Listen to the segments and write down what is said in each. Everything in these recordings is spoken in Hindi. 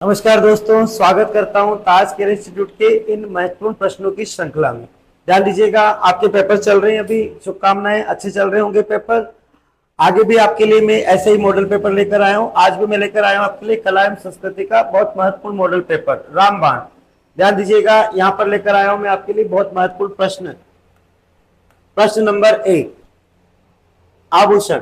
नमस्कार दोस्तों, स्वागत करता हूं ताज केयर इंस्टीट्यूट के इन महत्वपूर्ण प्रश्नों की श्रृंखला में। ध्यान दीजिएगा, आपके पेपर चल रहे हैं अभी, शुभकामनाएं, अच्छे चल रहे होंगे पेपर। आगे भी आपके लिए मैं ऐसे ही मॉडल पेपर लेकर आया हूं। आज भी मैं लेकर आया हूं आपके लिए कला एवं संस्कृति का बहुत महत्वपूर्ण मॉडल पेपर रामबाण। ध्यान दीजिएगा, यहाँ पर लेकर आया हूं मैं आपके लिए बहुत महत्वपूर्ण प्रश्न। प्रश्न नंबर 1, आभूषण।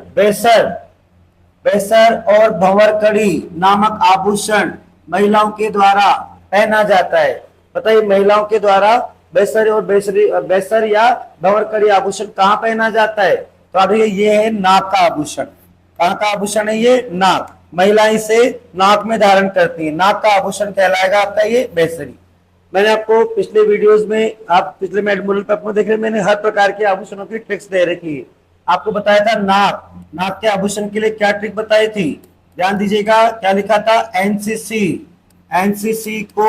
बेसर और भंवरकड़ी नामक आभूषण महिलाओं के द्वारा पहना जाता है। बताइए, महिलाओं के द्वारा बेसर या भंवरकड़ी आभूषण कहाँ पहना जाता है? तो अब ये है नाक का आभूषण। कहाँ का आभूषण है ये? नाक। महिलाएं इसे नाक में धारण करती है, नाक का आभूषण कहलाएगा आपका ये बेसरी। मैंने आपको पिछले वीडियोस में, आप पिछले मॉडल पेपर में देख रहे, मैंने हर प्रकार के आभूषणों की ट्रिक्स दे रखी है। आपको बताया था नाक के आभूषण के लिए क्या ट्रिक बताई थी। ध्यान दीजिएगा, क्या लिखा था? एनसीसी को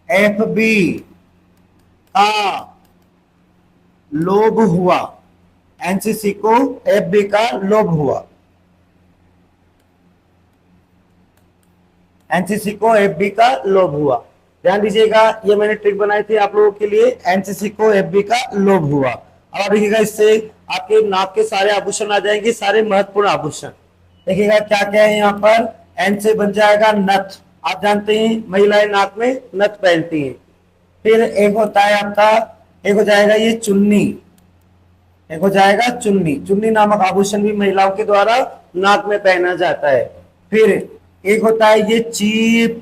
एफबी का लोभ हुआ। एनसीसी को एफबी का लोभ हुआ। एनसीसी को एफबी का लोभ हुआ। ध्यान दीजिएगा, ये मैंने ट्रिक बनाई थी आप लोगों के लिए। एनसीसी को एफबी का लोभ हुआ। अब देखिएगा, इससे आपके नाक के सारे आभूषण आ जाएंगे, सारे महत्वपूर्ण आभूषण। देखिएगा क्या क्या है यहाँ पर। एन से बन जाएगा नथ। आप जानते हैं महिलाएं नाक में नथ पहनती हैं। फिर एक होता है आपका, एक हो जाएगा ये चुन्नी। एक हो जाएगा चुन्नी। चुन्नी नामक आभूषण भी महिलाओं के द्वारा नाक में पहना जाता है। फिर एक होता है ये चीप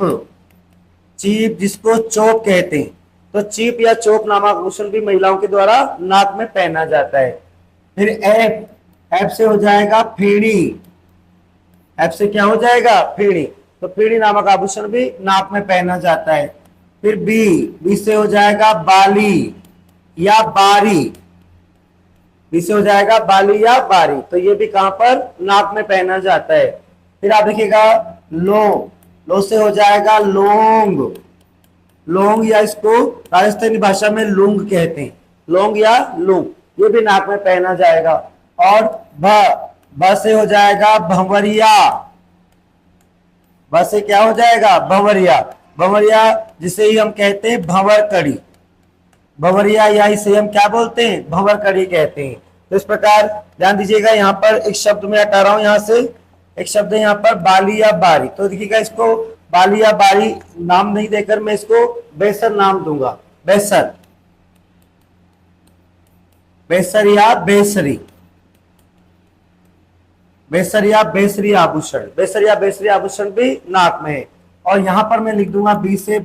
जिसको चोप कहते हैं। तो चीप या चोप नामक आभूषण भी महिलाओं के द्वारा नाक में पहना जाता है। फिर एफ से हो जाएगा फेड़ी। एफ से क्या हो जाएगा? फेड़ी। तो फेड़ी नामक आभूषण भी नाक में पहना जाता है। फिर बी से हो जाएगा बाली या बारी। बी से हो जाएगा बाली या बारी। तो ये भी कहां पर? नाक में पहना जाता है। फिर आप देखिएगा लो से हो जाएगा लोंग या इसको राजस्थानी भाषा में लुंग कहते हैं। लोंग या लुंग, ये भी नाक में पहना जाएगा। और भ से हो जाएगा भंवरिया। भ से क्या हो जाएगा? भंवरिया जिसे ही हम कहते हैं भंवरकड़ी। भंवरिया या इसे हम क्या बोलते हैं? भंवरकड़ी कहते हैं। तो इस प्रकार ध्यान दीजिएगा, यहाँ पर एक शब्द मैं हटा रहा हूं, यहाँ से एक शब्द है यहाँ पर बाली या बारी। तो देखिएगा, इसको बाली या बारी नाम नहीं देकर मैं इसको बेसर नाम दूंगा। बेसर या बेसरी। बेसर या बेसरी आभूषण। बेसर या बेसरी आभूषण भी नाक में है। और यहां पर मैं लिख दूंगा बी से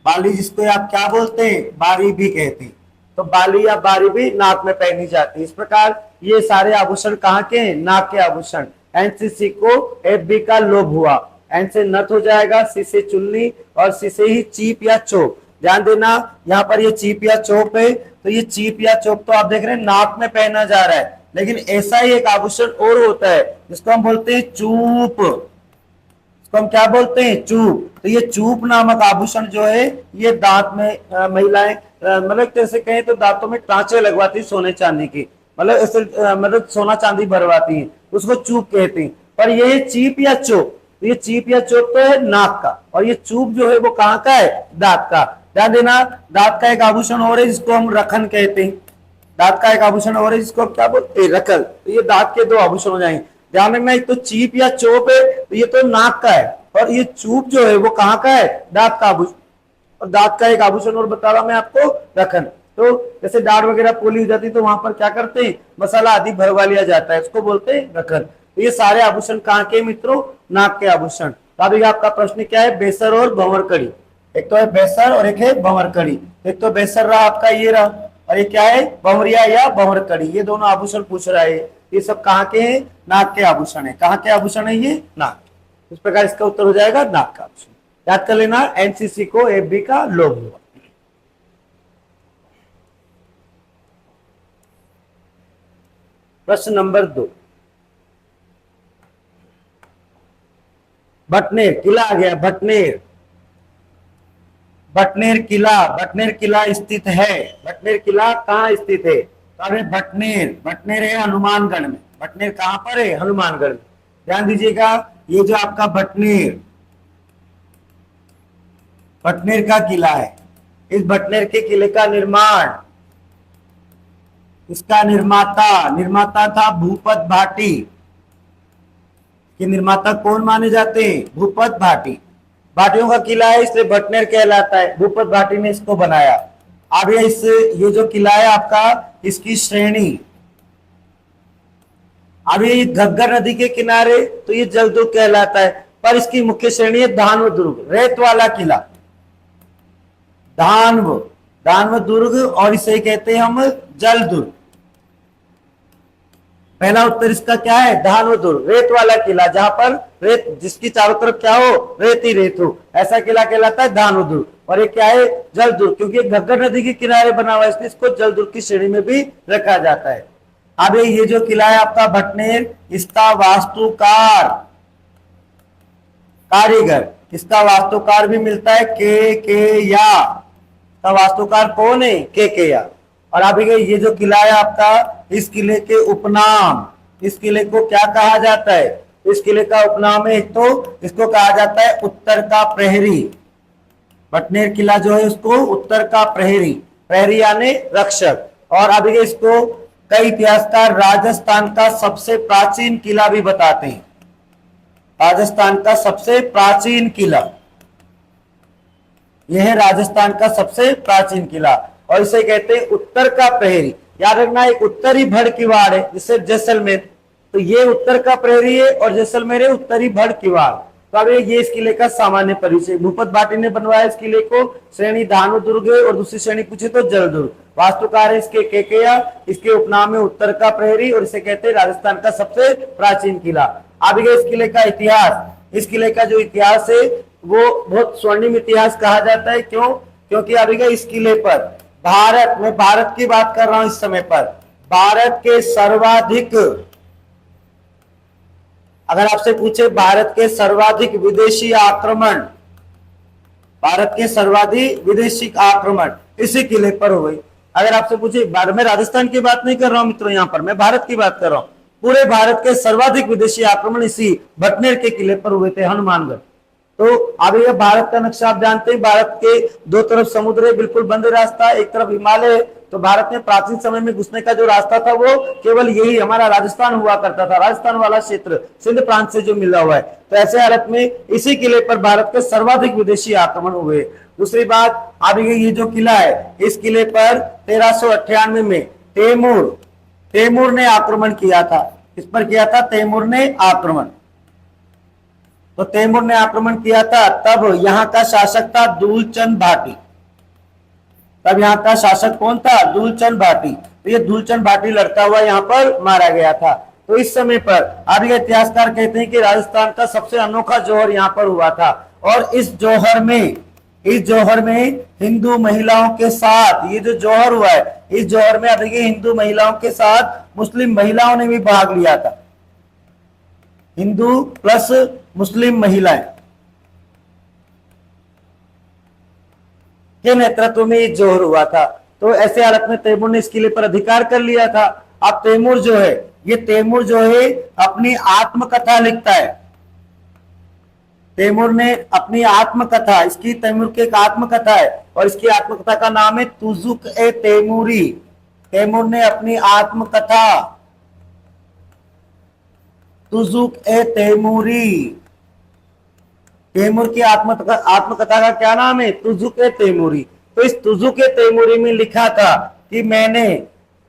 बाली जिसको आप क्या बोलते हैं? बारी भी कहते हैं। तो बाली या बारी भी नाक में पहनी जाती है। इस प्रकार ये सारे आभूषण कहाँ के हैं? नाक के आभूषण। एनसीसी को एफबी का लोभ हुआ। एन से नथ हो जाएगा, सी से चुन्नी और सी से ही चीप या चोप। ध्यान देना, यहाँ पर ये चीप या चोप है। तो ये चीप या चोप तो आप देख रहे हैं नाक में पहना जा रहा है, लेकिन ऐसा ही एक आभूषण और होता है जिसको हम बोलते हैं चूप। इसको हम क्या बोलते हैं? चूप। तो ये चूप नामक आभूषण जो है, ये दांत में महिलाएं मतलब जैसे कहें तो दांतों में टांचे लगवाती सोने चांदी की, मतलब ऐसे मतलब सोना चांदी भरवाती है, उसको चूप कहते हैं। पर ये चीप या चोप, तो ये चीप या चोप तो है नाक का, और ये चूप जो है वो कहाँ का है? दांत का। ध्यान देना, दांत का एक आभूषण और है जिसको हम रखन कहते हैं। दांत का एक आभूषण और है जिसको क्या बोलते हैं? रखल। तो ये दांत के दो आभूषण हो जाएंगे। ध्यान रखना, एक तो चीप या चोप है, तो ये तो नाक का है, और ये चूप जो है वो कहाँ का है? दांत का आभूषण। और दांत का एक आभूषण और बता रहा मैं आपको, रखन। तो जैसे दाढ़ वगैरह पोली हो जाती है तो वहां पर क्या करते हैं? मसाला आदि भरवा लिया जाता है, उसको बोलते हैं रखन। तो ये सारे आभूषण कहाँ के मित्रों? नाक के आभूषण। तो अभी आपका प्रश्न क्या है? बेसर और भंवरकड़ी। एक तो है बेसर और एक है भंवरकड़ी। एक तो बेसर रहा आपका, ये रहा, और ये क्या है? भंवरिया या भंवरकड़ी। ये दोनों आभूषण पूछ रहा है। ये सब कहाँ के हैं? नाक के आभूषण है। कहाँ के आभूषण है ये? नाक। इस प्रकार इसका उत्तर हो जाएगा नाक का आभूषण। याद कर लेना, एनसीसी को एफबी का लोभ हुआ। प्रश्न नंबर 2, भटनेर किला आ गया। भटनेर किला स्थित है। भटनेर किला कहाँ स्थित है? अरे भटनेर है हनुमानगढ़ में। भटनेर कहाँ पर है? हनुमानगढ़ में। ध्यान दीजिएगा, ये जो आपका भटनेर, भटनेर का किला है, इस भटनेर के किले का निर्माण, इसका निर्माता था भूपत भाटी। कि निर्माता कौन माने जाते हैं? भूपत भाटी। भाटियों का किला है इसलिए भटनेर कहलाता है, भूपत भाटी ने इसको बनाया। अब ये जो किला है आपका, इसकी श्रेणी, अब ये घग्गर नदी के किनारे तो ये जलदुर्ग कहलाता है, पर इसकी मुख्य श्रेणी है धानव दुर्ग, रेत वाला किला, दानव दुर्ग, और इसे कहते हैं हम जलदुर्ग। पहला उत्तर इसका क्या है? दानव दुर्ग, रेत वाला किला, जहां पर रेत, जिसकी चारों तरफ क्या हो? रेत ही रेत हो, ऐसा किला कहलाता है दानव दुर्ग। और ये क्या है? जलदुर्ग, क्योंकि घग्गर नदी के किनारे बना हुआ है इसलिए इसको जलदुर्ग की श्रेणी में भी रखा जाता है। अब ये जो किला है आपका भटनेर, इसका वास्तुकार, कारीगर, इसका वास्तुकार भी मिलता है के या, का वास्तुकार कौन है? के या। और अभी ये जो किला है आपका, इस किले के उपनाम, इस किले को क्या कहा जाता है? इस किले का उपनाम है, एक तो इसको कहा जाता है उत्तर का प्रहरी। भटनेर किला जो है उसको उत्तर का प्रहरी, प्रहरी यानी रक्षक। और अभी इसको कई इतिहासकार राजस्थान का सबसे प्राचीन किला भी बताते हैं, राजस्थान का सबसे प्राचीन किला, यह है राजस्थान का सबसे प्राचीन किला, और इसे कहते हैं उत्तर का प्रहरी। याद रखना, एक उत्तरी भड़ किवाड़ है, जिससे जैसलमेर, तो ये उत्तर का प्रहरी है और जैसलमेर है उत्तरी भड़ किवाड़। तो अब ये इस किले का सामान्य परिचय, भूपत भाटी ने बनवाया इस किले को, श्रेणी दानव दुर्ग है और दूसरी श्रेणी पूछे तो जलदुर्ग। वास्तुकार है इसके केकेया, इसके उपनाम है उत्तर का प्रहरी, और इसे कहते हैं राजस्थान का सबसे प्राचीन किला। अब इस किले का इतिहास, इस किले का जो इतिहास है वो बहुत स्वर्णिम इतिहास कहा जाता है। क्यों? क्योंकि अभी इस किले पर भारत, मैं भारत की बात कर रहा हूं इस समय पर, भारत के सर्वाधिक, अगर आपसे पूछे भारत के सर्वाधिक विदेशी आक्रमण, भारत के सर्वाधिक विदेशी आक्रमण इसी किले पर हो गई। अगर आपसे पूछे, मैं राजस्थान की बात नहीं कर रहा हूं मित्रों, यहां पर मैं भारत की बात कर रहा हूं, पूरे भारत के सर्वाधिक विदेशी आक्रमण इसी भटनेर के किले पर हुए थे, हनुमानगढ़। तो अभी ये भारत का नक्शा आप जानते हैं, भारत के दो तरफ समुद्र है, बिल्कुल बंद रास्ता, एक तरफ हिमालय। तो भारत में प्राचीन समय में घुसने का जो रास्ता था वो केवल यही हमारा राजस्थान हुआ करता था, राजस्थान वाला क्षेत्र सिंध प्रांत से जो मिला हुआ है। तो ऐसे हालत में इसी किले पर भारत के सर्वाधिक विदेशी आक्रमण हुए। दूसरी बात, अभी ये जो किला है, इस किले पर 1398 में तैमूर ने आक्रमण किया था। किस पर किया था? तैमूर ने आक्रमण। तो तैमूर ने आक्रमण किया था, तब यहां का शासक था दूलचंद भाटी। तब यहां का शासक कौन था? दूलचंद भाटी। तो ये दूलचंद भाटी लड़ता हुआ यहां पर मारा गया था। तो इस समय पर आगे इतिहासकार कहते हैं कि राजस्थान का सबसे अनोखा जौहर यहां पर हुआ था, और इस जौहर में हिंदू महिलाओं के साथ, ये जो जौहर हुआ है, इस जौहर में अभी हिंदू महिलाओं के साथ मुस्लिम महिलाओं ने भी भाग लिया था, हिंदू प्लस मुस्लिम महिलाएं के नेतृत्व में ये जौहर हुआ था। तो ऐसे हालत में तैमूर ने इस किले पर अधिकार कर लिया था। अब तैमूर जो है, ये तैमूर जो है अपनी आत्मकथा लिखता है। तैमूर ने अपनी आत्मकथा, इसकी तैमूर की एक आत्मकथा है और इसकी आत्मकथा का नाम है तुजुक-ए-तैमूरी। तैमूर ने अपनी आत्मकथा तुजुक-ए-तैमूरी, तैमूर की आत्मकथा का क्या नाम है? तुजुक-ए-तैमूरी। तो इस तुजुक-ए-तैमूरी में लिखा था कि मैंने,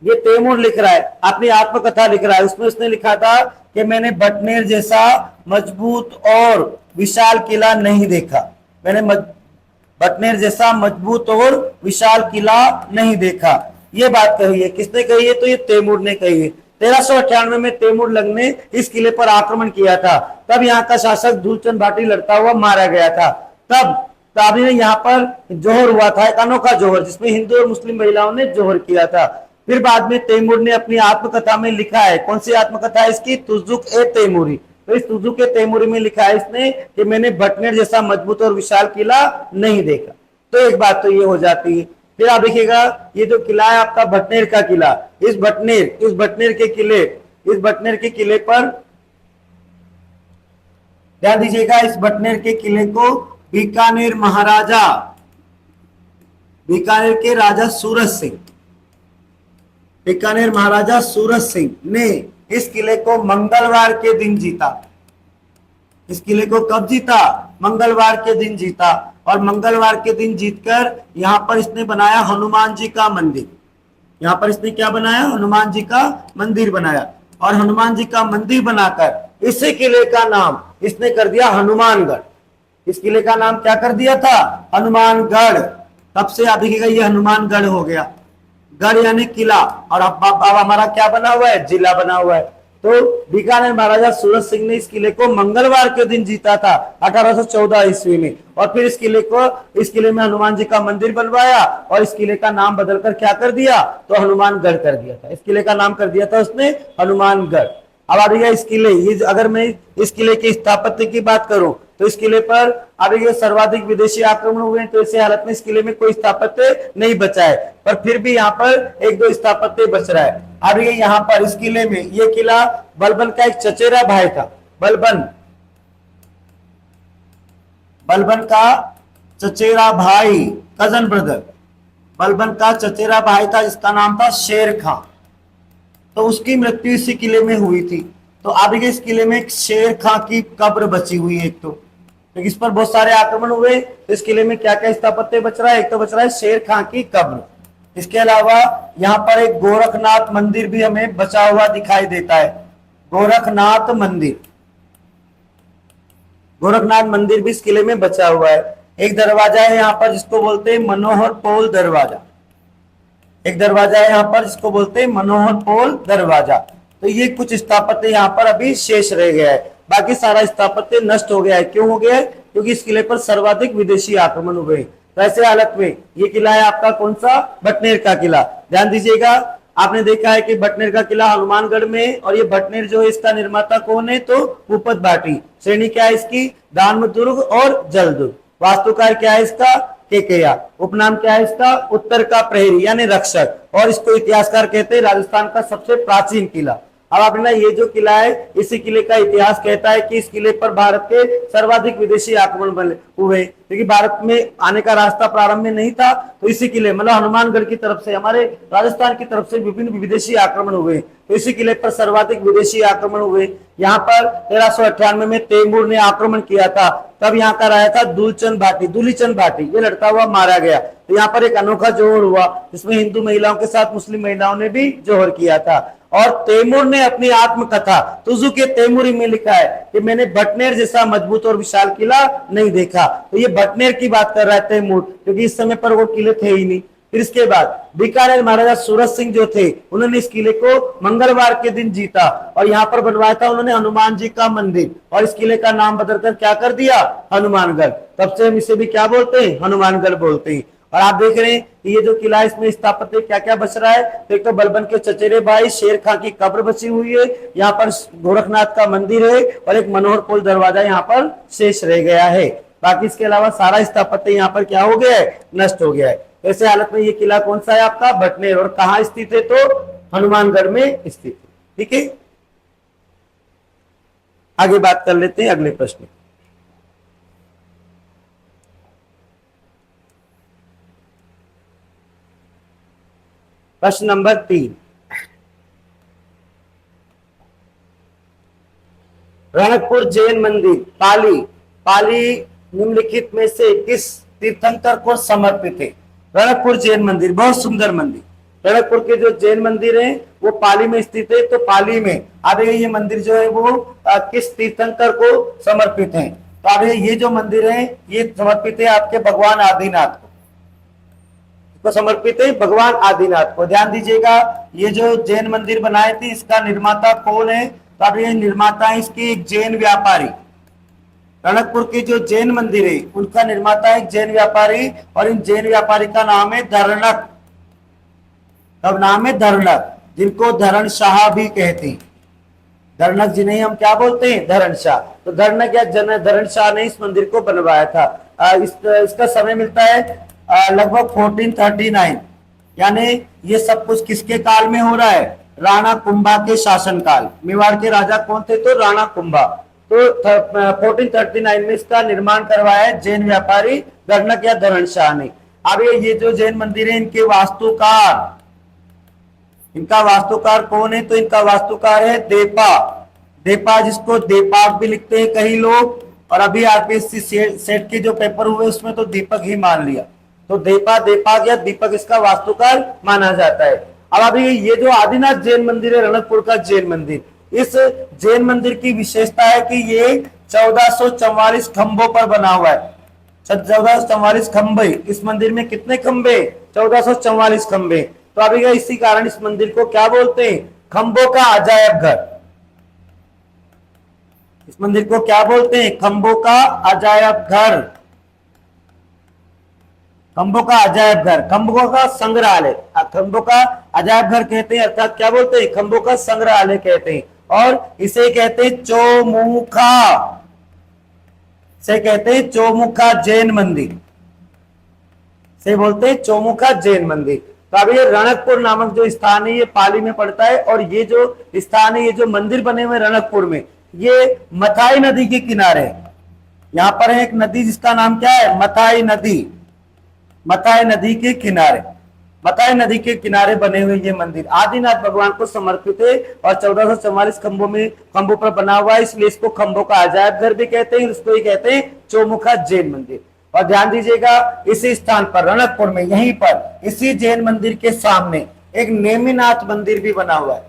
ये तैमूर लिख रहा है, अपनी आत्मकथा लिख रहा है, उसमें उसने लिखा था कि मैंने भटनेर जैसा मजबूत और विशाल किला नहीं देखा, मैंने भटनेर जैसा मजबूत और विशाल किला नहीं देखा। ये बात कही है, किसने कही है? तो ये तैमूर ने कही है। 1398 में तैमूर लंग ने इस किले पर आक्रमण किया था, तब यहाँ का शासक दूलचंद भाटी लड़ता हुआ मारा गया था। तब यहाँ पर जौहर हुआ था, एक अनोखा जौहर, जिसमें हिंदू और मुस्लिम महिलाओं ने जौहर किया था। फिर बाद में तैमूर ने अपनी आत्मकथा में लिखा है, कौन सी आत्मकथा है इसकी? तुजुक-ए-तैमूरी। तो इस तुजुक-ए-तैमूरी में लिखा है इसने कि मैंने भटनेर जैसा मजबूत और विशाल किला नहीं देखा। तो एक बात तो ये हो जाती है। फिर आप देखिएगा, ये जो किला है आपका भटनेर का किला, इस भटनेर के किले पर ध्यान दीजिएगा, इस बटनेर के किले को बीकानेर महाराजा, बीकानेर के राजा सूरज सिंह, बीकानेर महाराजा सूरज सिंह ने इस किले को मंगलवार के दिन जीता। इस किले को कब जीता? मंगलवार के दिन जीता। और मंगलवार के दिन जीतकर यहाँ पर इसने बनाया हनुमान जी का मंदिर। यहाँ पर इसने क्या बनाया? हनुमान जी का मंदिर बनाया। और हनुमान जी का मंदिर बनाकर इसी किले का नाम इसने कर दिया हनुमानगढ़। इस किले का नाम क्या कर दिया था? हनुमानगढ़। तब से आप देखिएगा ये हनुमानगढ़ हो गया। गढ़ यानी किला, और अब हमारा क्या बना हुआ है? जिला बना हुआ है। तो बीकानेर महाराजा सूरज सिंह ने इस किले को मंगलवार के दिन जीता था 1814 ईस्वी में। और फिर इस किले में हनुमान जी का मंदिर बनवाया और इस किले का नाम बदलकर क्या कर दिया? तो हनुमानगढ़ कर दिया था। इस किले का नाम कर दिया था उसने हनुमानगढ़। अब आ रही इस किले, ये अगर मैं इस किले की स्थापत्य की बात करूं तो इस किले पर अभी ये सर्वाधिक विदेशी आक्रमण हुए हैं, तो इस हालत में इस किले में कोई स्थापत्य नहीं बचा है, पर फिर भी यहाँ पर एक दो स्थापत्य बच रहा है। अब ये यहाँ पर इस किले में, ये किला बलबन का एक चचेरा भाई था। बलबन का चचेरा भाई, कजन ब्रदर, बलबन का चचेरा भाई था जिसका नाम था शेर खां। तो उसकी मृत्यु इसी किले में हुई थी। तो अब इस किले में एक शेर खां की कब्र बची हुई है। एक तो इस पर बहुत सारे आक्रमण हुए, तो इस किले में क्या क्या स्थापत्य बच रहा है? एक तो बच रहा है शेर खां की कब्र। इसके अलावा यहाँ पर एक गोरखनाथ मंदिर भी हमें बचा हुआ दिखाई देता है। गोरखनाथ मंदिर भी इस किले में बचा हुआ है। एक दरवाजा है यहाँ पर जिसको बोलते हैं मनोहर पोल दरवाजा। एक दरवाजा है यहाँ पर जिसको बोलते हैं मनोहर पोल दरवाजा। तो ये कुछ स्थापत्य यहाँ पर अभी शेष रह गया है, बाकी सारा स्थापत्य नष्ट हो गया है। क्यों हो गया है? क्योंकि इस किले पर सर्वाधिक विदेशी आक्रमण हुए। तो ऐसे हालत में ये किला है आपका कौन सा? बटनेर का किला। ध्यान दीजिएगा, आपने देखा है कि बटनेर का किला हनुमानगढ़ में, और ये बटनेर जो है इसका निर्माता कौन है? तो भूपत भाटी। श्रेणी क्या है इसकी? दानव दुर्ग और जलदुर्ग। वास्तुकार क्या है इसका? केकया। उपनाम क्या है इसका? उत्तर का प्रहरी यानी रक्षक। और इसको इतिहासकार कहते हैं राजस्थान का सबसे प्राचीन किला। अब आपने ये जो किला है, इसी किले का इतिहास कहता है कि इस किले पर भारत के सर्वाधिक विदेशी आक्रमण हुए, क्योंकि भारत में आने का रास्ता प्रारंभ में नहीं था। तो इसी किले मतलब हनुमानगढ़ की तरफ से, हमारे राजस्थान की तरफ से विभिन्न विदेशी आक्रमण हुए। तो इसी किले पर सर्वाधिक विदेशी आक्रमण हुए। यहाँ पर 1398 में तैमूर ने आक्रमण किया था। तब यहाँ का राजा था दूलीचंद भाटी। ये लड़ता हुआ मारा गया। तो यहाँ पर एक अनोखा जोहर हुआ जिसमें हिंदू महिलाओं के साथ मुस्लिम महिलाओं ने भी जोहर किया था। और तैमूर ने अपनी आत्मकथा तुजु के तैमूरी में लिखा है कि मैंने बटनेर जैसा मजबूत और विशाल किला नहीं देखा। तो ये बटनेर की बात कर रहा है तैमूर, क्योंकि इस समय पर वो किले थे ही नहीं। फिर इसके बाद बीकानेर महाराजा सूरज सिंह जो थे, उन्होंने इस किले को मंगलवार के दिन जीता और यहाँ पर बनवाया था उन्होंने हनुमान जी का मंदिर। और इस किले का नाम बदलकर क्या कर दिया? हनुमानगढ़। तब से हम इसे भी क्या बोलते हैं? हनुमानगढ़ बोलते हैं। और आप देख रहे हैं कि ये जो किला है इसमें स्थापत्य क्या क्या बच रहा है? तो एक तो बलबन के चचेरे भाई शेर खां की कब्र बची हुई है, यहाँ पर गोरखनाथ का मंदिर है, और एक मनोहर पोल दरवाजा यहाँ पर शेष रह गया है। बाकी इसके अलावा सारा स्थापत्य यहाँ पर क्या हो गया है? नष्ट हो गया है। ऐसे हालत में ये किला कौन सा है आपका? बटनेर। और कहाँ स्थित है? तो हनुमानगढ़ में स्थित है। ठीक है, आगे बात कर लेते हैं अगले प्रश्न। प्रश्न नंबर 3, रणकपुर जैन मंदिर पाली निम्नलिखित में से किस तीर्थंकर को समर्पित है? रणकपुर जैन मंदिर बहुत सुंदर मंदिर। रणकपुर के जो जैन मंदिर है वो पाली में स्थित है। तो पाली में अब ये मंदिर जो है वो किस तीर्थंकर को समर्पित है? तो अब ये जो मंदिर है ये समर्पित है आपके भगवान आदिनाथ को समर्पित है, भगवान आदिनाथ को। ध्यान दीजिएगा, ये जो जैन मंदिर बनाए थे इसका निर्माता कौन है? तो अब ये निर्माता है इसके एक जैन व्यापारी। रणकपुर के जो जैन मंदिर है उनका निर्माता है एक जैन व्यापारी, और इन जैन व्यापारी का नाम है धरणक। तब नाम है धरणक, जिनको धरण शाह भी कहते हैं। धरणक जिन्हें हम क्या बोलते हैं? धरण शाह। तो धरणक या धरण शाह ने इस मंदिर को बनवाया था। इसका समय मिलता है लगभग 1439, यानी ये सब कुछ किसके काल में हो रहा है? राणा कुंभा के शासन काल। मेवाड़ के राजा कौन थे? तो राणा कुंभा। तो 1439 में इसका निर्माण करवाया है जैन व्यापारी गर्णक या धरण शाह ने। अब ये जो जैन मंदिर है इनके वास्तुकार, इनका वास्तुकार कौन है? तो इनका वास्तुकार है देपा। देपा जिसको देपाक भी लिखते हैं कई लोग, और अभी आरपीएससी सेट के जो पेपर हुए उसमें तो दीपक ही मान लिया। तो देपा, देपाक या दीपक इसका वास्तुकार माना जाता है। अब अभी ये जो आदिनाथ जैन मंदिर है, रणकपुर का जैन मंदिर, इस जैन मंदिर की विशेषता है कि ये 1444 खंभों पर बना हुआ है। 1444 खंभे, इस मंदिर में कितने खंभे? 1444 खंभे। तो अभी इसी कारण इस मंदिर को क्या बोलते हैं? खंभों का अजायब घर। इस मंदिर को क्या बोलते हैं? खंभों का अजायब घर, खंभों का अजायब घर, खंभों का संग्रहालय। खंभों का अजायब घर कहते हैं, अर्थात क्या बोलते हैं? खंभों का संग्रहालय कहते हैं। और इसे कहते हैं चौमुखा, इसे कहते हैं चौमुखा जैन मंदिर, से बोलते हैं चौमुखा जैन मंदिर। तो अब ये रणकपुर नामक जो स्थान है ये पाली में पड़ता है, और ये जो स्थान है, ये जो मंदिर बने हुए रणकपुर में, ये मथाई नदी के किनारे है। यहां पर है एक नदी जिसका नाम क्या है? मथाई नदी। मथाई नदी के किनारे, मथाई नदी के किनारे बने हुए ये मंदिर आदिनाथ भगवान को समर्पित है, और 1444 खंभों पर बना हुआ है, इसलिए इसको खंभों का अजायब घर भी कहते हैं। इसको ही कहते हैं चौमुखा जैन मंदिर। और ध्यान दीजिएगा, इसी स्थान पर रणकपुर में, यहीं पर इसी जैन मंदिर के सामने एक नेमिनाथ मंदिर भी बना हुआ है।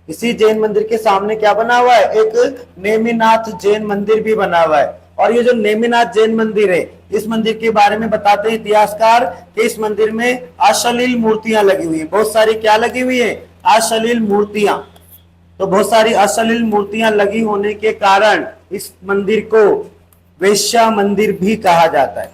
इसी जैन मंदिर के सामने क्या बना हुआ है? एक नेमिनाथ जैन मंदिर भी बना हुआ है। और ये जो नेमिनाथ जैन मंदिर है, इस मंदिर के बारे में बताते हैं इतिहासकार कि इस मंदिर में अश्लील मूर्तियां लगी हुई है। बहुत सारी क्या लगी हुई है? अश्लील मूर्तियां। तो बहुत सारी अश्लील मूर्तियां लगी होने के कारण इस मंदिर को वेश्या मंदिर भी कहा जाता है।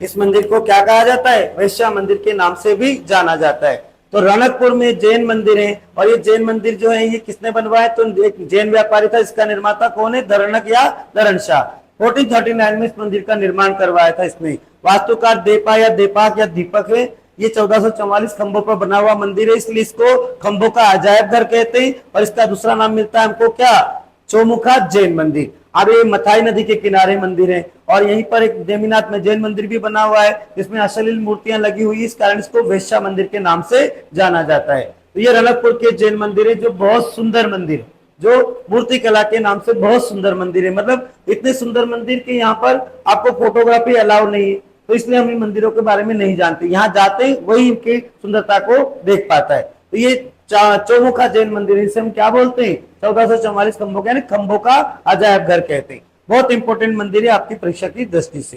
इस मंदिर को क्या कहा जाता है? वेश्या मंदिर के नाम से भी जाना जाता है। तो रणकपुर में जैन मंदिर है, और ये जैन मंदिर जो है ये किसने बनवाया? तो एक जैन व्यापारी था, इसका निर्माता कौन है? धरणक या धरण शाह। 1439 में इस मंदिर का निर्माण करवाया था इसने। वास्तुकार देपा या देपाक या दीपक है। ये 1444 खंभों पर बना हुआ मंदिर है, इसलिए इसको खंभों का अजायब घर कहते हैं। और इसका दूसरा नाम मिलता है हमको क्या? चौमुखा जैन मंदिर। अब ये मथाई नदी के किनारे मंदिर है, और यहीं पर एक नेमिनाथ में जैन मंदिर भी बना हुआ है, जिसमें अश्लील मूर्तियां लगी हुई है, इस कारण इसको वेश्या मंदिर के नाम से जाना जाता है। तो ये रणकपुर के जैन मंदिर है, जो बहुत सुंदर मंदिर है, जो मूर्ति कला के नाम से बहुत सुंदर मंदिर है। मतलब इतने सुंदर मंदिर कि यहाँ पर आपको फोटोग्राफी अलाउ नहीं है, तो इसलिए हम इन मंदिरों के बारे में नहीं जानते। यहाँ जाते वही इनकी सुंदरता को देख पाता है। तो ये चौमुखा जैन मंदिर, इसे हम क्या बोलते हैं? 1444 खंभों का, यानी खंभों का अजायब घर कहते हैं। बहुत इंपॉर्टेंट मंदिर है आपकी परीक्षा की दृष्टि से।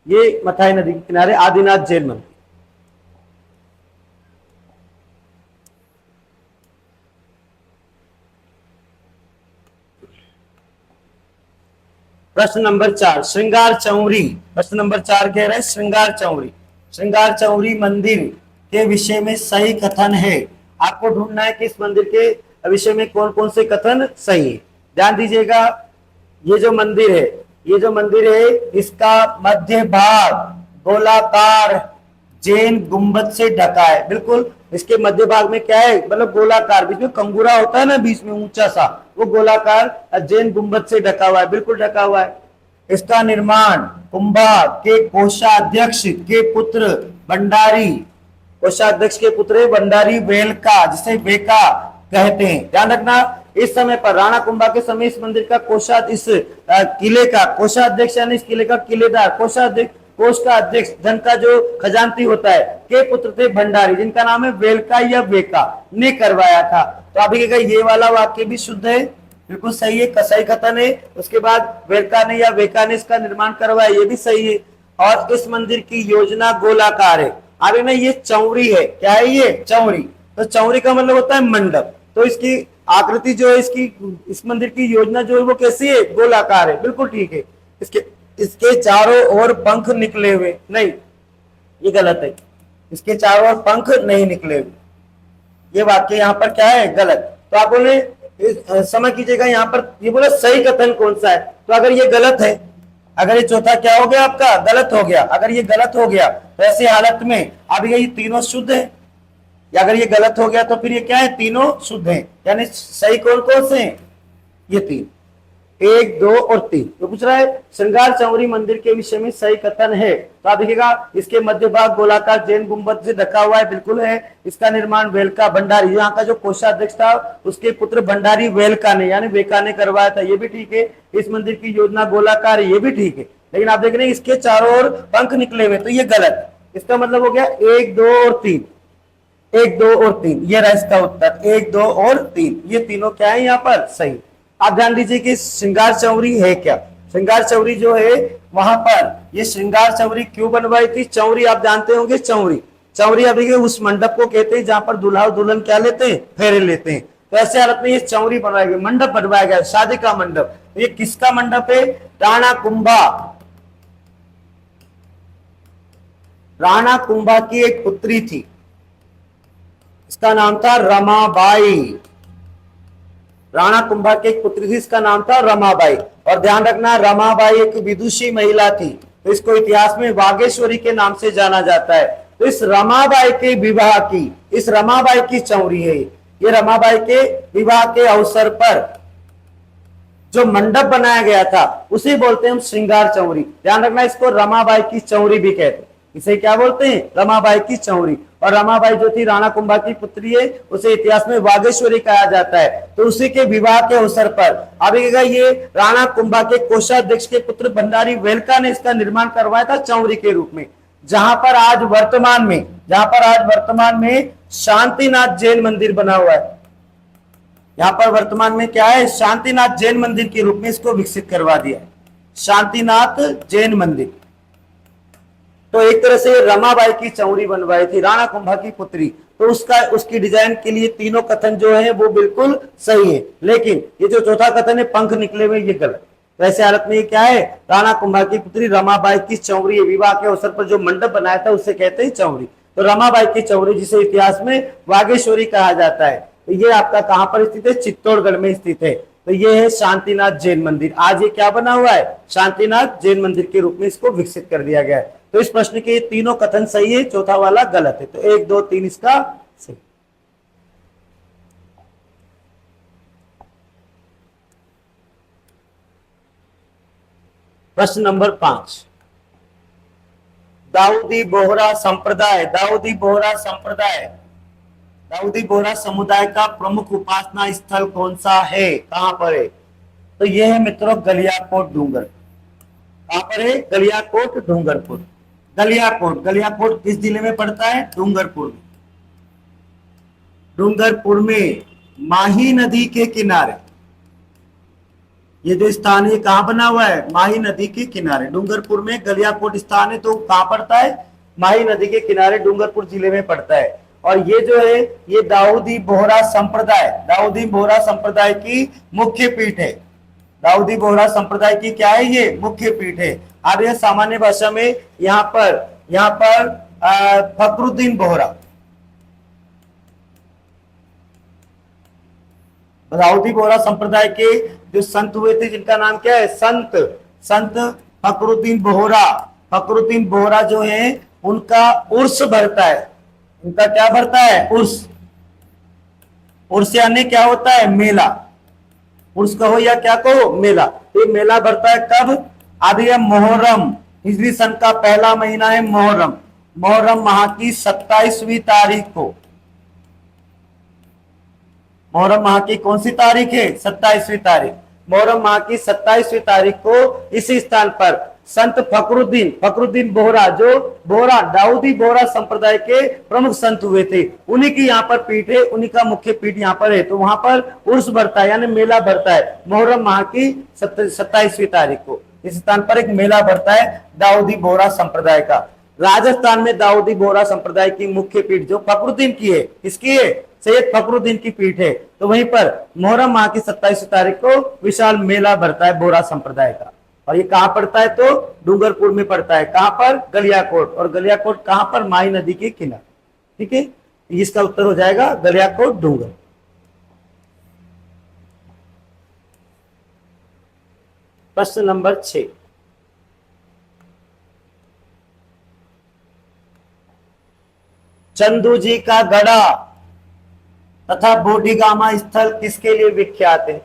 ये मथाई नदी के किनारे आदिनाथ जैन मंदिर। प्रश्न नंबर 4, श्रृंगार चौरी। प्रश्न नंबर 4 कह रहे हैं श्रृंगार चौरी। श्रृंगार चौरी मंदिर के विषय में सही कथन है। आपको ढूंढना है कि इस मंदिर के विषय में कौन कौन से कथन सही है। ध्यान दीजिएगा, ये जो मंदिर है, ये जो मंदिर है, इसका मध्य भाग गोलाकार जैन गुंबद से ढका है। बिल्कुल इसके मध्य भाग में क्या है? मतलब गोलाकार, बीच में कंगूरा होता है ना, बीच में ऊंचा सा, वो गोलाकार जैन गुंबद से ढका हुआ है, बिल्कुल ढका हुआ है। इसका निर्माण कुंभा के कोषाध्यक्ष के पुत्र भंडारी, कोषाध्यक्ष के पुत्र भंडारी वेलका, जिसे वेका कहते हैं। ध्यान रखना, इस समय पर राणा कुंभा के समय इस मंदिर का इस किले का कोषाध्यक्ष, यानी इस किले का किलेदार, कोषाध्यक्ष, कोष का अध्यक्ष, धन का जो खजांची होता है, के पुत्र थे भंडारी, जिनका नाम है वेलका या वेका, ने करवाया था। तो अभी ये वाला वाक्य भी शुद्ध है, बिल्कुल सही है, सही कथन है। उसके बाद वेलका ने या वेका ने इसका निर्माण करवाया, ये भी सही है। और इस मंदिर की योजना गोलाकार है। अभी में ये चौरी है, क्या है ये? चौरी। तो चौरी का मतलब होता है मंडप। तो इसकी आकृति जो है, इस मंदिर की योजना जो है वो कैसी है? गोलाकार है, बिल्कुल ठीक है। इसके चारों ओर पंख निकले हुए, नहीं, ये गलत है। इसके चारों ओर पंख नहीं निकले हुए, ये वाक्य यहाँ पर क्या है? गलत। तो आप बोले समझ कीजिएगा, यहाँ पर ये बोला सही कथन कौन सा है। तो अगर ये गलत है, अगर ये चौथा क्या हो गया आपका? गलत हो गया। अगर ये गलत हो गया तो ऐसी हालत में अब ये तीनों शुद्ध है। या अगर ये गलत हो गया तो फिर ये क्या है, तीनों शुद्ध हैं। यानी सही कौन कौन से हैं, ये तीन, 1, 2 और 3। तो पूछ रहा है श्रृंगार चौरी मंदिर के विषय में सही कथन है। तो आप देखिएगा इसके मध्य भाग गोलाकार जैन गुंबद से ढका हुआ है, बिल्कुल है। इसका निर्माण वेलका भंडारी, यहाँ का जो कोषाध्यक्ष था उसके पुत्र भंडारी वेलका ने यानी वेका ने करवाया था, ये भी ठीक है। इस मंदिर की योजना गोलाकार है, ये भी ठीक है। लेकिन आप देख रहे हैं इसके चारों ओर पंख निकले हुए, तो ये गलत। इसका मतलब हो गया 1, 2 और 3, 1, 2 और 3, ये रहा इसका उत्तर। 1, 2 और 3, ये तीनों क्या है यहाँ पर सही। आप ध्यान दीजिए कि श्रृंगार चौरी है क्या। श्रृंगार चौरी जो है वहां पर ये श्रृंगार चौरी क्यों बनवाई थी। चौरी आप जानते होंगे, चौरी, चौरी आप देखिए उस मंडप को कहते हैं जहां पर दूल्हा और दुल्हन क्या लेते हैं, फेरे लेते हैं। तो ऐसे हालत में ये चौरी बनवाया गया, मंडप बनवाया गया, शादी का मंडप। तो ये किसका मंडप है, राणा कुंभा, राणा कुंभा की एक पुत्री थी, इसका नाम था रमाबाई। राणा कुंभा की एक पुत्री थी, इसका नाम था रमाबाई। और ध्यान रखना रमाबाई एक विदुषी महिला थी, तो इसको इतिहास में वागेश्वरी के नाम से जाना जाता है। तो इस रमाबाई के विवाह की, इस रमाबाई की चौरी है। ये रमाबाई के विवाह के अवसर पर जो मंडप बनाया गया था उसे बोलते हैं हम श्रृंगार चौरी। ध्यान रखना इसको रमाबाई की चौरी भी कहते हैं। इसे क्या बोलते हैं, रमाबाई की चौरी। और रमाबाई जो थी राणा कुंभा की पुत्री है, उसे इतिहास में वागेश्वरी कहा जाता है। तो उसी के विवाह के अवसर पर अब ये राणा कुंभा के कोषाध्यक्ष के पुत्र भंडारी वेलका ने इसका निर्माण करवाया था चौरी के रूप में। जहां पर आज वर्तमान में शांतिनाथ जैन मंदिर बना हुआ है। यहां पर वर्तमान में क्या है, शांतिनाथ जैन मंदिर के रूप में इसको विकसित करवा दिया, शांतिनाथ जैन मंदिर। तो एक तरह से रमाबाई की चौरी बनवाई थी, राणा कुंभा की पुत्री। तो उसकी डिजाइन के लिए तीनों कथन जो है वो बिल्कुल सही है। लेकिन ये जो चौथा कथन है पंख निकले हुए, ये गलत। तो ऐसे हालत में ये क्या है, राणा कुंभा की पुत्री रमाबाई की चौरी है। विवाह के अवसर पर जो मंडप बनाया था उसे कहते हैं चौरी। तो रमाबाई की चौरी जिसे इतिहास में वागेश्वरी कहा जाता है, तो ये आपका कहां पर स्थित है, चित्तौड़गढ़ में स्थित है। तो ये है शांतिनाथ जैन मंदिर। आज ये क्या बना हुआ है, शांतिनाथ जैन मंदिर के रूप में इसको विकसित कर दिया गया है। तो इस प्रश्न के तीनों कथन सही है, चौथा वाला गलत है। तो 1, 2, 3 इसका सही। प्रश्न नंबर 5, दाऊदी बोहरा संप्रदाय, दाऊदी बोहरा संप्रदाय, दाऊदी बोहरा समुदाय का प्रमुख उपासना स्थल कौन सा है, कहां पर है। तो यह है मित्रों गलियाकोट डूंगर। कहां पर है, गलियाकोट डूंगरपुर। गलियाकोट किस जिले में पड़ता है, डूंगरपुर में। डूंगरपुर में माही नदी के किनारे ये जो स्थान है कहां बना हुआ है, माही नदी के किनारे। डूंगरपुर में गलियाकोट स्थान है, तो कहां पड़ता है, माही नदी के किनारे डूंगरपुर जिले में पड़ता है। और ये जो है ये दाऊदी बोहरा संप्रदाय की मुख्य पीठ है। दाऊदी बोहरा संप्रदाय की क्या है, ये मुख्य पीठ है। अब यह सामान्य भाषा में यहाँ पर फखरुद्दीन बोहरा, दाऊदी बोहरा संप्रदाय के जो संत हुए थे जिनका नाम क्या है, संत फखरुद्दीन बोहरा जो है उनका उर्स भरता है। उनका क्या भरता है, उर्स यानी क्या होता है, मेला। उर्स कहो या क्या कहो, मेला। ये मेला भरता है कब, आदि है मोहर्रम, हिजरी सन का पहला महीना है मोहर्रम माह की 27वीं तारीख को। मोहर्रम माह की कौन सी तारीख है, 27वीं तारीख। मोहर्रम माह की 27वीं तारीख को इसी स्थान पर संत फखरुद्दीन बोहरा, जो बोहरा दाऊदी बोहरा संप्रदाय के प्रमुख संत हुए थे, उन्हीं की यहाँ पर पीठ है, उन्हीं का मुख्य पीठ यहाँ पर है। तो वहां पर उर्स भरता है यानी मेला भरता है मोहर्रम माह की 27वीं तारीख को। इस स्थान पर एक मेला भरता है दाऊदी बोहरा संप्रदाय का। राजस्थान में दाऊदी बोहरा संप्रदाय की मुख्य पीठ जो फखरुद्दीन की है, किसकी है, सैयद फखरुद्दीन की पीठ है। तो वहीं पर मोहर्रम माह की 27वीं तारीख को विशाल मेला भरता है बोहरा संप्रदाय का। और ये कहां पड़ता है, तो डूंगरपुर में पड़ता है। कहां पर, गलियाकोट। और गलियाकोट कहां पर, माही नदी के किनारे। ठीक है, इसका उत्तर हो जाएगा गलियाकोट डूंगर। प्रश्न नंबर 6, चंदू जी का गढ़ा तथा बोडीगामा स्थल किसके लिए विख्यात है?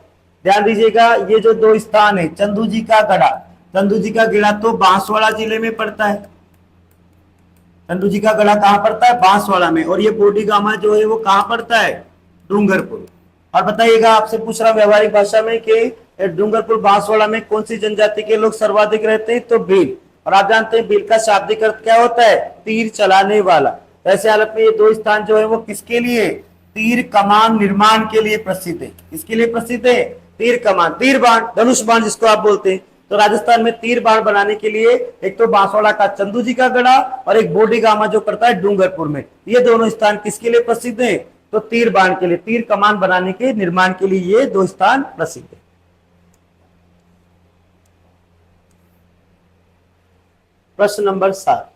ध्यान दीजिएगा, ये जो दो स्थान है, चंदू जी का गढ़ा, चंदू जी का गढ़ा तो बांसवाड़ा जिले में पड़ता है। चंदू जी का गढ़ा कहां पड़ता है? बांसवाड़ा में। और ये बोडीगामा जो है वो कहां पड़ता है? डूंगरपुर। और बताइएगा, आपसे पूछ रहा व्यवहारिक भाषा में कि डूंगरपुर बांसवाड़ा में कौन सी जनजाति के लोग सर्वाधिक रहते हैं? तो भील। और आप जानते हैं भील का शाब्दिक अर्थ क्या होता है? तीर चलाने वाला। ऐसे हालत में ये दो स्थान जो है वो किसके लिए? तीर कमान निर्माण के लिए प्रसिद्ध है। किसके लिए प्रसिद्ध है? तीर कमान, तीर बाण, धनुष बाण जिसको आप बोलते हैं। तो राजस्थान में तीर बाण बनाने के लिए एक तो बांसवाड़ा का चंदू जी का गढ़ा और एक बोडीगामा जो पड़ता है डूंगरपुर में। ये दोनों स्थान किसके लिए प्रसिद्ध है? तो तीर बाण के लिए, तीर कमान बनाने के निर्माण के लिए ये दो स्थान प्रसिद्ध है। प्रश्न नंबर 7,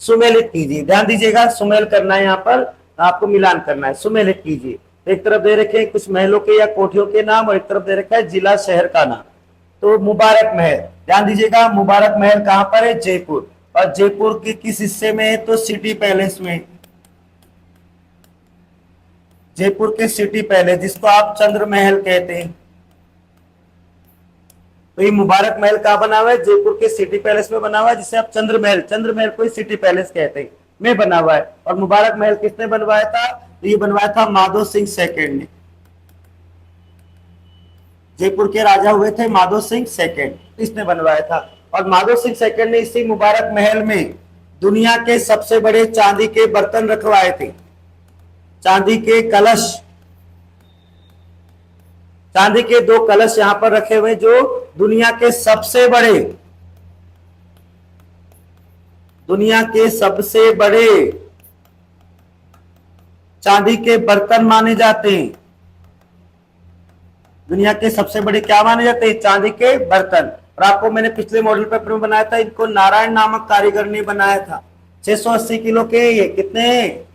सुमेलित कीजिए। ध्यान दीजिएगा, सुमेल करना है, यहां पर आपको मिलान करना है। सुमेलित कीजिए। एक तरफ दे रखे हैं कुछ महलों के या कोठियों के नाम और एक तरफ दे रखा है जिला शहर का नाम। तो मुबारक महल, ध्यान दीजिएगा, मुबारक महल कहां पर है? जयपुर। और जयपुर के किस हिस्से में है? तो सिटी पैलेस में। जयपुर के सिटी पैलेस जिसको आप चंद्र महल कहते हैं। तो ये मुबारक महल कहाँ बना हुआ है? जयपुर के सिटी पैलेस में बना हुआ है, जिसे आप चंद्र महल को सिटी पैलेस कहते हैं, में बना हुआ है। और मुबारक महल किसने बनवाया था? तो ये बनवाया था माधो सिंह सेकंड ने। जयपुर के राजा हुए थे माधो सिंह सेकंड, इसने बनवाया था। और माधो सिंह सेकंड ने इसी मुबारक महल में दुनिया के सबसे बड़े चांदी के बर्तन रखवाए थे, चांदी के कलश, चांदी के 2 कलश यहां पर रखे हुए जो दुनिया के सबसे बड़े चांदी के बर्तन माने जाते हैं। दुनिया के सबसे बड़े क्या माने जाते हैं? चांदी के बर्तन। और आपको मैंने पिछले मॉडल पेपर में बनाया था, इनको नारायण नामक कारीगर ने बनाया था। 680 किलो के ये कितने हैं?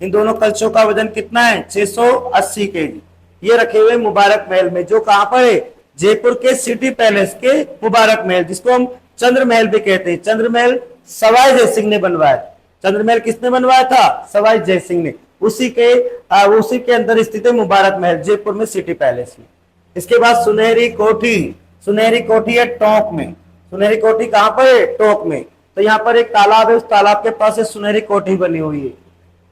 इन दोनों कलशों का वजन कितना है? 680 केजी। ये रखे हुए मुबारक महल में, जो कहां पर है? जयपुर के सिटी पैलेस के मुबारक महल, जिसको हम चंद्र महल भी कहते हैं। चंद्र महल सवाई जय सिंह ने बनवाया। चंद्र महल किसने बनवाया था? सवाई जय सिंह ने। उसी के अंदर स्थित है मुबारक महल, जयपुर में सिटी पैलेस में। इसके बाद सुनहरी कोठी, सुनहरी कोठी है टोंक में। सुनहरी कोठी कहां पर है? टोंक में। तो यहाँ पर एक तालाब है, उस तालाब के पास सुनहरी कोठी बनी हुई है।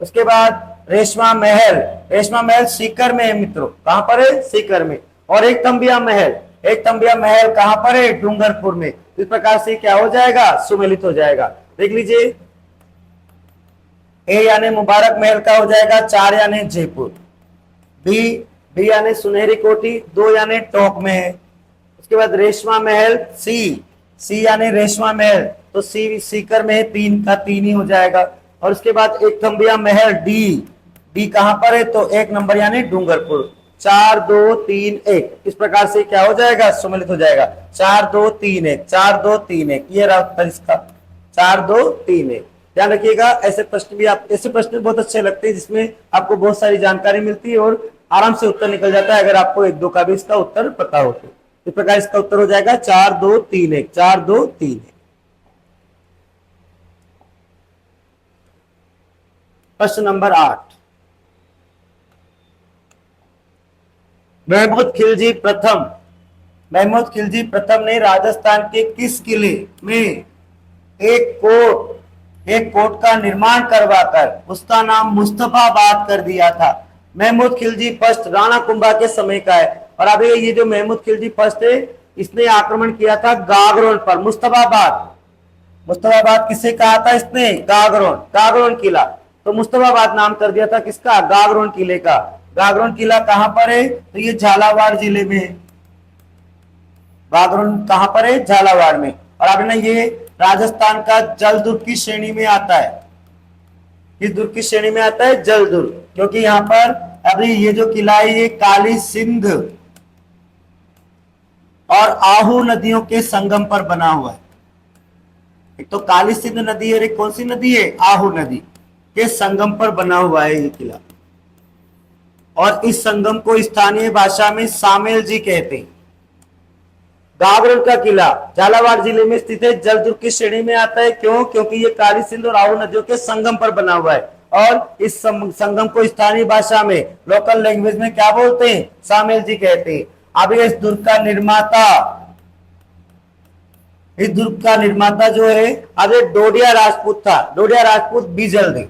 उसके बाद रेशमा महल, रेशमा महल सीकर में है मित्रों। कहां पर है? सीकर में। और एक तंबिया महल कहां पर है? डूंगरपुर में। इस प्रकार से क्या हो जाएगा? सुमेलित हो जाएगा। देख लीजिए, ए यानी मुबारक महल का हो जाएगा 4 यानी जयपुर, बी यानी सुनहरी कोठी 2 यानी टोंक में है। उसके बाद रेशमा महल सी यानी रेशमा महल, तो सी सीकर में है, 3 का 3 ही हो जाएगा। और उसके बाद एक तंबिया महल डी कहां पर है? तो 1 नंबर यानी डूंगरपुर। 4 2 3 1, इस प्रकार से क्या हो जाएगा? सुमेलित हो जाएगा। 4 2 3 1, 4 2 3 1, ये रहा उत्तर इसका, 4 2 3 1। ध्यान रखिएगा, ऐसे प्रश्न बहुत अच्छे लगते हैं जिसमें आपको बहुत सारी जानकारी मिलती है और आराम से उत्तर निकल जाता है, अगर आपको 1-2 का भी इसका उत्तर पता हो तो। इस प्रकार इसका उत्तर हो जाएगा 4 2 3 1, 4 2 3 1। प्रश्न नंबर 8, महमूद खिलजी प्रथम ने राजस्थान के किस किले में एक कोट का निर्माण करवाकर उसका नाम मुस्तफाबाद कर दिया था? महमूद खिलजी फर्स्ट राणा कुंभा के समय का है। और अभी ये जो महमूद खिलजी फर्स्ट है, इसने आक्रमण किया था गागरोन पर। मुस्तफाबाद किसे कहा था इसने? गागरोन किला। तो मुस्तफाबाद नाम कर दिया था किसका? गागरोन किले का। गागरोन किला कहां पर है? तो ये झालावाड़ जिले में है। गागरोन कहां पर है? झालावाड़ में। और अब ना ये राजस्थान का जल दुर्ग की श्रेणी में आता है। किस दुर्ग की श्रेणी में आता है? जल दुर्ग, क्योंकि यहाँ पर अभी ये जो किला है ये काली सिंध और आहू नदियों के संगम पर बना हुआ है। एक तो काली सिंध नदी है और एक कौन सी नदी है? आहू नदी के संगम पर बना हुआ है ये किला। और इस संगम को स्थानीय भाषा में सामेल जी कहते हैं। गागरोन का किला झालावाड़ जिले में स्थित है, जलदुर्ग की श्रेणी में आता है। क्यों? क्योंकि ये काली सिंध और आहू नदियों के संगम पर बना हुआ है और इस संगम को स्थानीय भाषा में, लोकल लैंग्वेज में क्या बोलते हैं? सामेल जी कहते हैं। अब इस दुर्ग का निर्माता, इस दुर्ग का निर्माता जो है अब ये डोडिया राजपूत था, डोडिया राजपूत बीजलदेव।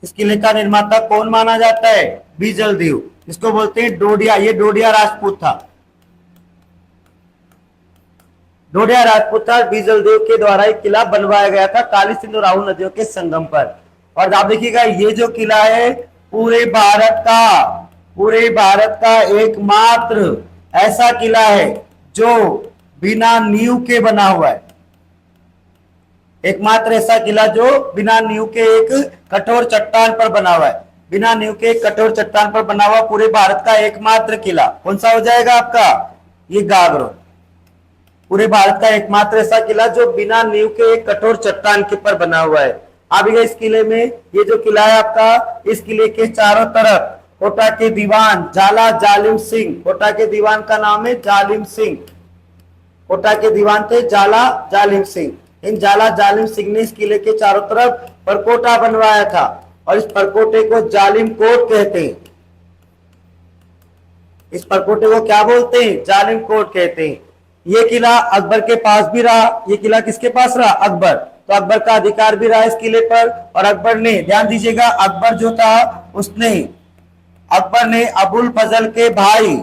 इस किले का निर्माता कौन माना जाता है? बीजलदेव। इसको बोलते हैं डोडिया, ये डोडिया राजपूत था, डोडिया राजपूत था। बीजलदेव के द्वारा एक किला बनवाया गया था काली सिंध और आहू नदियों के संगम पर। और आप देखिएगा ये जो किला है पूरे भारत का एकमात्र ऐसा किला है जो बिना नींव के बना हुआ है, एकमात्र ऐसा किला जो बिना नींव के एक कठोर चट्टान पर बना हुआ है, बिना नींव के एक कठोर चट्टान पर बना हुआ पूरे भारत का एकमात्र किला कौन सा हो जाएगा आपका? ये गागरोन। पूरे भारत का एकमात्र ऐसा किला जो बिना नींव के एक कठोर चट्टान के पर बना हुआ है। अब इस किले में, ये जो किला है आपका, इस किले के चारों तरफ कोटा के दीवान झाला जालिम सिंह, कोटा के दीवान का नाम है जालिम सिंह, कोटा के दीवान थे झाला जालिम सिंह। इन झाला जालिम सिंह ने इस किले के चारों तरफ परकोटा बनवाया था और इस परकोटे को जालिम कोट कहते हैं। इस परकोटे को क्या बोलते हैं? जालिम कोट कहते हैं। ये किला अकबर के पास भी रहा। ये किला किसके पास रहा? अकबर। तो अकबर का अधिकार भी रहा इस किले पर। और अकबर ने, ध्यान दीजिएगा, अकबर जो था उसने, अकबर ने अबुल फजल के भाई,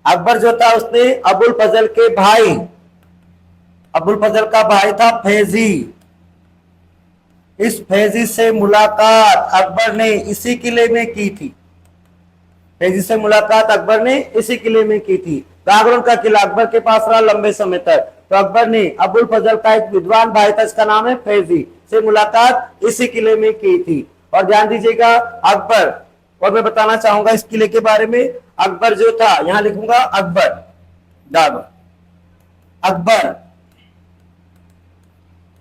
अकबर जो था उसने अबुल फजल के भाई, अबुल फजल का भाई था फैजी, इस फैजी से मुलाकात अकबर ने इसी किले में की थी। फैजी से मुलाकात अकबर ने इसी किले में की थी। गागरोन का किला अकबर के पास रहा लंबे समय तक। तो अकबर ने अबुल फजल का एक विद्वान भाई था, इसका नाम है फैजी, से मुलाकात इसी किले में की थी। और ध्यान दीजिएगा अकबर, और मैं बताना चाहूंगा इस किले के बारे में। अकबर जो था, यहां लिखूंगा अकबर, गागरोन, अकबर,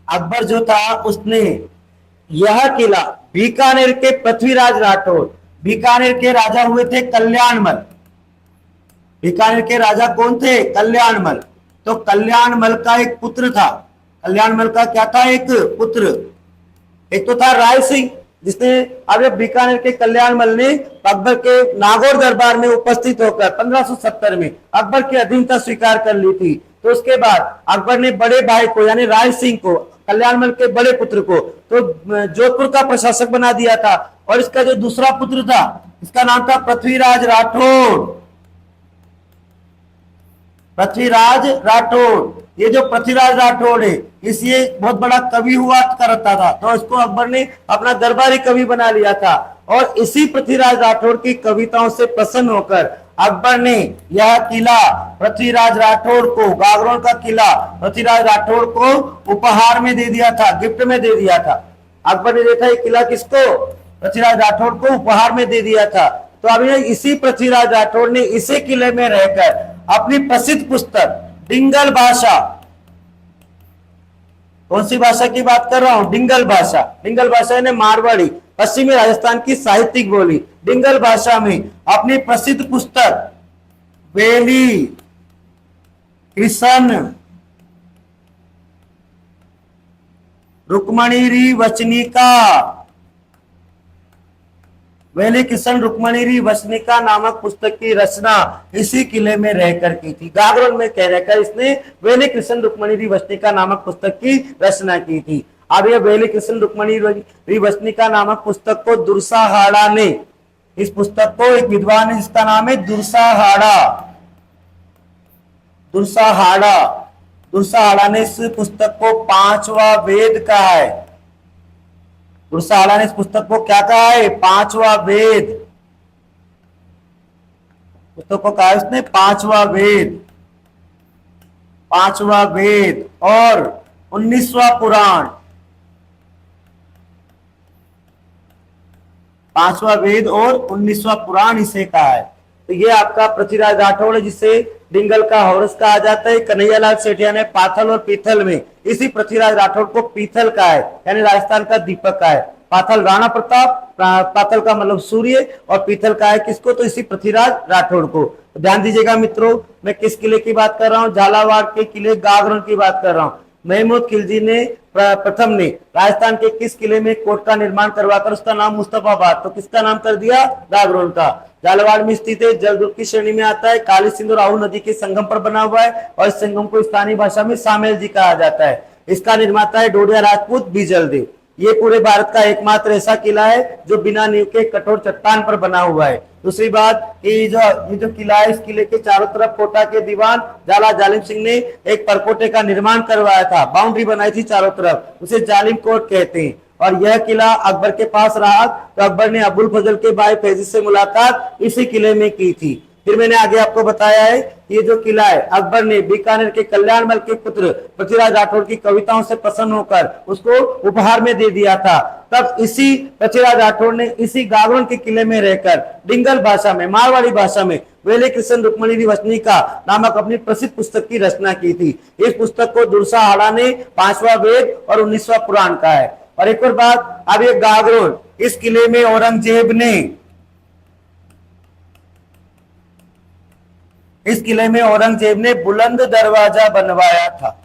अकबर जो था उसने यह किला बीकानेर के पृथ्वीराज राठौर, बीकानेर के राजा हुए थे कल्याणमल, बीकानेर के राजा कौन थे? कल्याणमल। तो कल्याणमल का एक पुत्र था, कल्याणमल का क्या था? एक पुत्र। एक तो था राय सिंह, जिसने, अब बीकानेर के कल्याणमल ने अकबर के नागौर दरबार में उपस्थित होकर 1570 में अकबर की अधीनता स्वीकार कर ली थी। तो उसके बाद अकबर ने बड़े भाई को, यानी राय सिंह को, कल्याणमल के बड़े पुत्र को, तो जोधपुर का प्रशासक बना दिया था। और इसका जो दूसरा पुत्र था, इसका नाम था पृथ्वीराज राठौड़, पृथ्वीराज राठौड़। ये जो पृथ्वीराज राठौड़ है, इसे बहुत बड़ा कवि हुआ करता था, तो इसको अकबर ने अपना दरबारी कवि बना लिया था। और इसी पृथ्वीराज राठौड़ की कविताओं से प्रसन्न होकर अकबर ने यह किला पृथ्वीराज राठौड़ को, गागरोन का किला पृथ्वीराज राठौड़ को उपहार में दे दिया था, गिफ्ट में दे दिया था। अकबर ने देखा ये किला किसको? पृथ्वीराज राठौड़ को उपहार में दे दिया था। तो अभी इसी पृथ्वीराज राठौड़ ने इसी किले में रहकर अपनी प्रसिद्ध पुस्तक डिंगल भाषा, कौन सी भाषा की बात कर रहा हूं? डिंगल भाषा। डिंगल भाषा यानी मारवाड़ी, पश्चिमी राजस्थान की साहित्यिक बोली। डिंगल भाषा में अपनी प्रसिद्ध पुस्तक वेली कृष्ण रुक्मणी वचनिका, वेली कृष्ण रुक्मणी वचनिका नामक पुस्तक की रचना इसी किले में रहकर की थी। गागरोन में कह रहकर इसने वेली कृष्ण रुक्मणी वचनिका नामक पुस्तक की रचना की थी। अब यह वेली कृष्ण रुक्मणी वचनिका नामक पुस्तक को दुर्साहाड़ा ने, इस पुस्तक को एक विद्वान है जिसका नाम है दुर्साहाड़ा, दुर्साहाड़ा, दुर्साहाड़ा ने इस पुस्तक को पांचवा वेद कहा है। दुर्साहाड़ा ने इस पुस्तक को क्या कहा है? पांचवा वेद। पुस्तक को कहा उसने पांचवा वेद, पांचवा वेद और 19वां पुराण, पांचवा वेद और 19वां पुराण इसे कहा है। तो ये आपका पृथ्वीराज राठौड़, जिसे डिंगल का हॉर्स कहा जाता है। कन्हैयालाल सेठिया ने पाथल और पीथल में इसी पृथ्वीराज राठौड़ को पीथल का है, यानी राजस्थान का दीपक का है। पाथल राणा प्रताप पातल का मतलब सूर्य और पीतल का है किसको, तो इसी पृथ्वीराज राठौड़ को। तो ध्यान दीजिएगा मित्रों, मैं किस किले की बात कर रहा हूँ, झालावाड़ के किले गागरोन की बात कर रहा हूँ। महमूद खिलजी ने प्रथम ने राजस्थान के किस किले में कोट का निर्माण करवाकर उसका नाम मुस्तफाबाद, तो किसका नाम कर दिया, गागरोन का। झालावाड़ में स्थित है, जलदुर्ग की श्रेणी में आता है, काली सिंध और आहू नदी के संगम पर बना हुआ है और इस संगम को स्थानीय भाषा में सामेल जी कहा जाता है। इसका निर्माता है डोडिया राजपूत बीजल देव। ये पूरे भारत का एकमात्र ऐसा किला है जो बिना नींव के कठोर चट्टान पर बना हुआ है। दूसरी बात, ये जो किला है, इस किले के चारों तरफ कोटा के दीवान झाला जालिम सिंह ने एक परकोटे का निर्माण करवाया था, बाउंड्री बनाई थी चारों तरफ, उसे जालिम कोट कहते हैं। और यह किला अकबर के पास रहा, तो अकबर ने अबुल फजल के भाई फैजिद से मुलाकात इसी किले में की थी। फिर मैंने आगे आपको बताया है, ये जो किला है अकबर ने बीकानेर के कल्याणमल के पुत्र पृथ्वीराज राठौड़ की कविताओं से प्रसन्न होकर उसको उपहार में दे दिया था। तब इसी पृथ्वीराज राठौड़ ने इसी गागरोन के किले में रहकर डिंगल भाषा में, मारवाड़ी भाषा में वेले कृष्ण रुक्मणी विवसनिका नामक अपनी प्रसिद्ध पुस्तक की रचना की थी। इस पुस्तक को दुर्सा हाड़ा ने 5वां वेद और 19वां पुराण कहा है। और एक और बात, अब ये गागरोन, इस किले में औरंगजेब ने, इस किले में औरंगजेब ने बुलंद दरवाजा बनवाया था।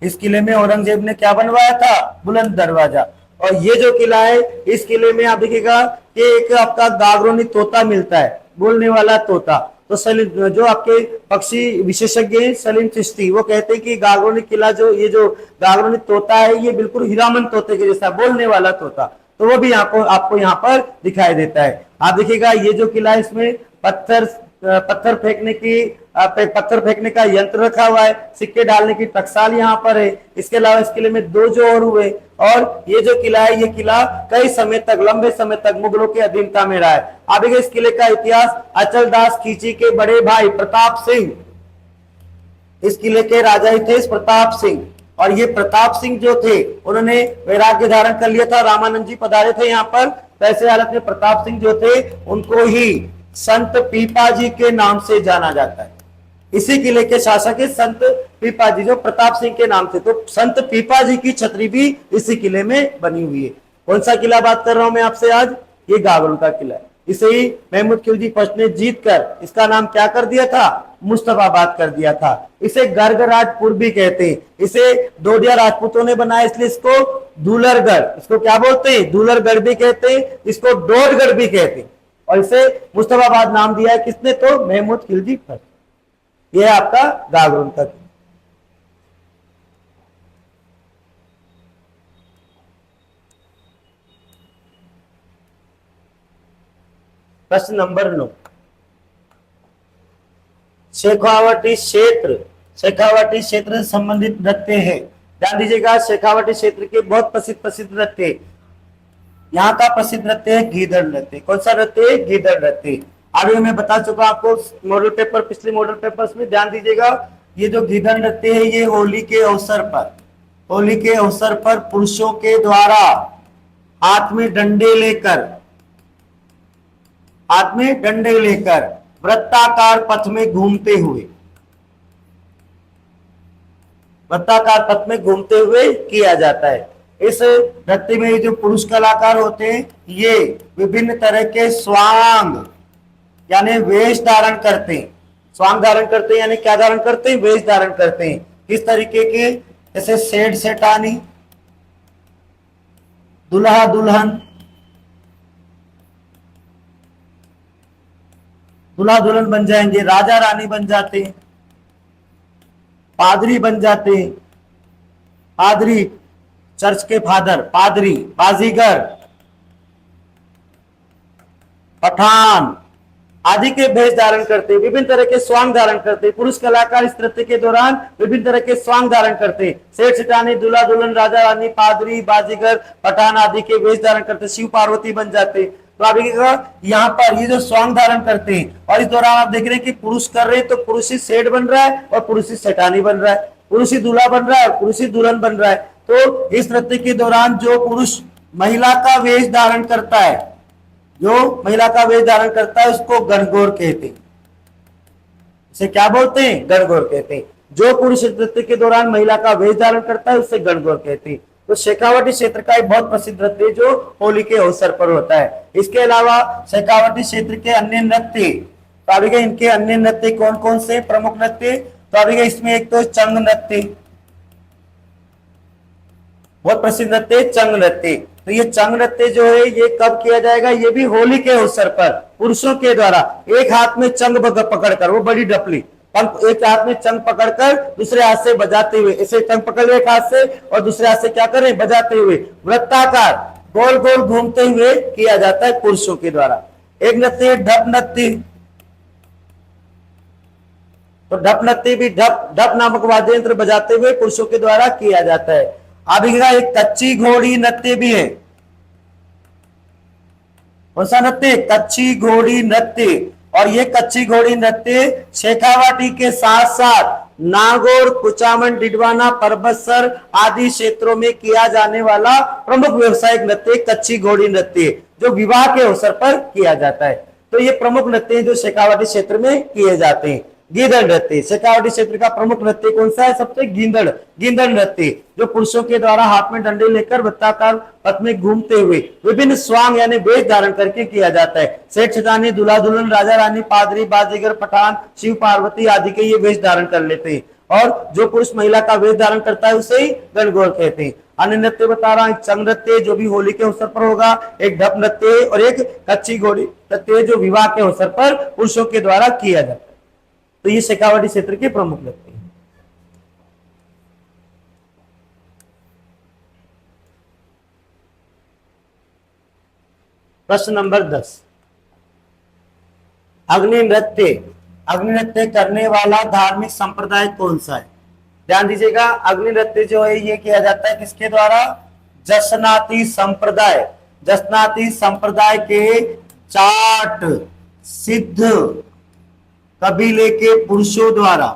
इस किले में औरंगजेब ने क्या बनवाया था, बुलंद दरवाजा। और ये जो किला है, इस किले में आप देखिएगा कि एक आपका गागरोनी तोता मिलता है, बोलने वाला तोता। तो सलीम, जो आपके पक्षी विशेषज्ञ हैं सलीम चिश्ती, वो कहते हैं कि गागरोनी किला जो ये जो गागरोनी तोता है, ये बिल्कुल हीरामन तोते के जैसा, बोलने वाला तोता। तो वो भी आपको यहाँ पर दिखाई देता है। आप देखिएगा ये जो किला है, इसमें पत्थर फेंकने का यंत्र रखा हुआ है, सिक्के डालने की टकसाल यहाँ पर है। इसके अलावा इस किले में 2 जोर हुए। और ये जो किला है, ये किला कई समय तक, लंबे समय तक मुगलों की अधीनता में रहा है। अब इस किले का इतिहास, अचल दास खींची के बड़े भाई प्रताप सिंह, इस किले के राजा ही थे प्रताप सिंह। और ये प्रताप सिंह जो थे, उन्होंने वैराग्य धारण कर लिया था। रामानंद जी पधारे थे यहाँ पर, तो ऐसे हालत में प्रताप सिंह जो थे, उनको ही संत पीपाजी के नाम से जाना जाता है। इसी किले के शासक है संत पीपाजी, जो प्रताप सिंह के नाम थे। तो संत पीपाजी की छतरी भी इसी किले में बनी हुई है। कौन सा किला बात कर रहा हूं मैं आपसे आज, ये गागरोन का किला है। इसे ही महमूद खिलजी फर्स्ट ने जीत कर इसका नाम क्या कर दिया था, मुस्तफाबाद कर दिया था। इसे गर्गराजपुर भी कहते हैं। इसे डोडिया राजपूतों ने बनाया, इसलिए इसको दूलरगढ़, इसको क्या बोलते हैं, दूलरगढ़ भी कहते हैं, इसको डोरगढ़ भी कहते हैं। और इसे मुस्तफाबाद नाम दिया है किसने, तो महमूद खिलजी फर्स्ट। यह है आपका गागरोन का। प्रश्न नंबर 9, शेखावटी क्षेत्र, शेखावटी क्षेत्र से संबंधित नृत्य है। ध्यान दीजिएगा, शेखावटी क्षेत्र के बहुत प्रसिद्ध नृत्य, यहाँ का प्रसिद्ध नृत्य है गीदड़ नृत्य। कौन सा नृत्य है, गीदड़ नृत्य। आगे मैं बता चुका आपको मॉडल पेपर, पिछले मॉडल पेपर्स में। ध्यान दीजिएगा, ये जो गीदड़ नृत्य है, ये होली के अवसर पर, होली के अवसर पर पुरुषों के द्वारा हाथ में डंडे लेकर, हाथ में डंडे लेकर वृत्ताकार पथ में घूमते हुए, वृत्ताकार पथ में घूमते हुए किया जाता है। इस नृत्य में जो पुरुष कलाकार होते हैं, ये विभिन्न तरह के स्वांग यानी वेश धारण करते हैं। स्वांग धारण करते हैं यानी क्या धारण करते हैं, वेश धारण करते हैं। किस तरीके के, जैसे सेठ सेठानी, दुल्हा दुल्हन, दुल्हा दुल्हन बन जाएंगे, राजा रानी बन जाते हैं, पादरी बन जाते हैं, पादरी चर्च के फादर, पादरी, बाजीगर, पठान आदि के भेष धारण करते, विभिन्न तरह के स्वांग धारण करते। पुरुष कलाकार इस नृत्य के दौरान विभिन्न तरह के स्वांग धारण करते। सेठ सेठानी, दूल्हा दुल्हन, राजा रानी, पादरी, बाजीगर, पठान आदि के वेश धारण करते, शिव पार्वती बन जाते। तो आप यहाँ पर ये जो स्वांग धारण करते हैं, और इस दौरान आप देख रहे हैं कि पुरुष कर रहे हैं, तो पुरुष ही सेठ बन रहा है और पुरुष ही सेठानी बन रहा है, पुरुष ही दूल्हा बन रहा है और पुरुष ही दुल्हन बन रहा है। तो इस नृत्य के दौरान जो पुरुष महिला का वेश धारण करता है, जो महिला का वेश धारण करता है, उसको गणगौर कहते हैं। इसे क्या बोलते हैं, गणगौर कहते हैं। जो पुरुष नृत्य के दौरान महिला का वेश धारण करता है, उससे गणगौर कहते हैं। तो शेखावटी क्षेत्र का एक बहुत प्रसिद्ध नृत्य जो होली के अवसर पर होता है। इसके अलावा शेखावटी क्षेत्र के अन्य नृत्य, तो अभी इनके अन्य नृत्य कौन कौन से प्रमुख नृत्य, तो अभी इसमें एक तो चंग नृत्य, बहुत प्रसिद्ध नृत्य चंग नृत्य। तो ये चंग नृत्य जो है ये कब किया जाएगा, ये भी होली के अवसर पर पुरुषों के द्वारा एक हाथ में चंग पकड़कर, वो बड़ी डपली, एक हाथ में चंग पकड़कर दूसरे हाथ से बजाते हुए, ऐसे चंग पकड़ एक हाथ से और दूसरे हाथ से क्या करें, बजाते हुए वृत्ताकार गोल गोल घूमते हुए किया जाता है पुरुषों के द्वारा। एक नृत्य ढप नृत्य, तो ढप नृत्य भी ढप नामक वाद्य यंत्र बजाते हुए पुरुषों के द्वारा किया जाता है। अभी का एक कच्ची घोड़ी नृत्य भी है। कौन सा नृत्य, कच्ची घोड़ी नृत्य। और ये कच्ची घोड़ी नृत्य शेखावाटी के साथ साथ नागौर, कुचामन, डिडवाना, परबतसर आदि क्षेत्रों में किया जाने वाला प्रमुख व्यवसायिक नृत्य कच्ची घोड़ी नृत्य, जो विवाह के अवसर पर किया जाता है। तो ये प्रमुख नृत्य जो शेखावाटी क्षेत्र में किए जाते हैं। गीदड़ नृत्य, शेखावाटी क्षेत्र का प्रमुख नृत्य कौन सा है, सबसे गीदड़ नृत्य, जो पुरुषों के द्वारा हाथ में डंडे लेकर वृत्ताकार पथ में घूमते हुए विभिन्न स्वांग यानी वेश धारण करके किया जाता है। सेठ सजानी, दूल्हा दुल्हन, राजा रानी, पादरी, बाजीगर, पठान, शिव पार्वती आदि के ये वेश धारण कर लेते हैं। और जो पुरुष महिला का वेश धारण करता है उसे ही गणगौर कहते हैं। अन्य नृत्य बता रहा हूं, एक चंग नृत्य जो भी होली के अवसर पर होगा, एक ढप नृत्य और एक कच्ची घोड़ी नृत्य जो विवाह के अवसर पर पुरुषों के द्वारा किया जाता है। तो ये शेखावाटी क्षेत्र के प्रमुख नृत्य हैं। प्रश्न नंबर 10, अग्नि नृत्य करने वाला धार्मिक संप्रदाय कौन सा है। ध्यान दीजिएगा, अग्नि नृत्य जो है ये किया जाता है किसके द्वारा, जसनाती संप्रदाय के जाट सिद्ध कबीले के पुरुषों द्वारा।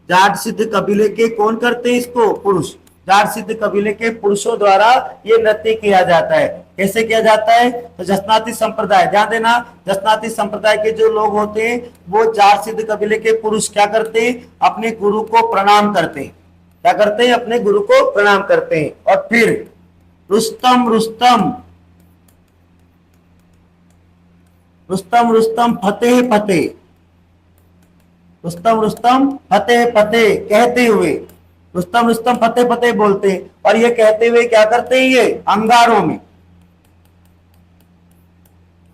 जाट सिद्ध कबीले के कौन करते हैं इसको, पुरुष। जाट सिद्ध कबीले के पुरुषों द्वारा ये नृत्य किया जाता है। कैसे किया जाता है, तो जसनाती संप्रदाय, ध्यान देना, जसनाती संप्रदाय के जो लोग होते हैं वो जाट सिद्ध कबीले के पुरुष क्या करते हैं, अपने गुरु को प्रणाम करते हैं। क्या करते हैं, अपने गुरु को प्रणाम करते हैं। और फिर रुस्तम फतेह कहते हुए, रुस्तम फतेह बोलते हैं। और ये कहते हुए क्या करते हैं, ये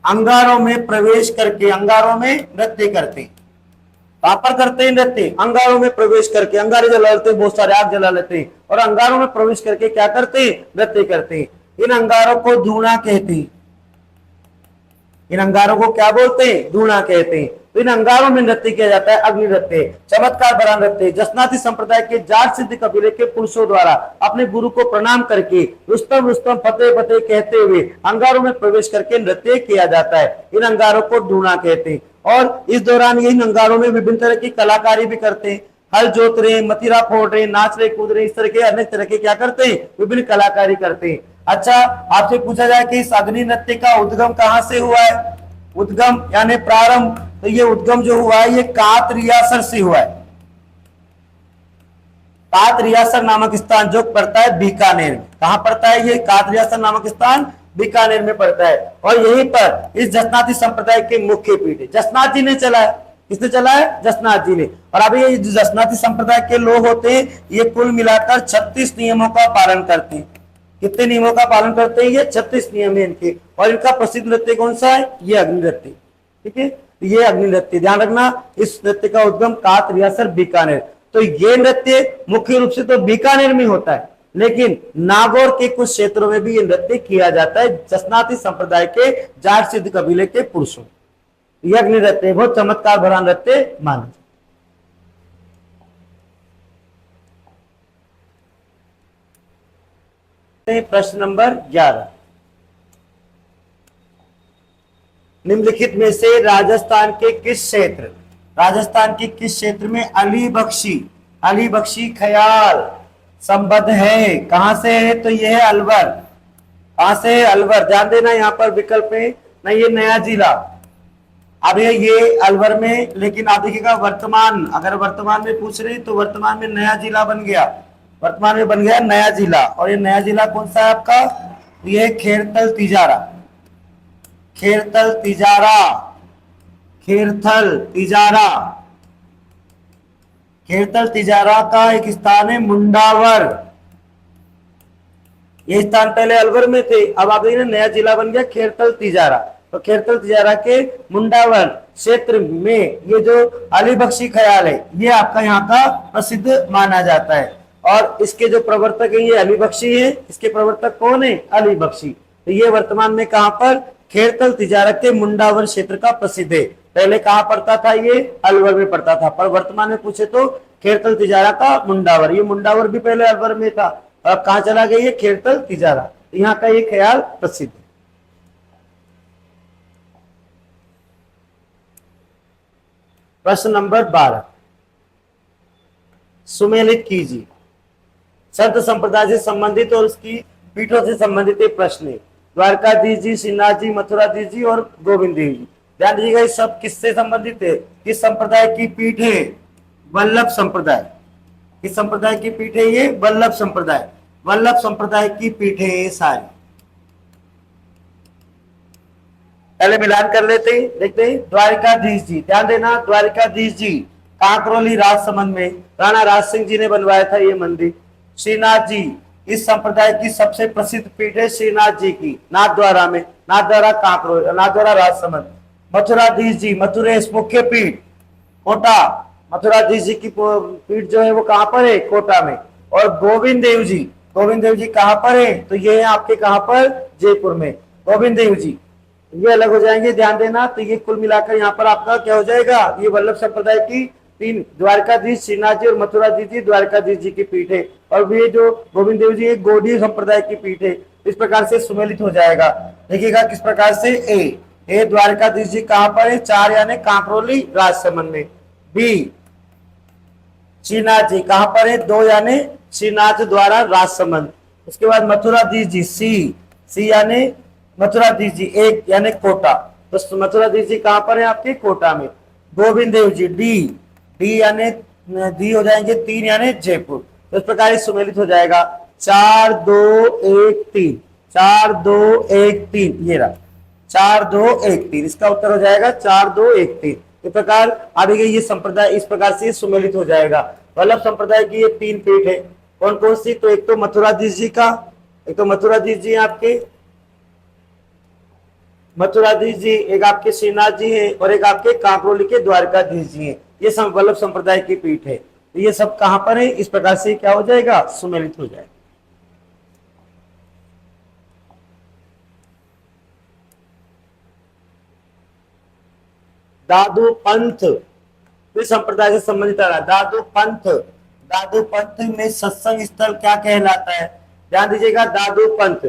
अंगारों में प्रवेश करके अंगारों में नृत्य करते हैं। कहां पर करते हैं नृत्य, अंगारों में प्रवेश करके, अंगारे जला लेते हैं, बहुत सारे आग जला लेते हैं और अंगारों में प्रवेश करके क्या करते हैं, नृत्य करते हैं। इन अंगारों को धूना कहते हैं। इन अंगारों को क्या बोलते हैं, धूना कहते हैं। तो इन अंगारों में नृत्य किया जाता है अग्नि नृत्य, चमत्कार भरा नृत्य। जसनाती संप्रदाय के जाट सिद्ध कबीले के पुरुषों द्वारा अपने गुरु को प्रणाम करके रुस्तम फतेह कहते हुए अंगारों में प्रवेश करके नृत्य किया जाता है। इन अंगारों को धूना कहते हैं। और इस दौरान ये इन अंगारों में विभिन्न तरह की कलाकारी भी करते हैं। हल जोत रहे, मथिरा फोड़ रहे, नाच रहे, कूद रहे, इस तरह के अनेक तरह के क्या करते हैं, विभिन्न कलाकारी करते हैं। अच्छा, आपसे पूछा जाए कि इस अग्नि नृत्य का उद्गम कहां से हुआ है, उद्गम यानी प्रारंभ, तो ये उद्गम जो हुआ है ये कात रियासर से हुआ है। कात रियासर नामक स्थान जो पड़ता है बीकानेर में। कहां पड़ता है ये कात रियासर नामक स्थान, बीकानेर में पड़ता है। और यहीं पर इस जसनाती संप्रदाय के मुख्य पीठ है, जसनाथ जी ने चलाया। किसने चलाया, जसनाथ जी ने। और अभी ये जसनाती संप्रदाय के लोग होते हैं ये कुल मिलाकर 36 नियमों का पालन करते हैं। कितने नियमों का पालन करते हैं, ये 36 नियम है इनके। और इनका प्रसिद्ध नृत्य कौन सा है, ये अग्नि नृत्य। ठीक है, ये अग्नि नृत्य, ध्यान रखना, इस नृत्य का उद्गम कात रियासर बीकानेर। तो ये नृत्य मुख्य रूप से तो बीकानेर में होता है, लेकिन नागौर के कुछ क्षेत्रों में भी ये नृत्य किया जाता है जसनाती संप्रदाय के जाट सिद्ध कबीले के पुरुषों। यह अग्नि नृत्य बहुत चमत्कार भरा नृत्य माना। प्रश्न नंबर 11, निम्नलिखित में से राजस्थान के किस क्षेत्र में अली बख्शी ख्याल संबद्ध है। कहां से है, तो यह है अलवर। कहां से है, अलवर। ध्यान देना, यहाँ पर विकल्प है ना, ये नया जिला। अब ये अलवर में, लेकिन आप देखिएगा वर्तमान, अगर वर्तमान में पूछ रहे तो वर्तमान में नया जिला बन गया। वर्तमान में बन गया नया जिला। और ये नया जिला कौन सा है आपका? ये खेरथल तिजारा, खेरथल तिजारा, खेरथल तिजारा। खेरथल तिजारा का एक स्थान है मुंडावर। ये स्थान पहले अलवर में थे, अब आप देखिए नया जिला बन गया खेरथल तिजारा। तो खेरथल तिजारा के मुंडावर क्षेत्र में ये जो अली बख्शी ख्याल है ये आपका यहाँ का प्रसिद्ध माना जाता है। और इसके जो प्रवर्तक है ये अली बख्शी है। इसके प्रवर्तक कौन है? अली बख्शी। तो ये वर्तमान में कहां पर? खेरथल तिजारा के मुंडावर क्षेत्र का प्रसिद्ध है। पहले कहां पड़ता था? ये अलवर में पड़ता था, पर वर्तमान में पूछे तो खेरथल तिजारा का मुंडावर। ये मुंडावर भी पहले अलवर में था, अब कहां चला गया? ये खेरथल तिजारा। यहाँ का ये ख्याल प्रसिद्ध है। प्रश्न नंबर 12 सुमेलित कीजिए। संत संप्रदाय से संबंधित और उसकी पीठों से संबंधित एक प्रश्न है। द्वारकाधीश जी, श्रीनाथ जी, मथुराधीश जी और गोविंद देव जी। ध्यान दीजिएगा, ये सब किससे संबंधित है? किस संप्रदाय की पीठ है? वल्लभ संप्रदाय। किस संप्रदाय की पीठ है ये? वल्लभ संप्रदाय। वल्लभ संप्रदाय की पीठ है ये सारी। पहले मिलान कर लेते हैं, देखते हैं। द्वारकाधीश जी, ध्यान देना, द्वारकाधीश जी कांकरोली राजसमंद में राणा राज सिंह जी ने बनवाया था ये मंदिर। श्रीनाथ जी, इस संप्रदाय की सबसे प्रसिद्ध पीठ है श्रीनाथ जी की, नाथद्वारा में, नाथद्वारा कांकरोली, नाथद्वारा राजसमंद। मथुराधीश जी, मथुरेश मुख्य पीठ कोटा। मथुराधीश जी की पीठ जो है वो कहां पर है? कोटा में। और गोविंद देव जी, गोविंद देव जी कहां पर है? तो ये है आपके कहां पर? जयपुर में। गोविंद देव जी ये अलग हो जाएंगे, ध्यान देना। तो ये कुल मिलाकर यहाँ पर आपका क्या हो जाएगा? ये वल्लभ संप्रदाय की तीन, द्वारकाधीश, श्रीनाथ जी और मथुराधीश जी द्वारकाधीश जी की पीठ है। और ये जो गोविंद देव जी गौड़ीय संप्रदाय की पीठ है। इस प्रकार से सुमेलित हो जाएगा। देखिएगा किस प्रकार से। ए द्वारकाधीश जी कहां पर है? 4 यानी कांकरोली राजसमंद में। बी श्रीनाथ जी कहां पर है? 2 यानी श्रीनाथ द्वारा राजसमंद। उसके बाद मथुराधीश जी, सी यानी मथुराधीश जी 1 यानी कोटा। तो मथुराधीश जी कहां पर है? आपके कोटा में। गोविंद देव जी डी यानी डी हो जाएंगे 3 यानी जयपुर। तो इस प्रकार सुमेलित हो जाएगा 4 2 1 3, 4 2 1 3। ये रहा 4 2 1 3। इसका उत्तर हो जाएगा 4 2 1 3। इस प्रकार आगे ये संप्रदाय इस प्रकार से सुमेलित हो जाएगा। वल्लभ संप्रदाय की ये 3 पीठ है। कौन कौन सी? तो एक तो मथुराधीश जी का, एक तो मथुराधीश जी आपके मथुराधीश जी, एक आपके श्रीनाथ जी है और एक आपके कांकरोली के द्वारकाधीश जी हैं। ये वल्लभ संप्रदाय की पीठ है। तो ये सब कहां पर है? इस प्रकार से क्या हो जाएगा? सुमेलित हो जाएगा। दादू पंथ इस संप्रदाय से संबंधित रहा। दादू पंथ में सत्संग स्थल क्या कहलाता है? ध्यान दीजिएगा, दादू पंथ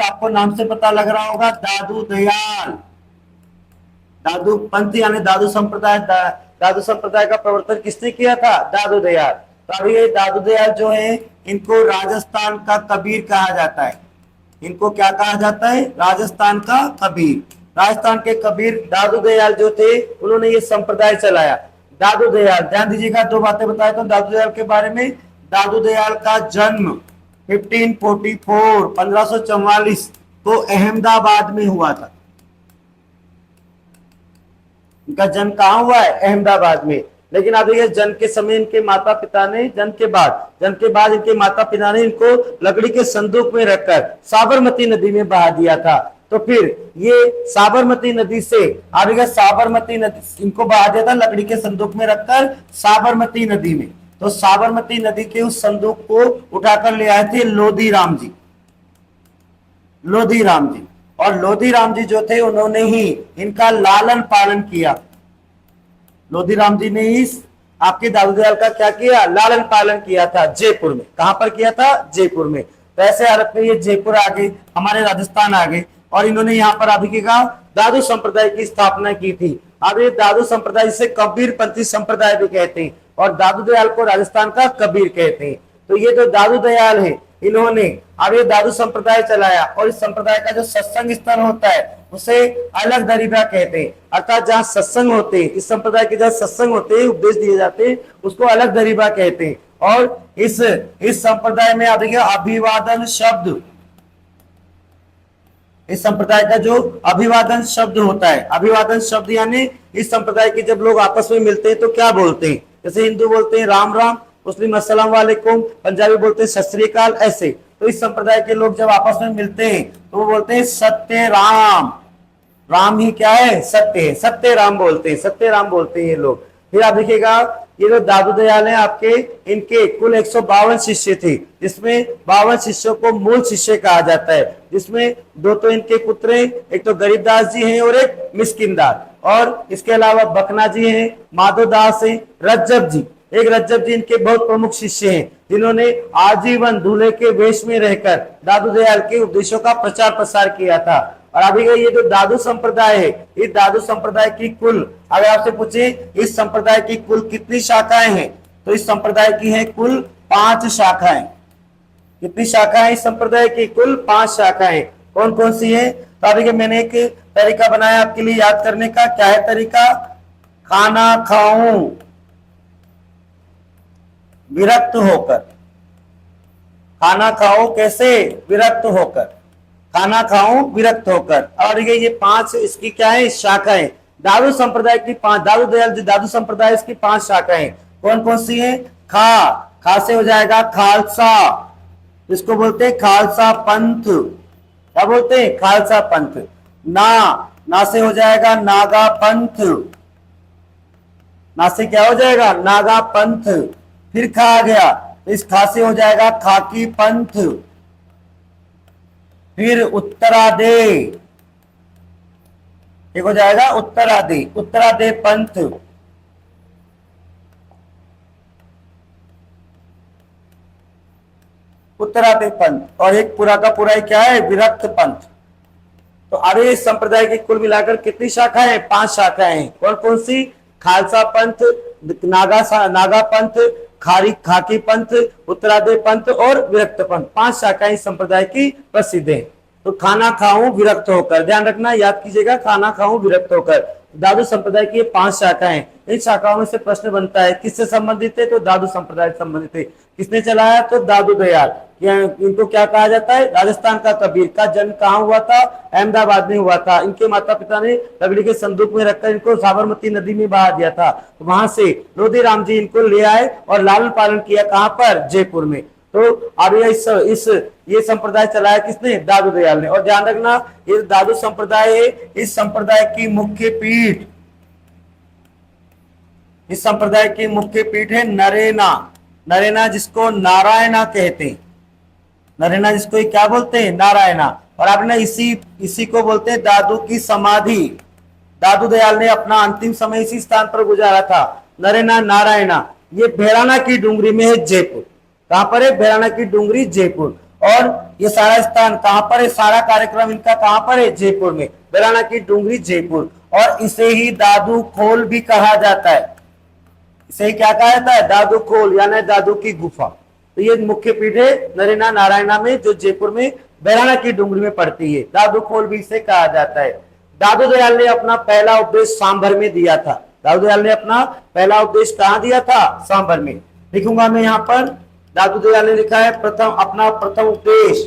आपको नाम से पता लग रहा होगा, दादू दयाल। दादू पंथ यानी दादू संप्रदाय। दादू संप्रदाय का प्रवर्तन किसने किया था? दादू दयाल। तो अभी ये दादू दयाल जो है इनको राजस्थान का कबीर कहा जाता है। इनको क्या कहा जाता है? राजस्थान का कबीर। राजस्थान के कबीर दादू दयाल जो थे उन्होंने ये संप्रदाय चलाया। दादू दयाल, ध्यान दीजिएगा, 2 बातें बताया तो दादू दयाल के बारे में। दादू दयाल का जन्म 1544 को अहमदाबाद में हुआ था। इनका जन्म कहां हुआ है? अहमदाबाद में। लेकिन अब ये जन्म के समय इनके माता पिता ने, जन्म के बाद इनके माता पिता ने इनको लकड़ी के संदूक में रखकर साबरमती नदी में बहा दिया था। तो फिर ये साबरमती नदी से आगे साबरमती नदी इनको बहा दिया था लकड़ी के संदूक में रखकर साबरमती नदी में। तो साबरमती नदी के उस संदूक को उठाकर ले आए थे लोधी राम जी। और लोधी राम जी जो थे उन्होंने ही इनका लालन पालन किया। लोधी राम जी ने इस आपके दादू दयाल का क्या किया? लालन पालन किया था जयपुर में। कहां पर किया था? जयपुर में। तो ऐसे हालत में ये जयपुर आ गए, हमारे राजस्थान आ गए और इन्होंने यहाँ पर अभी का दादू संप्रदाय की स्थापना की थी। अब ये दादू संप्रदाय जिसे कबीरपंथी संप्रदाय भी कहते हैं और दादू दयाल को राजस्थान का कबीर कहते हैं। तो ये जो दादू दयाल है इन्होंने अब ये दादू संप्रदाय चलाया और इस संप्रदाय का जो सत्संग स्थल होता है उसे अलग दरिबा कहते हैं। अर्थात जहाँ सत्संग होते हैं, इस संप्रदाय के जहाँ सत्संग होते हैं, उपदेश दिए जाते हैं, उसको अलग दरिबा कहते हैं। और इस संप्रदाय में आप देखिए अभिवादन शब्द, इस संप्रदाय का जो अभिवादन शब्द होता है, अभिवादन शब्द यानी इस संप्रदाय के जब लोग आपस में मिलते हैं तो क्या बोलते हैं, जैसे हिंदू बोलते हैं राम राम, मुस्लिम अस्सलाम वालेकुम, पंजाबी बोलते हैं सत श्री अकाल, ऐसे। तो इस संप्रदाय के लोग जब आपस में मिलते हैं तो वो बोलते हैं सत्य राम, राम ही क्या है, सत्य है, सत्य राम बोलते हैं, सत्य राम बोलते हैं ये लोग। फिर आप देखिएगा ये जो दादू दयाल है आपके, इनके कुल 152 शिष्य थे, जिसमें 52 शिष्यों को मूल शिष्य कहा जाता है, जिसमें दो तो इनके पुत्र हैं, एक तो गरीबदास जी हैं और एक मिस्किनदास, और इसके अलावा बकना जी हैं, माधोदास हैं, रज्जब जी, एक रज्जब जी इनके बहुत प्रमुख शिष्य हैं, जिन्होंने आजीवन दूल्हे के वेश में रहकर दादू दयाल के उपदेशों का प्रचार प्रसार किया था। और अभी ये जो दादू संप्रदाय है, इस दादू संप्रदाय की कुल, अगर आपसे पूछे इस संप्रदाय की कुल कितनी शाखाएं हैं, तो इस संप्रदाय की है कुल 5 शाखाएं। कितनी शाखाएं इस संप्रदाय की? कुल 5 शाखाएं। कौन कौन सी है? तो अभी मैंने एक तरीका बनाया आपके लिए याद करने का। क्या है तरीका? खाना खाऊं विरक्त होकर। खाना खाओ कैसे? विरक्त होकर। खाना खाऊं विरक्त होकर। और ये 5 इसकी क्या है? शाखाएं। दादू संप्रदाय की 5, दादू दयाल जी दादू संप्रदाय इसकी 5 शाखाएं कौन कौन सी है? खा से हो जाएगा खालसा, इसको बोलते हैं खालसा पंथ। क्या बोलते हैं? खालसा पंथ। ना से हो जाएगा नागा पंथ, ना से क्या हो जाएगा? नागा पंथ। फिर खा आ गया, इस खा से हो जाएगा खाकी पंथ। फिर उत्तरादे, एक हो जाएगा उत्तरादे, उत्तरादे पंथ। उत्तरादे पंथ। और एक पूरा का पूरा क्या है? विरक्त पंथ। तो अरे इस संप्रदाय की कुल मिलाकर कितनी शाखाएं हैं? 5 शाखाएं हैं। कौन कौन सी? खालसा पंथ, नागा पंथ, खाकी पंथ, उत्तरादे पंथ और विरक्त पंथ। 5 शाखाएं इस संप्रदाय की प्रसिद्ध है। तो खाना खाऊं विरक्त होकर, ध्यान रखना, याद कीजिएगा, खाना खाऊं विरक्त होकर। दादू संप्रदाय की 5 शाखाएं। इन शाखाओं में से प्रश्न बनता है किससे संबंधित है? तो दादू संप्रदाय से संबंधित है। किसने चलाया? तो दादू दयाल। इनको क्या कहा जाता है? राजस्थान का कबीर। का जन्म कहाँ हुआ था? अहमदाबाद में हुआ था। इनके माता पिता ने लकड़ी के संदूक में रखकर इनको साबरमती नदी में बहा दिया था। तो वहां से लोधी राम जी इनको ले आए और लालन पालन किया। कहां पर? जयपुर में। तो अब ये संप्रदाय चलाया किसने? दादू दयाल ने। और ध्यान रखना, ये दादू संप्रदाय है, इस संप्रदाय की मुख्य पीठ, इस संप्रदाय की मुख्य पीठ है नरेना। नरेना जिसको नारायणा कहते हैं, नरेना जिसको क्या बोलते हैं? नारायणा। और आपने इसी को बोलते हैं दादू की समाधि। दादू दयाल ने अपना अंतिम समय इसी स्थान पर गुजारा था, नरेना नारायणा। ये भैराना की डूंगरी में है, जयपुर। कहां पर है? भैराना की डूंगरी, जयपुर। और ये सारा स्थान कहां पर है? सारा कार्यक्रम इनका कहां पर है? जयपुर में, भैराना की डूंगरी, जयपुर। और इसे ही दादू खोल भी कहा जाता है। इसे ही क्या कहा जाता है? दादू खोल, यानी दादू की गुफा। तो ये मुख्य पीठ है नरेना नारायणा में, जो जयपुर में भैराना की डूंगरी में पड़ती है। दादू खोल भी इसे कहा जाता है। दादू दयाल ने अपना पहला उपदेश सांभर में दिया था। दादू दयाल ने अपना पहला उपदेश कहां दिया था? सांभर में। लिखूंगा मैं यहां पर, दादू दयाल ने लिखा है अपना प्रथम उपदेश।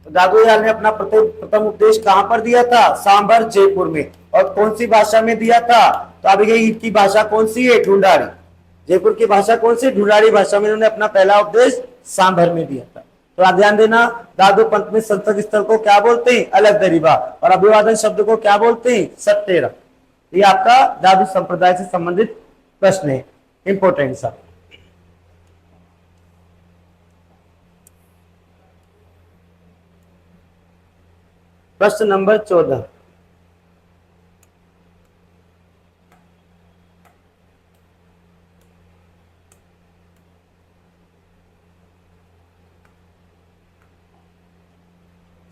दादू दयाल ने अपना प्रथम उपदेश कहां पर दिया था? सांभर, जयपुर में। और कौन सी भाषा में दिया था? तो अभी इनकी भाषा कौन सी है? ढूंढारी। जयपुर की भाषा कौन सी? ढूंढारी भाषा में इन्होंने अपना पहला उपदेश सांभर में दिया था। तो आप ध्यान देना, दादू पंथ में संसद स्थल को क्या बोलते हैं? अलग दरीबा। और अभिवादन शब्द को क्या बोलते हैं? सत्येरा। ये आपका दादू संप्रदाय से संबंधित प्रश्न है, इंपोर्टेंट सा। प्रश्न नंबर 14।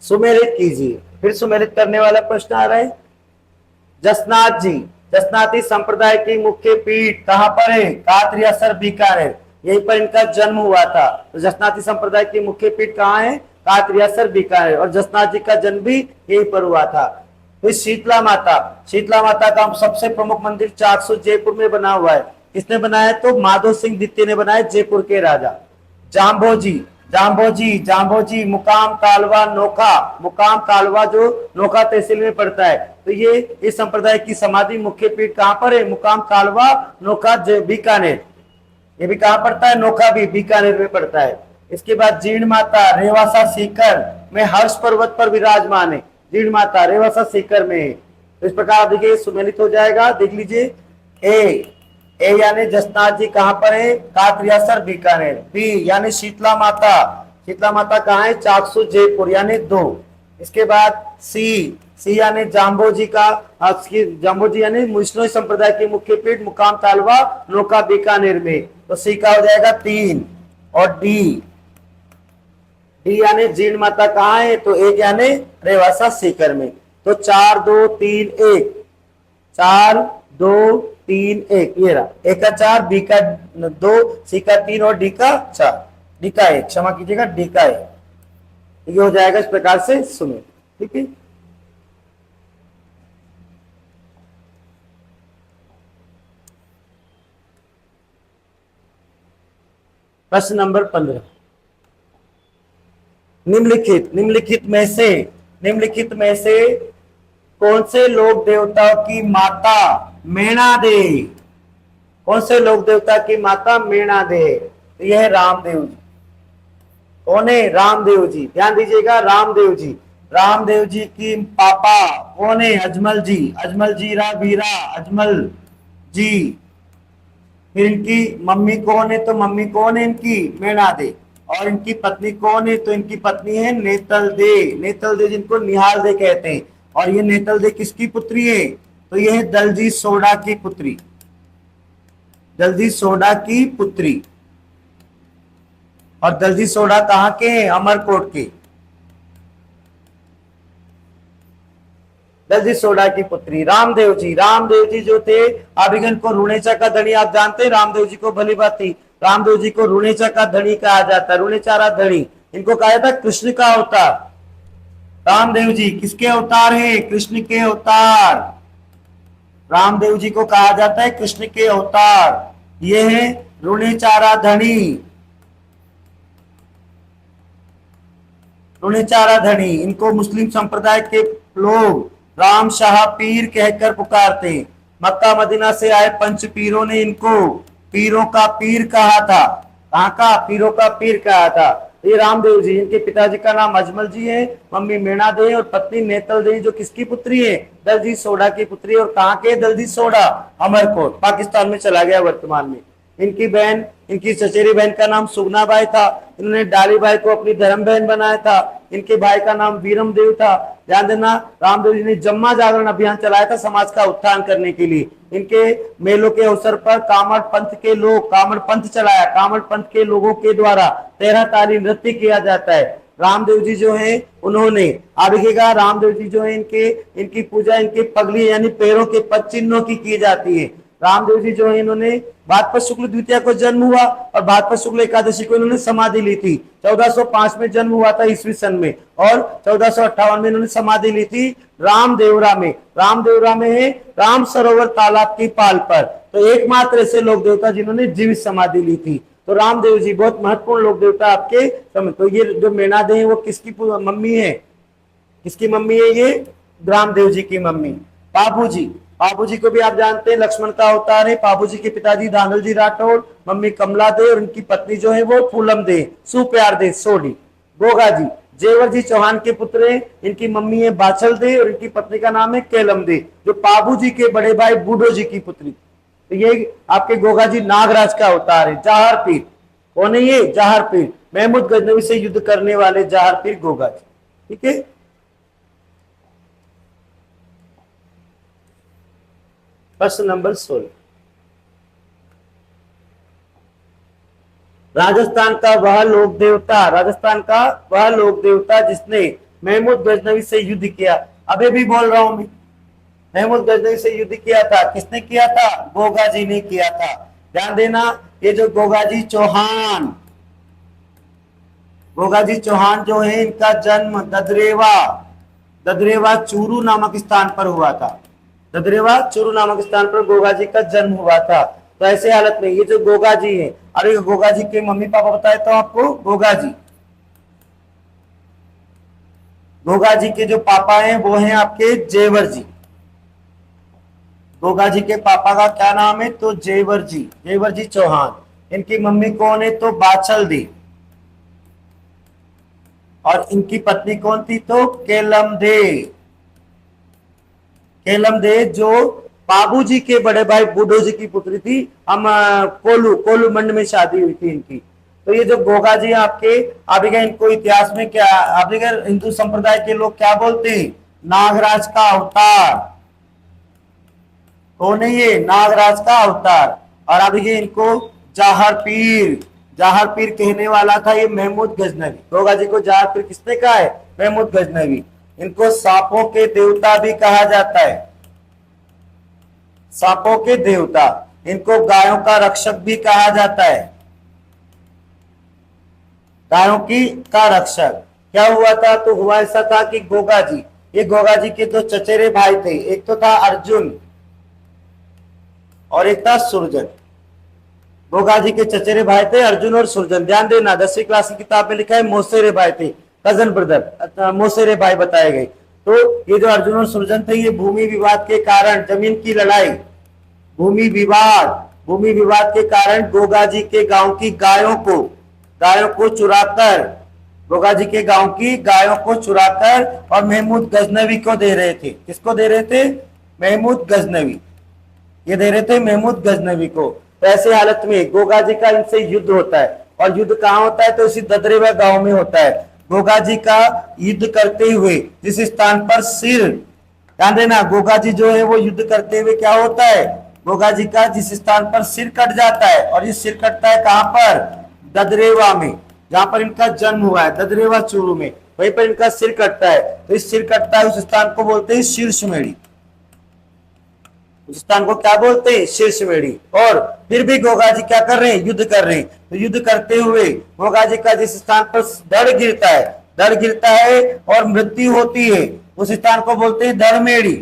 सुमेलित कीजिए। फिर सुमेलित करने वाला प्रश्न आ रहा है। जसनाथ जी, जसनाथी संप्रदाय की मुख्य पीठ कहां पर है? कातरियासर, बीकानेर। यहीं पर इनका जन्म हुआ था। तो जसनाथी संप्रदाय की मुख्य पीठ कहां है? कातरियासर, बीकानेर। और जसनाथ जी का जन्म भी यहीं पर हुआ था। फिर शीतला माता, शीतला माता का सबसे प्रमुख मंदिर 400 जयपुर में बना हुआ है। किसने बनाया? तो माधो सिंह द्वितीय ने बनाया, जयपुर के राजा। जाम्भोजी, जाम्भोजी, जाम्भोजी मुकाम कालवा नोखा, मुकाम कालवा जो नोखा तहसील में पड़ता है। तो ये इस संप्रदाय की समाधि मुख्य पीठ कहां पर है? मुकाम कालवा नोखा, बीकानेर। ये भी कहां पड़ता है? नोखा भी बीकानेर में पड़ता है। इसके बाद जीर्ण माता रेवासा सीकर में हर्ष पर्वत पर विराजमान है। जीर्ण माता रेवासा सीकर में है। तो इस प्रकार देखिए सुमेलित हो जाएगा, देख लीजिए। ए यानी जसनाथ जी कहां पर है? कातरियासर बीकानेर। बी यानी शीतला माता, शीतला माता कहां है? चाकसू जयपुर यानी 2। इसके बाद सी यानी जाम्बोजी का, जाम्बोजी यानी मुस्लिम संप्रदाय की मुख्य पीठ मुकाम तालवा नोका बीकानेर में। तो सी का हो जाएगा 3। और डी यानी जीर्ण माता कहां है? तो 1 यानी रेवासा सीकर में। तो 4 2 3 1, 4 2 3 1, ये रहा। ए का 4, बी का 2, सी का 3 और डी का 4। डी का 1, क्षमा कीजिएगा, डी का 1। ये हो जाएगा इस प्रकार से सुनो, ठीक है। प्रश्न नंबर 15, निम्नलिखित में से कौन से लोक देवताओं की माता मेणा दे? कौन से लोक देवता की माता मेणा दे? तो यह है रामदेव जी। कौन है? रामदेव जी। ध्यान दीजिएगा, रामदेव जी। रामदेव जी की पापा कौन है? अजमल जी। अजमल जीरा वीरा अजमल जी। फिर इनकी मम्मी कौन है? तो मम्मी कौन है इनकी? मेणा दे। और इनकी पत्नी कौन है? तो इनकी पत्नी है नेतल दे। नेतल दे जिनको निहाल दे कहते हैं। और ये नेतल दे किसकी पुत्री है? तो ये है दलजीत सोडा की पुत्री। दलजीत सोडा की पुत्री। और दलजीत सोडा कहां के हैं? अमरकोट के। दलजीत सोडा की पुत्री रामदेव जी। रामदेव जी जो थे अभिगन को रुणेचा का धनी, आप जानते हैं रामदेव जी को भली बात थी। रामदेव जी को रुणेचा का धनी कहा जाता है, रुणेचारा धनी। इनको कहा जाता है कृष्ण का अवतार। रामदेव जी किसके अवतार है? कृष्ण के अवतार। रामदेव जी को कहा जाता है कृष्ण के अवतार। ये है रुणेचारा धनी। रुणेचारा धनी, इनको मुस्लिम संप्रदाय के लोग राम शाह पीर कहकर पुकारते हैं। मक्का मदीना से आए पंच पीरों ने इनको पीरों का पीर कहा था। कहां का? पीरों का पीर कहा था। ये रामदेव जी, इनके पिताजी का नाम अजमल जी है, मम्मी मेणा दे और पत्नी नेतल दे, जो किसकी पुत्री है? दलजीत सोडा की पुत्री। और कहां के? दलजीत सोडा अमरकोट, पाकिस्तान में चला गया वर्तमान में। इनकी बहन, इनकी चचेरी बहन का नाम सुगना बाई था। इन्होंने डाली बाई को अपनी धर्म बहन बनाया था। इनके भाई का नाम वीरम देव था। ध्यान देना, रामदेव जी ने जम्मा जागरण अभियान चलाया था समाज का उत्थान करने के लिए। इनके मेलों के अवसर पर कामड़ पंथ के लोग कामड़ पंथ चलाया। कामड़ पंथ के लोगों के द्वारा 13 ताली नृत्य किया जाता है। रामदेव जी जो है उन्होंने, आप देखिएगा, रामदेव जी जो है इनकी पूजा इनके पगली यानी पैरों के पद चिन्हों की जाती है। रामदेव जी जो है इन्होंने भाद्रपद शुक्ल द्वितीया को जन्म हुआ और भाद्रपद शुक्ल एकादशी को इन्होंने समाधि ली थी। 1405 में जन्म हुआ था ईस्वी सन में, और 1458 में इन्होंने समाधि ली थी रामदेवरा में। रामदेवरा में है राम सरोवर तालाब की पाल पर। तो एकमात्र ऐसे लोक देवता जिन्होंने जीवित समाधि ली थी। तो रामदेव जी बहुत महत्वपूर्ण लोक देवता आपके समय। तो ये जो मेणादे है वो किसकी मम्मी है? किसकी मम्मी है? ये रामदेव जी की मम्मी। बाबूजी, बाबूजी को भी आप जानते हैं लक्ष्मण का अवतार है। बाबूजी के पिताजी दानल जी राठौड़, मम्मी कमला दे और उनकी पत्नी जो है वो फूलम दे, सुप्यार दे सोडी। गोगा जी जेवर जी चौहान के पुत्र हैं। इनकी मम्मी है बाछल दे और इनकी पत्नी का नाम है केलम दे, जो बाबूजी के बड़े भाई बूढ़ो जी की पुत्री। तो ये आपके गोगा जी नागराज का अवतार है। जहार पीर कौन है? ये जहार पीर, महमूद गजनवी से युद्ध करने वाले जहार पीर गोगा जी। ठीक है। प्रश्न नंबर 16, राजस्थान का वह लोक देवता जिसने महमूद गजनवी से युद्ध किया। अभी भी बोल रहा हूं मैं, महमूद गजनवी से युद्ध किया था। किसने किया था? गोगा जी ने किया था। ध्यान देना, ये जो गोगा जी चौहान जो है इनका जन्म ददरेवा चूरू नामक स्थान पर हुआ था। ददरेवा चूरू नामक स्थान पर गोगा जी का जन्म हुआ था। तो ऐसे हालत में ये जो गोगा जी है, अरे गोगा जी के मम्मी पापा बताए तो आपको गोगा जी, गोगा जी के जो पापा हैं वो हैं आपके जेवर जी। गोगा जी के पापा का क्या नाम है? तो जेवर जी, जेवर जी चौहान। इनकी मम्मी कौन है? तो बाछल दी। और इनकी पत्नी कौन थी? तो केलम दे। केलम दे जो बाबू जी के बड़े भाई बूढ़ो जी की पुत्री थी। हम कोलू कोलू मंड में शादी हुई थी इनकी। तो ये जो गोगा जी आपके, आप इनको इतिहास में क्या, आप हिंदू संप्रदाय के लोग क्या बोलते हैं? नागराज का अवतार। कौन है ये? नागराज का अवतार। और अब ये इनको जाहर पीर, जाहर पीर कहने वाला था ये महमूद गजनवी। गोगा जी को जाहर पीर किसने कहा है? महमूद गजनवी। इनको सांपों के देवता भी कहा जाता है, सांपों के देवता। इनको गायों का रक्षक भी कहा जाता है, गायों की का रक्षक। क्या हुआ था? तो हुआ ऐसा था कि गोगा जी, ये गोगा जी के दो चचेरे भाई थे, एक तो था अर्जुन और एक था सुरजन। गोगा जी के चचेरे भाई थे अर्जुन और सुरजन। ध्यान देना 10वीं क्लास की किताब में लिखा है मौसेरे भाई थे, कजन ब्रदर, मौसेरे भाई बताए गए। तो ये जो अर्जुन और सुरजन थे ये भूमि विवाद के कारण, जमीन की लड़ाई, भूमि विवाद के कारण गोगा जी के गांव की गायों को चुराकर, गोगा जी के गांव की गायों को चुराकर और महमूद गजनवी को दे रहे थे। किसको दे रहे थे? महमूद गजनवी। ये दे रहे थे महमूद गजनवी को। तो ऐसे हालत में गोगा जी का इनसे युद्ध होता है। और युद्ध कहाँ होता है? तो इसी ददरेवा गांव में होता है। गोगा जी का युद्ध करते हुए जिस स्थान पर सिर, ध्यान देना, गोगा जी जो है वो युद्ध करते हुए क्या होता है? गोगा जी का जिस स्थान पर सिर कट जाता है, और ये सिर कटता है कहां पर? ददरेवा में, जहां पर इनका जन्म हुआ है, ददरेवा चूरू में, वहीं पर इनका सिर कटता है। तो इस सिर कटता है उस स्थान को बोलते हैं शीर्षमेढ़ी। उस स्थान को क्या बोलते हैं? शीर्षमेढ़ी। और फिर भी गोगा जी क्या कर रहे हैं? युद्ध कर रहे हैं। तो युद्ध करते हुए गोगा जी का जिस स्थान पर धड़ गिरता है और मृत्यु होती है, उस स्थान को बोलते हैं धड़मेढ़ी।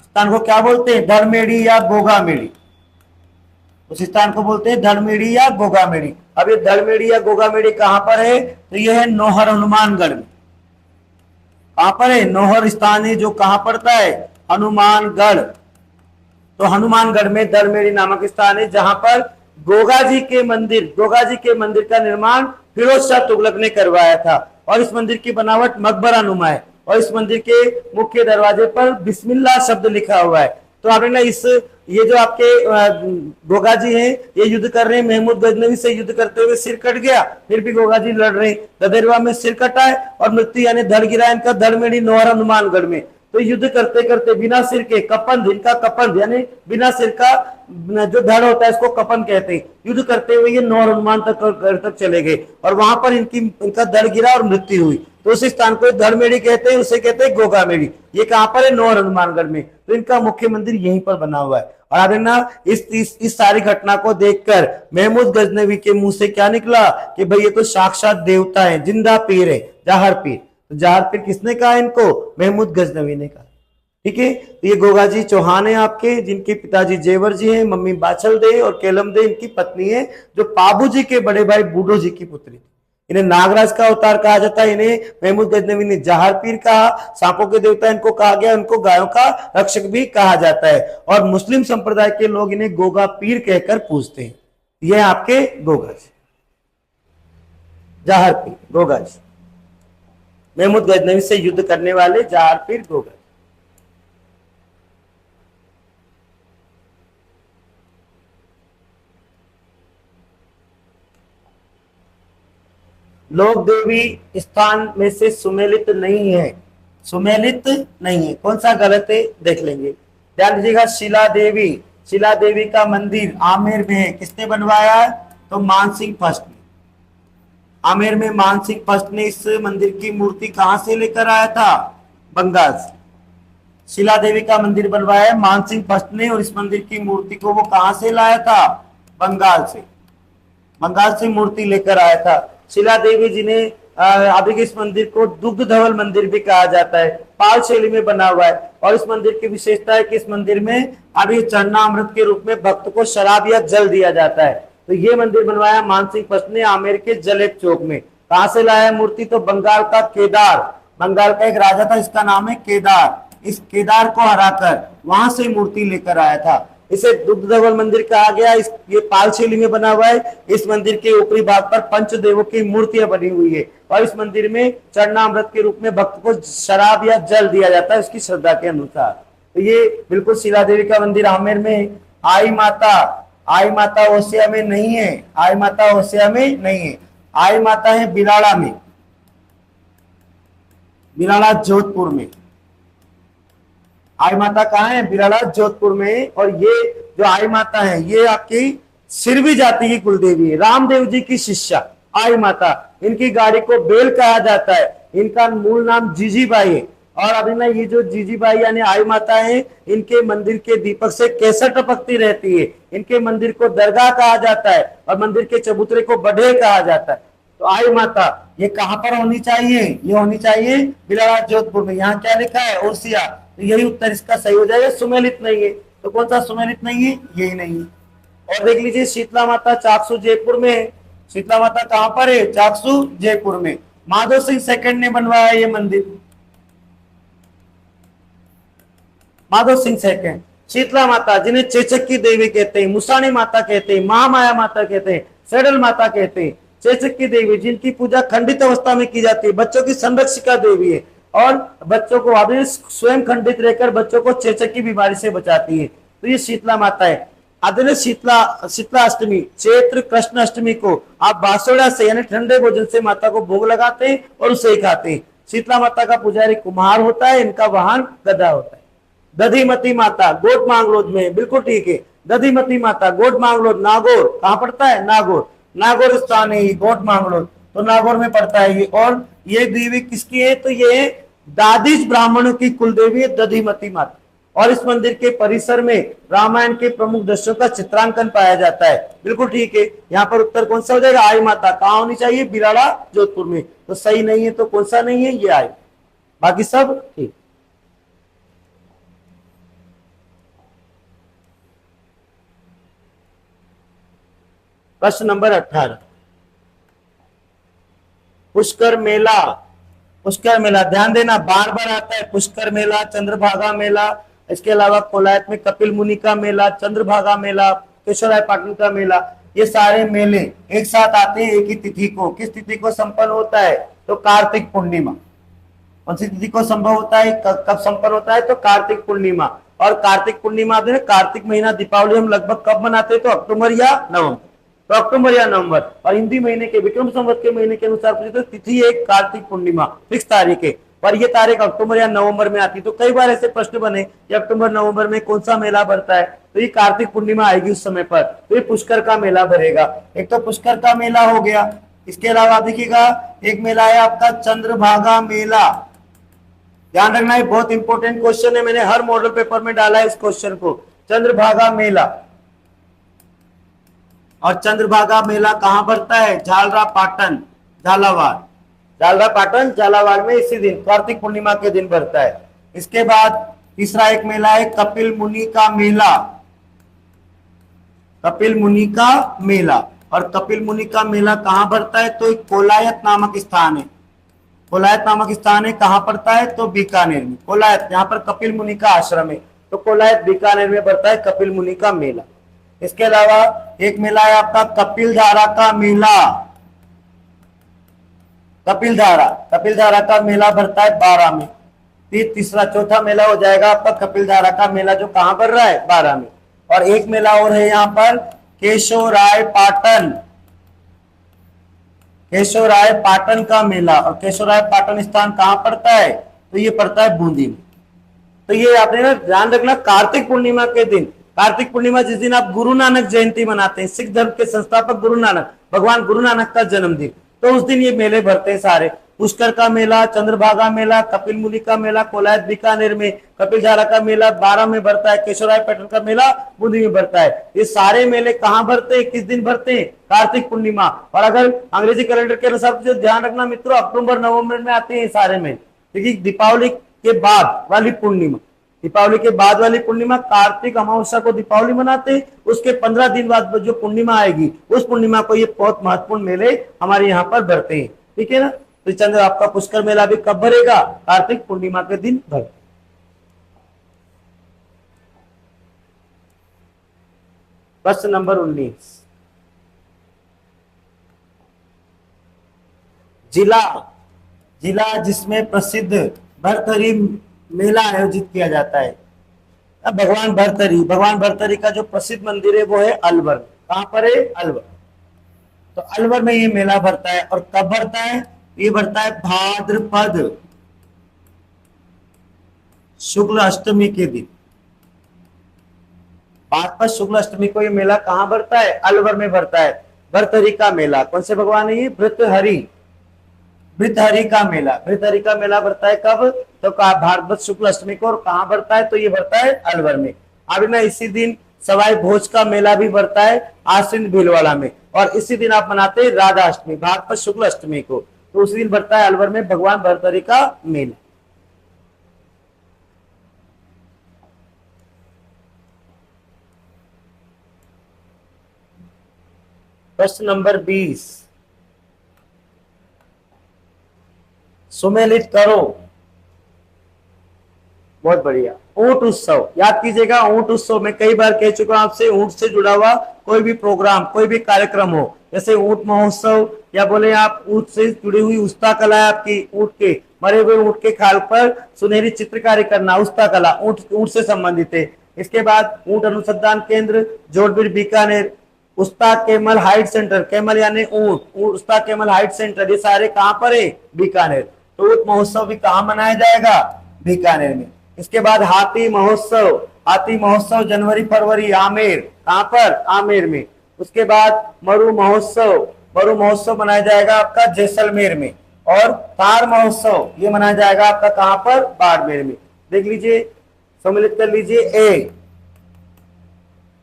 स्थान को क्या बोलते हैं? धड़मेढ़ी या गोगामेढ़ी। उस स्थान को बोलते हैं धड़मेढ़ी या गोगामेढ़ी। अब ये धड़मेढ़ी या गोगामेढ़ी कहां पर है? तो ये है नौहर हनुमानगढ़ में। कहां पर है? नौहर स्थान है जो कहां पड़ता है? हनुमानगढ़। तो हनुमानगढ़ में धड़मेढ़ी नामक स्थान है जहां पर गोगा जी के मंदिर का निर्माण फिरोज शाह तुगलक ने करवाया था। और इस मंदिर की बनावट मकबरा नुमा है। और इस मंदिर के मुख्य दरवाजे पर बिस्मिल्लाह शब्द लिखा हुआ है। तो आपने ना ये जो आपके गोगा जी हैं ये युद्ध कर रहे हैं, महमूद गजनवी से युद्ध करते हुए सिर कट गया, फिर भी गोगा जी लड़ रहे हैं। ददरवा में सिर कटा है और मृत्यु यानी धड़ गिरा इनका धड़मेढ़ी नौहर हनुमानगढ़ में। तो युद्ध करते करते बिना सिर के कपंध, इनका कपंध यानी बिना सिर का जो धड़ होता है इसको कपन कहते हैं। युद्ध करते हुए ये नौहर हनुमान तक चले गए और वहां पर इनका धड़ गिरा और मृत्यु हुई। तो उस स्थान को धड़मेढ़ी कहते हैं, उसे कहते हैं गोगामेढ़ी। ये कहां पर है? नौहर हनुमानगढ़ में। तो इनका मुख्य मंदिर यहीं पर बना हुआ है। और आपने ना इस सारी घटना को देखकर महमूद गजनवी के मुंह से क्या निकला कि भाई ये तो साक्षात देवता है, जिंदा पीर है, जाहर पीर। तो जाहर पीर किसने कहा इनको? महमूद गजनवी ने कहा। ठीक है। तो ये गोगा जी चौहान है आपके, जिनके पिताजी जेवर जी हैं, मम्मी बाछल दे और केलम दे इनकी पत्नी है, जो पाबू जी के बड़े भाई बूढ़ो जी की पुत्री थी। इन्हें नागराज का अवतार कहा जाता है, इन्हें महमूद गजनवी ने जाहर पीर कहा, सांपों के देवता इनको कहा गया, उनको गायों का रक्षक भी कहा जाता है। और मुस्लिम संप्रदाय के लोग इन्हें गोगा पीर कहकर पूजते हैं। ये आपके गोगा जी, जाहर पीर गोगा जी, महमूद गजनवी से युद्ध करने वाले जाहर पीर गोगा। लोक देवी स्थान में से सुमेलित नहीं है, सुमेलित नहीं है। कौन सा गलत है देख लेंगे। ध्यान दीजिएगा, शिला देवी का मंदिर आमेर में है। किसने बनवाया? तो मानसिंह फर्स्ट ने। आमेर में मानसिंह फर्स्ट ने इस मंदिर की मूर्ति कहां से लेकर आया था? बंगाल से। शिला देवी का मंदिर बनवाया मानसिंह फर्स्ट ने, और इस मंदिर की मूर्ति को वो कहां से लाया था? बंगाल से। बंगाल से मूर्ति लेकर आया था। शिला देवी जी ने अभी इस मंदिर को दुग्ध धवल मंदिर भी कहा जाता है। पाल शैली में बना हुआ है। और इस मंदिर की विशेषता है कि इस मंदिर में अभी चरणामृत के रूप में भक्त को शराब या जल दिया जाता है। तो ये मंदिर बनवाया मानसिंह फर्स्ट ने आमेर के जलेब चौक में। कहां से लाया मूर्ति? तो बंगाल का केदार, बंगाल का एक राजा था, इसका नाम है केदार। इस केदार को हराकर वहां से मूर्ति लेकर आया था। इसे दुग्ध धवल मंदिर कहा गया। ये पाल शैली में बना हुआ है। इस मंदिर के ऊपरी भाग पर पंचदेवों की मूर्तियां बनी हुई है और इस मंदिर में चरणामृत के रूप में भक्त को शराब या जल दिया जाता है उसकी श्रद्धा के अनुसार। तो ये बिल्कुल शिला देवी का मंदिर आमेर में। आई माता ओसिया में नहीं है, आई माता ओसिया में नहीं है। आई माता है बिलाड़ा में, बिलाड़ा जोधपुर में। आई माता कहाँ है? बिलाड़ा जोधपुर में। और ये जो आई माता है ये आपकी सिरवी जाति की कुलदेवी है, रामदेव जी की शिष्या आई माता। इनकी गाड़ी को बेल कहा जाता है। इनका मूल नाम जीजीबाई है। और अभी ना ये जो जीजीबाई यानी आई माता है, इनके मंदिर के दीपक से केसर टपकती रहती है। इनके मंदिर को दरगाह कहा जाता है और मंदिर के चबूतरे को बढ़े कहा जाता है। तो आई माता ये कहां पर होनी चाहिए? ये होनी चाहिए बिलाड़ा जोधपुर में। यहाँ क्या लिखा है? ओसिया। तो यही उत्तर इसका सही हो जाएगा। सुमेलित नहीं है। तो कौन सा सुमेलित नहीं है? यही नहीं है। और देख लीजिए शीतला माता चाकसू जयपुर में है। शीतला माता कहां पर है? चाकसू जयपुर में। माधव सिंह सेकंड ने बनवाया ये मंदिर, माधव सिंह सेकंड। शीतला माता जिन्हें चेचक की देवी कहते हैं, मुसाणी माता कहते हैं, महामाया माता कहते हैं, सेडल माता कहते हैं। चेचक की देवी जिनकी पूजा खंडित अवस्था में की जाती है, बच्चों की संरक्षिका देवी है और बच्चों को अभी स्वयं खंडित रहकर बच्चों को चेचक की बीमारी से बचाती है। तो ये शीतला माता है। आदि शीतला अष्टमी, चैत्र कृष्ण अष्टमी को आप बासोड़ा से यानी ठंडे भोजन से माता को भोग लगाते हैं और उसे ही खाते हैं। शीतला माता का पुजारी कुम्हार होता है, इनका वाहन गदा होता है। दधिमती माता गोट मांगलोद में, बिल्कुल ठीक है। दधिमती माता गोट मांगलोद, नागौर कहाँ पड़ता है? नागौर, नागौर स्थान है गोट मांगलोद, तो नागौर में पड़ता है ये। और ये देवी किसकी है? तो ये दादिज ब्राह्मणों की कुलदेवी है दधिमती माता। और इस मंदिर के परिसर में रामायण के प्रमुख दृश्यों का चित्रांकन पाया जाता है। बिल्कुल ठीक है। यहाँ पर उत्तर कौन सा हो जाएगा? आई माता। कहाँ होनी चाहिए? बिलाड़ा जोधपुर में। तो सही नहीं है तो कौन सा नहीं है? ये आई। बाकी सब ठीक। प्रश्न नंबर 18, पुष्कर मेला। पुष्कर मेला ध्यान देना, बार बार आता है। पुष्कर मेला, चंद्रभागा मेला, इसके अलावा कोलायत में कपिल मुनि का मेला, चंद्रभागा मेला, केशवराय पाटन का मेला, ये सारे मेले एक साथ आते हैं एक ही तिथि को। किस तिथि को संपन्न होता है? तो कार्तिक पूर्णिमा। कौन सी तिथि को संभव होता है? कब संपन्न होता है? तो कार्तिक पूर्णिमा। और कार्तिक पूर्णिमा दिन कार्तिक महीना दीपावली हम लगभग कब मनाते हैं? तो अक्टूबर या नवंबर। तो अक्टूबर या नवंबर। और हिंदी महीने के विक्रम संवत के महीने के अनुसार पूछे तो तिथि एक कार्तिक पूर्णिमा फिक्स तारीख है, पर ये तारीख अक्टूबर या नवंबर में आती। तो कई बार ऐसे प्रश्न बने कि अक्टूबर नवंबर में कौन सा मेला भरता है? तो ये कार्तिक पूर्णिमा आएगी उस समय पर। तो ये पुष्कर का मेला भरेगा। एक तो पुष्कर का मेला हो गया। इसके अलावा देखिएगा एक मेला है आपका चंद्रभागा मेला। ध्यान रखना है, बहुत इंपॉर्टेंट क्वेश्चन है। मैंने हर मॉडल पेपर में डाला है इस क्वेश्चन को। चंद्रभागा मेला। और चंद्रभागा मेला कहां भरता है? झालरा पाटन, झालावाड़। झालरा पाटन, झालावाड़ में इसी दिन कार्तिक पूर्णिमा के दिन भरता है। इसके बाद तीसरा एक मेला है कपिल मुनि का मेला। कपिल मुनि का मेला। और कपिल मुनि का मेला कहां भरता है? तो कोलायत नामक स्थान है। कोलायत नामक स्थान है, कहां पड़ता है? तो बीकानेर में। कोलायत, यहाँ पर कपिल मुनि का आश्रम है, तो कोलायत बीकानेर में पड़ता है कपिल मुनि का मेला। इसके अलावा एक मेला है आपका कपिल धारा का मेला। कपिल धारा का मेला भरता है 12 में। तीसरा चौथा मेला हो जाएगा आपका कपिल धारा का मेला, जो कहां भर रहा है? 12 में। और एक मेला और है यहाँ पर केशवराय पाटन। केशवराय पाटन का मेला। और केशवराय पाटन स्थान कहां पड़ता है? तो ये पड़ता है बूंदी में। तो ये आपने ना ध्यान रखना, कार्तिक पूर्णिमा के दिन, कार्तिक पूर्णिमा जिस दिन आप गुरु नानक जयंती मनाते हैं, सिख धर्म के संस्थापक गुरु नानक, भगवान गुरु नानक का जन्मदिन, तो उस दिन ये मेले भरते हैं सारे। पुष्कर का मेला, चंद्रभागा मेला, कपिल मुनि का मेला कोलायत बीकानेर में, कपिल धारा का मेला 12 में भरता है, केशवराय पाटन का मेला बूंदी में भरता है। ये सारे मेले कहाँ भरते हैं, किस दिन भरते हैं? कार्तिक पूर्णिमा। और अगर अंग्रेजी कैलेंडर के अनुसार जो ध्यान रखना मित्रों, अक्टूबर नवंबर में आते हैं सारे में, क्योंकि दीपावली के बाद वाली पूर्णिमा, दीपावली के बाद वाली पूर्णिमा, कार्तिक अमावस्या को दीपावली मनाते, उसके 15 दिन बाद जो पूर्णिमा आएगी उस पूर्णिमा को ये बहुत महत्वपूर्ण मेले हमारे यहाँ पर भरते हैं। ठीक है ना। तो चंद्र आपका पुष्कर मेला भी कब भरेगा? कार्तिक पूर्णिमा के दिन भर। प्रश्न नंबर 19, जिला, जिला जिसमें प्रसिद्ध भरथरी मेला आयोजित किया जाता है। अब भगवान भरथरी का जो प्रसिद्ध मंदिर है वो है अलवर। कहां पर है? अलवर। तो अलवर में ये मेला भरता है। और कब भरता है? ये भरता है भाद्रपद शुक्ल अष्टमी के दिन। भाद्रपद शुक्ल अष्टमी को ये मेला कहां भरता है? अलवर में भरता है। भरथरी का मेला, कौन से भगवान है ये? भृतहरि, भृतहरि का मेला। भृतहरि का मेला भरता है कब? तो भाद्रपद शुक्ल अष्टमी को। और कहां भरता है? तो ये भरता है अलवर में। अभी ना इसी दिन सवाई भोज का मेला भी भरता है आश्विन भीलवाड़ा में। और इसी दिन आप मनाते हैं राधा अष्टमी, भाद्रपद शुक्ल अष्टमी को। तो उसी दिन भरता है अलवर में भगवान भरथरी का मेला। प्रश्न नंबर 20, सुमेलित करो। बहुत बढ़िया। ऊंट उत्सव याद कीजिएगा। ऊंट उत्सव में कई बार कह चुका हूं आपसे, ऊंट से जुड़ा हुआ कोई भी प्रोग्राम, कोई भी कार्यक्रम हो, जैसे ऊंट महोत्सव, या बोले आप ऊंट से जुड़ी हुई उस्ता कला है आपकी, ऊंट के मरे हुए ऊंट के खाल पर सुनहरी चित्रकारी करना, उस्ता कला ऊंट से संबंधित है। इसके बाद ऊंट अनुसंधान केंद्र जोधपुर बीकानेर, उस्ता केमल हाइट सेंटर, केमल यानी ऊंट, उस्ता केमल हाइट सेंटर, ये सारे कहां पर है? बीकानेर। तो ऊंट महोत्सव भी कहां मनाया जाएगा? बीकानेर में। इसके बाद हाथी महोत्सव, हाथी महोत्सव जनवरी फरवरी आमेर, कहां पर? आमेर में। उसके बाद मरु महोत्सव, मरु महोत्सव मनाया जाएगा आपका जैसलमेर में। और तार महोत्सव ये मनाया जाएगा आपका कहां पर? बाड़मेर में। देख लीजिए, सम्मिलित कर लीजिए।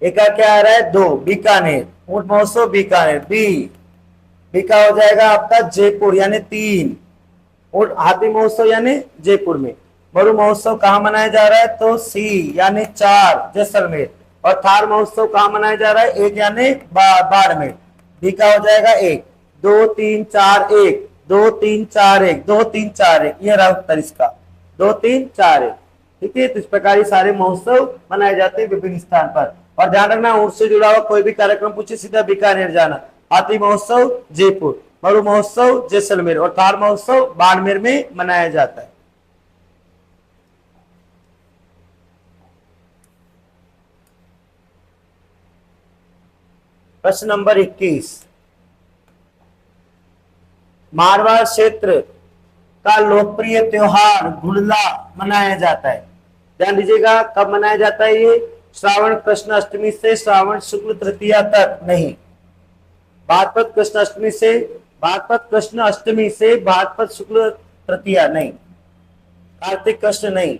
ए का क्या आ रहा है? 2, बीकानेर, ऊंट महोत्सव बीकानेर। बी का हो जाएगा आपका जयपुर यानी 3, और हाथी महोत्सव यानी जयपुर में। मरु महोत्सव कहां मनाया जा रहा है? तो सी यानी 4, जैसलमेर। और थार महोत्सव कहां मनाया जा रहा है? 1 यानी बाड़मेर। बी का हो जाएगा 1, 2 3 4 1, 2 3 4 1, 2 3 4 1, ये रहा उत्तर इसका, 2 3 4 1। ठीक है। तो इस प्रकार सारे महोत्सव मनाए जाते हैं विभिन्न स्थान पर। और ध्यान रखना, ऊंट से जुड़ा हुआ कोई भी कार्यक्रम पूछे सीधा बीकानेर जाना। हाथी महोत्सव जयपुर, मरु महोत्सव जैसलमेर और थार महोत्सव बाड़मेर में मनाया जाता है। प्रश्न नंबर 21, मारवाड़ क्षेत्र का लोकप्रिय त्योहार गुड़ला मनाया जाता है। ध्यान दीजिएगा, कब मनाया जाता है ये? श्रावण कृष्ण अष्टमी से श्रावण शुक्ल तृतीया तक नहीं, भाद्रपद कृष्ण अष्टमी से, भाद्रपद कृष्ण अष्टमी से भाद्रपद शुक्ल तृतीया नहीं, कार्तिक कृष्ण नहीं,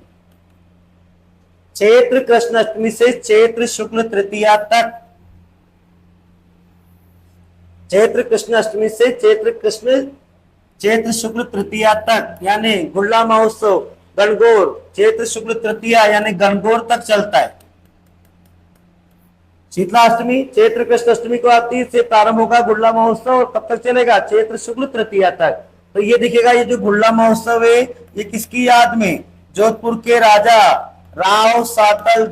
चैत्र कृष्ण अष्टमी से चैत्र शुक्ल तृतीया तक, चैत्र कृष्ण अष्टमी से चैत्र शुक्ल तृतीया तक, यानी गुड़ला महोत्सव गणगौर चैत्र शुक्ल तृतीया यानी गणगौर तक चलता है। शीतला अष्टमी चैत्र कृष्ण अष्टमी को आती से प्रारंभ होगा गुड़ला महोत्सव, और कब तक चलेगा? चैत्र शुक्ल तृतीया तक। तो ये देखिएगा, ये जो गुड़ला महोत्सव है ये किसकी याद में? जोधपुर के राजा राव सातल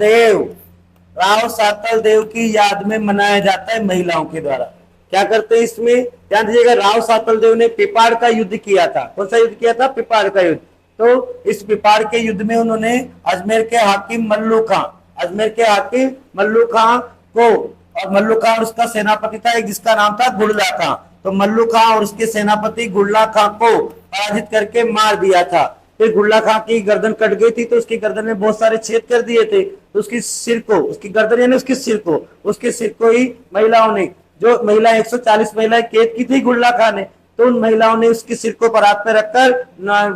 देव की याद में मनाया जाता है महिलाओं के द्वारा। क्या करते हैं इसमें? ध्यान दीजिएगा, राव सातल देव ने पिपाड़ का युद्ध किया था। कौन सा युद्ध किया था? पिपाड़ का युद्ध। तो इस पिपाड़ के युद्ध में उन्होंने अजमेर के हाकिम मल्लू खां को, और मल्लू खां और उसका सेनापति था एक जिसका नाम था गुड़ला खां, तो मल्लू खां और उसके सेनापति गुड़ला खां को पराजित करके मार दिया था। फिर गुड़ला खां की गर्दन कट गई थी, तो उसकी गर्दन में बहुत सारे छेद कर दिए थे, तो उसकी सिर को, उसकी गर्दन यानी उसके सिर को ही महिलाओं ने, जो महिला 140 महिलाएं कैद की थी गुड़ला खां ने, तो उन महिलाओं ने उसके सिर को परात में रखकर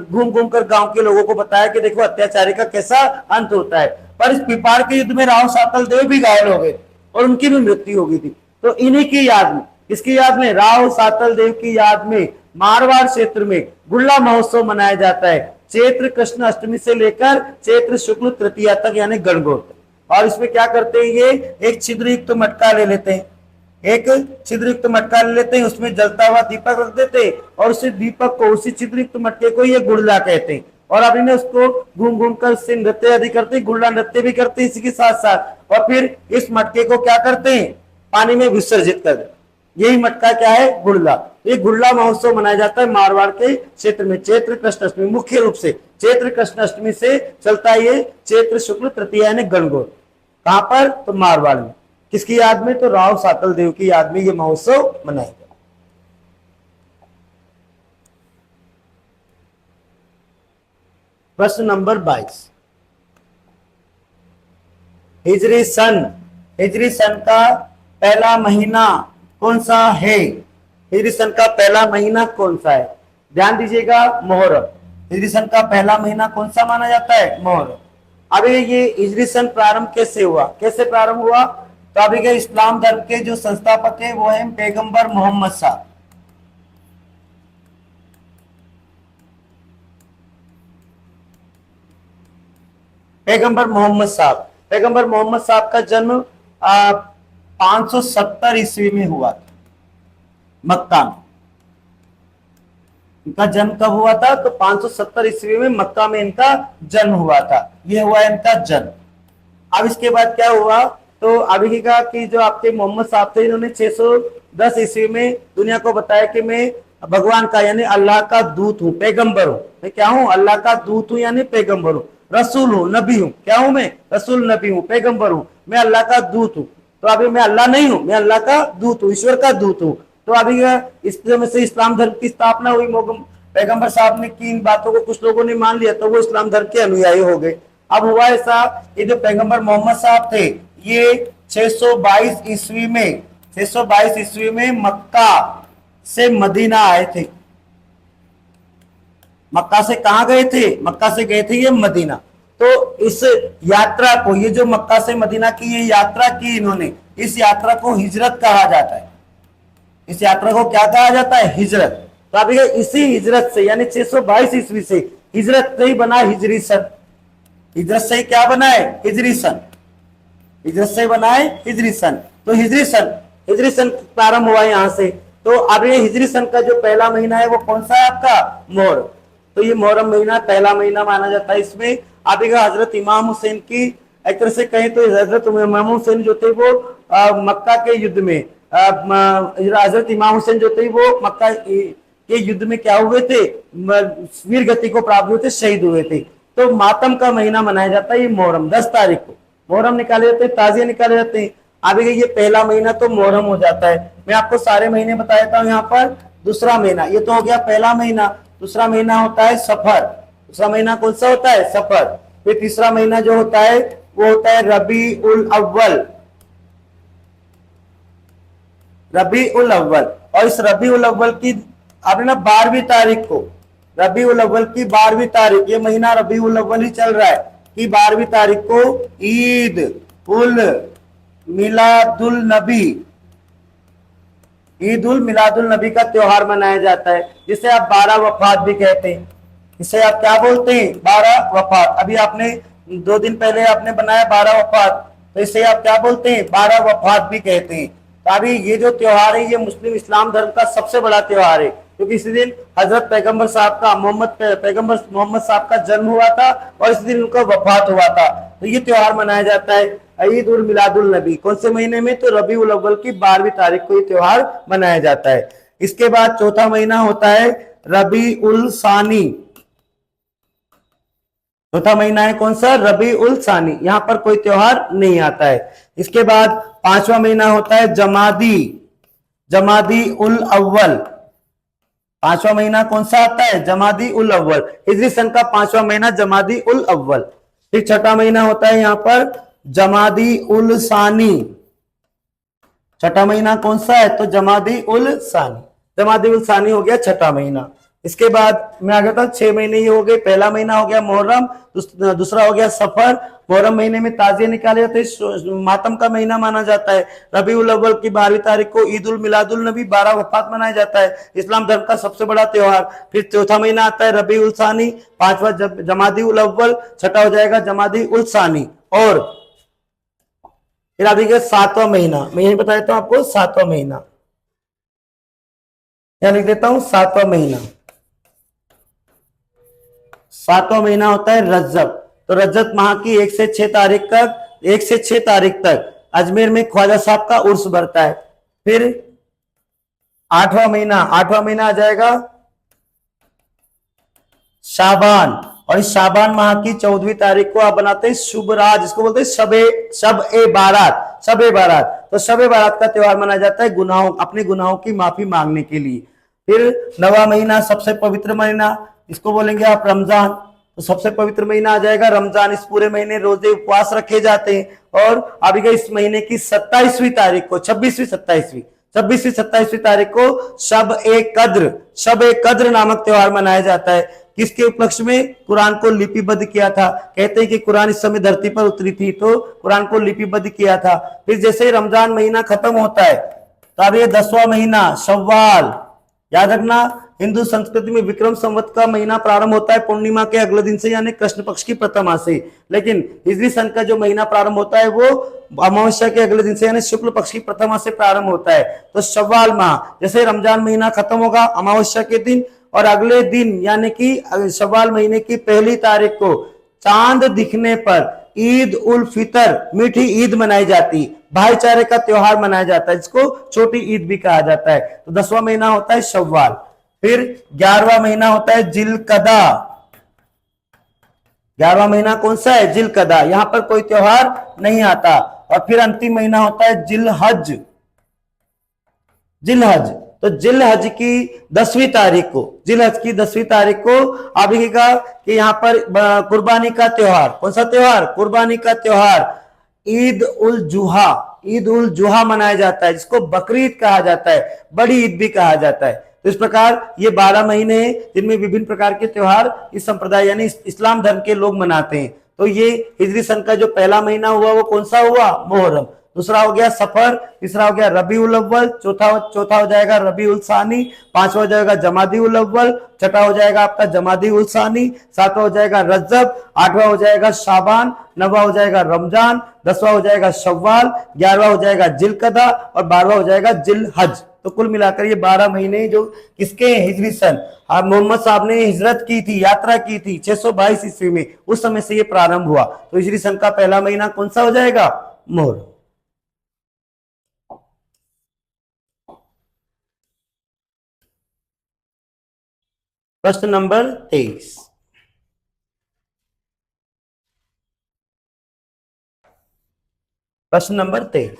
घूम घूम कर गांव के लोगों को बताया कि देखो अत्याचारी का कैसा अंत होता है। पर इस पिपाड़ के युद्ध में राव सातल देव भी घायल हो गए और उनकी भी मृत्यु हो गई थी। तो इन्हीं की याद में, किसकी याद में? राव सातल देव की याद में मारवाड़ क्षेत्र में गुड़ला महोत्सव मनाया जाता है। चैत्र कृष्ण अष्टमी से लेकर चैत्र शुक्ल तृतीया तक यानी गणगौर। और इसमें क्या करते हैं, ये एक छिद्र युक्त मटका ले लेते हैं, एक छिद्र युक्त मटका ले लेते हैं, उसमें जलता हुआ दीपक रख देते हैं और उसी दीपक को, उसी छिद्र युक्त मटके को ये गुड़ला कहते हैं। और अब इन्हें उसको घूम घूम कर उससे नृत्य आदि करते हैं, गुड़ला नृत्य भी करते हैं इसी के साथ साथ। और फिर इस मटके को क्या करते हैं, पानी में विसर्जित कर देते। यही मटका क्या है, गुड़ला। ये गुड़ला महोत्सव मनाया जाता है मारवाड़ के क्षेत्र में चैत्र कृष्ण अष्टमी, मुख्य रूप से चैत्र कृष्ण अष्टमी से चलता है ये चैत्र शुक्ल तृतीया यानी गणगौर। कहां पर, तो मारवाड़ में। किसकी याद में, तो राव सातल देव की याद में ये महोत्सव मनाया गया। प्रश्न नंबर 22, हिजरी सन, हिजरी सन का पहला महीना कौन सा है, हिजरी सन का पहला महीना कौन सा है, ध्यान दीजिएगा, मुहर्रम। हिजरी सन का पहला महीना कौन सा माना जाता है, मुहर्रम। अभी ये हिजरी सन प्रारंभ कैसे हुआ, कैसे प्रारंभ हुआ, तो अभी के इस्लाम धर्म के जो संस्थापक है वो है पैगंबर मोहम्मद साहब। पैगंबर मोहम्मद साहब, पैगंबर मोहम्मद साहब का जन्म 570 ईस्वी में हुआ था मक्का में। इनका जन्म कब हुआ था, तो 570 ईस्वी में मक्का में इनका जन्म हुआ था। ये हुआ इनका जन्म। अब इसके बाद क्या हुआ, तो अभी का कि जो आपके मोहम्मद साहब थे, इन्होंने 610 ईस्वी में दुनिया को बताया कि मैं भगवान का यानी अल्लाह का दूत हूँ, पैगंबर हूँ। मैं क्या हूँ, अल्लाह का दूत हूँ यानी पैगंबर हूँ, रसूल हूँ, नबी हूँ। क्या हूँ मैं, रसूल, नबी हूँ, पैगंबर हूँ, मैं अल्लाह का दूत हूँ। तो अभी मैं अल्लाह नहीं हूँ, मैं अल्लाह का दूत हूँ, ईश्वर का दूत हूँ। तो अभी इस समय से इस्लाम धर्म की स्थापना हुई। पैगंबर साहब ने की इन बातों को कुछ लोगों ने मान लिया, तो वो इस्लाम धर्म के अनुयायी हो गए। अब हुआ ऐसा, ये जो पैगंबर मोहम्मद साहब थे, ये 622 ईस्वी में, 622 ईस्वी में मक्का से मदीना आए थे। मक्का से कहां गए थे, मक्का से गए थे ये मदीना। तो इस यात्रा को, ये जो मक्का से मदीना की ये यात्रा की इन्होंने, इस यात्रा को हिजरत कहा जाता है। इस यात्रा को क्या कहा जाता है, हिजरत। तो अभी इसी हिजरत से यानी 622 ईस्वी से हिजरत से ही बना हिजरी सन। हिजरत से ही क्या बना है, हिजरी सन। हिजरत से बना है हिजरी सन। तो हिजरी सन प्रारंभ हुआ यहाँ से। तो अब ये हिजरी सन का जो पहला महीना है वो कौन सा है आपका, मुहर्रम। तो ये मुहर्रम महीना पहला महीना माना जाता है। इसमें अभी हजरत इमाम हुसैन की, एक तरह से कहें तो हजरत इमाम हुसैन जो थे वो मक्का के युद्ध में, हजरत इमाम हुसैन जो थे वो मक्का के युद्ध में क्या हुए थे, वीर गति को प्राप्त हुए थे, शहीद हुए थे। तो मातम का महीना मनाया जाता है ये मुहर्रम। 10 तारीख को मुहर्रम निकाले जाते हैं, ताजिए निकाले जाते हैं। अभी ये पहला महीना तो मुहर्रम हो जाता है। मैं आपको सारे महीने बता देता हूँ। यहाँ पर दूसरा महीना, ये तो हो गया पहला महीना। दूसरा महीना होता है सफर। दूसरा महीना कौन सा होता है, सफर। फिर तीसरा महीना जो होता है वो होता है रबी उल अव्वल, रबी उल अव्वल। और इस रबी उल अव्वल की आपने ना 12वीं तारीख को, रबी उल अव्वल की 12वीं तारीख, ये महीना रबी उल अव्वल ही चल रहा है, कि 12वीं तारीख को ईद उल मिलादुल नबी, ईद उल मिलादुल नबी का त्योहार मनाया जाता है, जिसे आप 12 वफात भी कहते हैं। इसे आप क्या बोलते हैं, 12 वफात। अभी आपने 2 दिन पहले आपने बनाया 12 वफात, तो इसे आप क्या बोलते हैं, 12 वफात भी कहते हैं। तो अभी ये जो त्योहार है ये मुस्लिम इस्लाम धर्म का सबसे बड़ा त्योहार है, क्योंकि इसी दिन हजरत पैगंबर साहब का, पैगंबर मोहम्मद साहब का जन्म हुआ था और इसी दिन उनका वफात हुआ था। तो ये त्योहार मनाया जाता है ईद उल मिलादुल नबी। कौन से महीने में, तो रबी उल अव्वल की 12वीं तारीख को ये त्योहार मनाया जाता है। इसके बाद चौथा महीना होता है रबी उल सानी। चौथा महीना है कौन सा, रबी उल सानी। यहाँ पर कोई त्योहार नहीं आता है। इसके बाद 5वां महीना होता है जमादी, जमादी उल अव्वल। 5वां महीना कौन सा आता है, जमादी उल अव्वल। हिजरी सन का 5वां महीना जमादी उल अव्वल। फिर 6ठा महीना होता है यहाँ पर जमादी उल सानी। 6ठा महीना कौन सा है, तो जमादी उल सानी। जमादी उल सानी हो गया 6ठा महीना। इसके बाद मैं आगे था 6 महीने ये हो गए। पहला महीना हो गया मुहर्रम, दूसरा हो गया सफर। मुहर्रम महीने में ताजिए निकाले जाते हैं, मातम का महीना माना जाता है। रबीउल अव्वल की 12वीं तारीख को ईद उल मिलादुल नबी 12 वफात मनाया जाता है, इस्लाम धर्म का सबसे बड़ा त्योहार। फिर चौथा महीना आता है रबीउल सानी, पांचवा जमादी उल अव्वल, छठा हो जाएगा जमादी उल सानी। और फिर अभी के 7वां महीना, मैं यही बता देता हूं आपको 7वां महीना, यहां लिख देता हूं 7वां महीना। 7वां महीना होता है रजब। तो रजब माह की 1 से 6 तारीख तक, 1 से 6 तारीख तक अजमेर में ख्वाजा साहब का उर्स बढ़ता है। फिर 8वां महीना आ जाएगा शाबान, और इस शाबान माह की 14वीं तारीख को आप बनाते हैं शुभ रात, जिसको बोलते हैं शब ए बारात। तो शब ए बारात का त्योहार मनाया जाता है अपने गुनाहों की माफी मांगने के लिए। फिर 9वां महीना सबसे पवित्र महीना, इसको बोलेंगे आप रमजान। तो सबसे पवित्र महीना आ जाएगा रमजान। इस पूरे महीने रोजे उपवास रखे जाते हैं। और अभी इस महीने की 27वीं तारीख को, 26वीं 27वीं तारीख को शब ए कद्र नामक त्योहार मनाया जाता है। किसके उपलक्ष्य में? कुरान को लिपिबद्ध किया था। कहते हैं कि कुरान इस समय धरती पर उतरी थी, तो कुरान को लिपिबद्ध किया था। फिर जैसे ही रमजान महीना खत्म होता है तो अब ये 10वां महीना शव्वाल, याद रखना हिंदू संस्कृति में विक्रम संवत का महीना प्रारंभ होता है पूर्णिमा के अगले दिन से, यानी कृष्ण पक्ष की प्रथमा से। लेकिन हिजरी सन का जो महीना प्रारंभ होता है वो अमावस्या के अगले दिन से, यानी शुक्ल पक्ष की प्रथमा से प्रारंभ होता है। तो शव्वाल माह, जैसे रमजान महीना खत्म होगा अमावस्या के दिन, और अगले दिन यानी कि शव्वाल महीने की 1 तारीख को चांद दिखने पर ईद उल फितर, मीठी ईद मनाई जाती, भाईचारे का त्योहार मनाया जाता है, जिसको छोटी ईद भी कहा जाता है। तो 10वां महीना होता है शव्वाल। फिर 11वां महीना होता है जिलकदा। 11वां महीना कौन सा है? जिलकदा। यहां पर कोई त्योहार नहीं आता। और फिर अंतिम महीना होता है जिलहज। तो जिलहज की 10वीं तारीख को आप लिखिएगा कि यहाँ पर कुर्बानी का त्योहार, कौन सा त्योहार? कुर्बानी का त्योहार ईद उल जुहा मनाया जाता है, जिसको बकरीद कहा जाता है, बड़ी ईद भी कहा जाता है। तो इस प्रकार ये 12 महीने हैं जिनमें विभिन्न प्रकार के त्योहार इस संप्रदाय यानी इस्लाम धर्म के लोग मनाते हैं। तो ये हिजरी सन का जो पहला महीना हुआ वो कौन सा हुआ? मुहर्रम। दूसरा हो गया सफर, तीसरा हो गया रबीउल अव्वल, चौथा हो जाएगा रबीउल सानी, पांचवा हो जाएगा जमादी उल अव्वल, छठा हो जाएगा आपका जमादी उल सानी, सातवां हो जाएगा रजब, आठवां हो जाएगा शाबान, नौवां हो जाएगा रमजान, 10वां हो जाएगा शव्वाल, 11वां हो जाएगा जिलकदा और 12वां हो जाएगा जिलहज। तो कुल मिलाकर ये 12 महीने जो किसके हैं? हिजरी सन। मोहम्मद साहब ने हिजरत की थी, यात्रा की थी 622 ईस्वी में, उस समय से ये प्रारंभ हुआ। तो हिजरी सन का पहला महीना कौन सा हो जाएगा? मुहर्रम। प्रश्न नंबर 23। प्रश्न नंबर 23,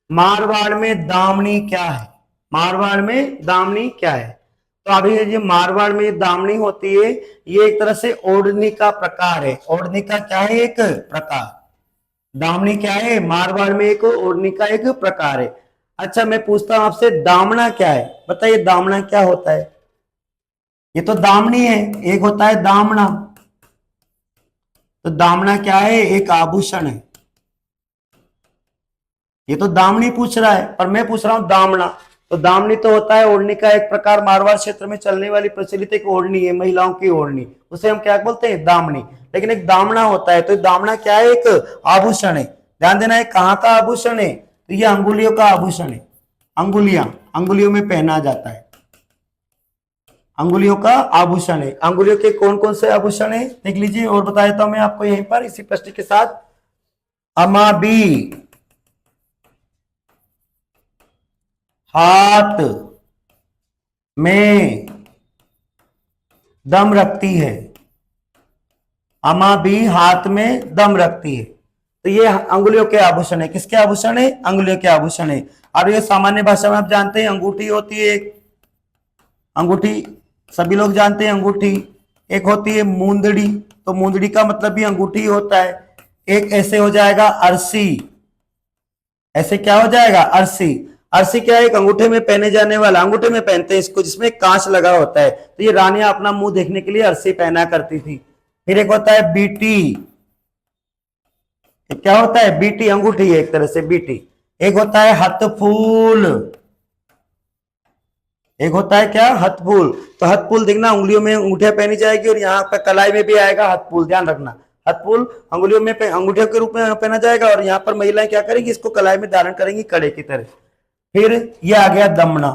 मारवाड़ में दामनी क्या है? मारवाड़ में दामनी क्या है? तो अभी ये मारवाड़ में दामनी होती है, ये एक तरह से ओढ़नी का प्रकार है। ओढ़नी का क्या है? एक प्रकार। दामनी क्या है? मारवाड़ में एक ओढ़नी का एक प्रकार है। अच्छा, मैं पूछता हूं आपसे, दामना क्या है? बताइए दामना क्या होता है? ये तो दामनी है, एक होता है दामना। तो दामना क्या है? एक आभूषण है। ये तो दामनी पूछ रहा है, पर मैं पूछ रहा हूं दामना। तो दामनी तो होता है ओढ़नी का एक प्रकार, मारवाड़ क्षेत्र में चलने वाली प्रचलित एक ओढ़नी है, महिलाओं की ओढ़नी, उसे हम क्या बोलते हैं? दामनी। लेकिन एक दामना होता है। तो दामना क्या है? एक आभूषण है। ध्यान देना है, कहाँ का आभूषण है? तो ये अंगुलियों का आभूषण है। अंगुलियों में पहना जाता है, अंगुलियों का आभूषण है। अंगुलियों के कौन कौन से आभूषण है देख लीजिए, और बता देता हूं मैं आपको यहीं पर इसी प्रश्न के साथ। अमाबी हाथ में दम रखती है। अमाबी हाथ में दम रखती है। तो ये अंगुलियों के आभूषण है। किसके आभूषण है? अंगुलियों के आभूषण है। और ये सामान्य भाषा में आप जानते हैं अंगूठी होती है, अंगूठी सभी लोग जानते हैं अंगूठी। एक होती है मूंदड़ी, तो मूंदड़ी का मतलब भी अंगूठी होता है। एक ऐसे हो जाएगा अरसी, ऐसे क्या हो जाएगा? अरसी। अरसी क्या है? एक अंगूठे में पहने जाने वाला, अंगूठे में पहनते हैं इसको, जिसमें कांच लगा होता है। तो ये रानियां अपना मुंह देखने के लिए अरसी पहना करती थी। फिर एक होता है बीटी। क्या होता है? बीटी अंगूठी है एक तरह से, बीटी। एक होता है हथफूल। एक होता है क्या? हथफूल। तो हथफूल देखना, उंगलियों में अंगूठियां पहनी जाएगी और यहाँ पर कलाई में भी आएगा हथफूल, ध्यान रखना। हथफूल अंगुलियों में अंगूठे के रूप में पहना जाएगा और यहाँ पर महिलाएं क्या करेंगी? इसको कलाई में धारण करेंगी कड़े की तरह। फिर ये आ गया दमना।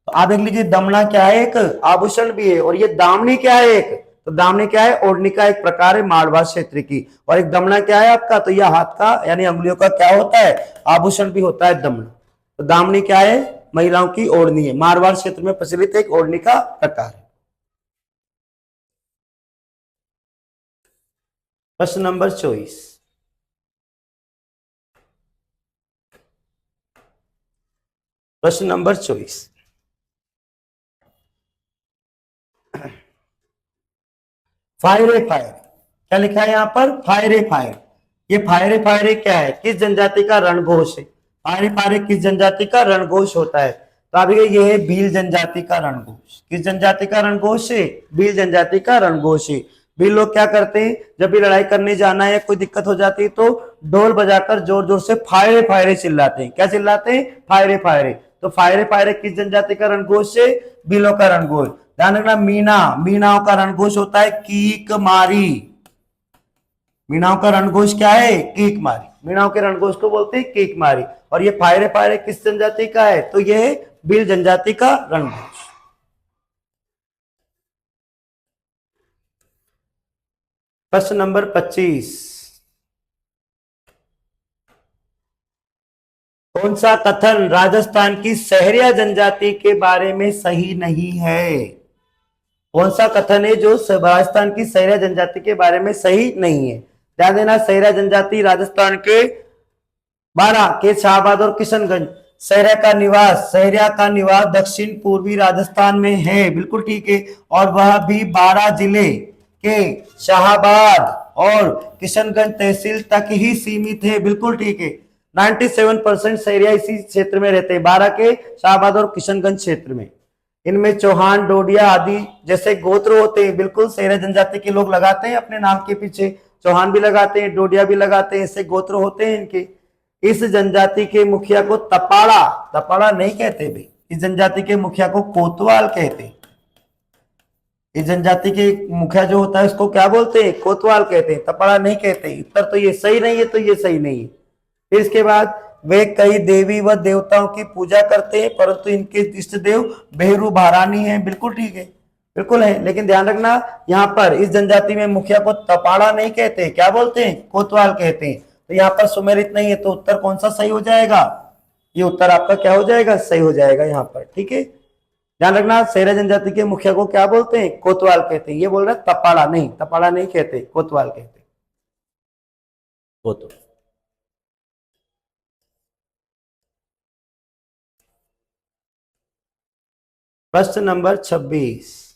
तो आप देख लीजिए, दमना क्या है? एक आभूषण भी है। और ये दामनी क्या है? एक तो दामनी क्या है? ओढ़नी का एक प्रकार है मारवाड़ क्षेत्र की। और एक दमना क्या है आपका? तो यह हाथ का यानी अंगुलियों का क्या होता है? आभूषण भी होता है दमना। तो दामनी क्या है? महिलाओं की ओढ़नी है, मारवाड़ क्षेत्र में प्रचलित एक ओढ़नी का प्रकार है। प्रश्न नंबर 24। प्रश्न नंबर 24। फायरे फायर, क्या लिखा है यहाँ पर? फायरे फायर। ये फायरे फायरे क्या है? किस जनजाति का रणघोष है? फायरे फायरे किस जनजाति का रणघोष होता है? तो आप ये है भील जनजाति का रणघोष। किस जनजाति का रणघोष है? भील जनजाति का रणघोष है। भील लोग क्या करते हैं? जब भी लड़ाई करने जाना है या कोई दिक्कत हो जाती है तो ढोल बजाकर जोर जोर से फायरे फायरे चिल्लाते हैं। क्या चिल्लाते हैं? फायरे फायरे। तो फायरे फायरे किस जनजाति का रणघोष है? भीलों का रणघोष। ध्यान रखना, मीना, मीनाओं का रणघोष होता है कीक मारी। मीनाओं का रणघोष क्या है? कीक मारी। मीनाओं के रणघोष को बोलते हैं कीक मारी। और ये फायरे फायरे किस जनजाति का है? तो ये है भील जनजाति का रणघोष। प्रश्न नंबर 25। कौन सा कथन राजस्थान की सहरिया जनजाति के बारे में सही नहीं है? कौन सा कथन है जो राजस्थान की सहरिया जनजाति के बारे में सही नहीं है? ध्यान देना, सहरिया जनजाति राजस्थान के 12 के शाहबाद और किशनगंज। सहरिया का निवास दक्षिण पूर्वी राजस्थान में है, बिल्कुल ठीक है। और वह भी 12 जिले के शाहबाद और किशनगंज तहसील तक ही सीमित है, बिल्कुल ठीक है। 97% सहरिया इसी क्षेत्र में रहते हैं, 12 के शाहबाद और किशनगंज क्षेत्र में। इनमें चौहान, डोडिया आदि जैसे गोत्र होते हैं, बिल्कुल सहरिया जनजाति के लोग लगाते हैं अपने नाम के पीछे। चौहान भी लगाते हैं, डोडिया भी लगाते हैं, ऐसे गोत्र होते हैं इनके। इस जनजाति के मुखिया को तपाड़ा, तपाड़ा नहीं कहते भाई, इस जनजाति के मुखिया को कोतवाल कहते हैं। इस जनजाति के मुखिया जो होता है उसको क्या बोलते हैं? कोतवाल कहते हैं, तपाड़ा नहीं कहते। उत्तर तो ये सही नहीं है, तो ये सही नहीं है। फिर इसके बाद वे कई देवी व देवताओं की पूजा करते हैं, परंतु इनके इष्ट देव बेहरू भारानी है, बिल्कुल ठीक है, बिल्कुल है। लेकिन ध्यान रखना, यहाँ पर इस जनजाति में मुखिया को तपाड़ा नहीं कहते, क्या बोलते हैं? कोतवाल कहते हैं। तो यहाँ पर सुमेलित नहीं है, तो उत्तर कौन सा सही हो जाएगा? ये उत्तर आपका क्या हो जाएगा? सही हो जाएगा यहाँ पर, ठीक है। ध्यान रखना, सहरिया जनजाति के मुखिया को क्या बोलते हैं? कोतवाल कहते हैं। ये बोल रहा है तपाड़ा नहीं, तपाड़ा नहीं कहते, कोतवाल कहते। कोतवाल। प्रश्न नंबर 26।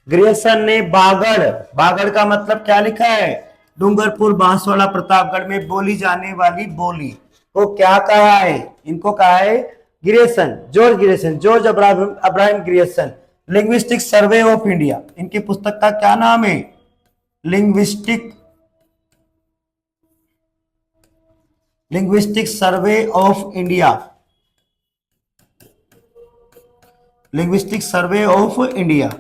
ग्रियर्सन ने बागड़, बागड़ का मतलब क्या लिखा है? डूंगरपुर, बांसवाड़ा, प्रतापगढ़ में बोली जाने वाली बोली को क्या कहा है? इनको कहा है Grierson, George Grierson, George Abraham Grierson. Linguistic survey of India, इनकी पुस्तक का क्या नाम है? Linguistic survey of India. Linguistic survey of India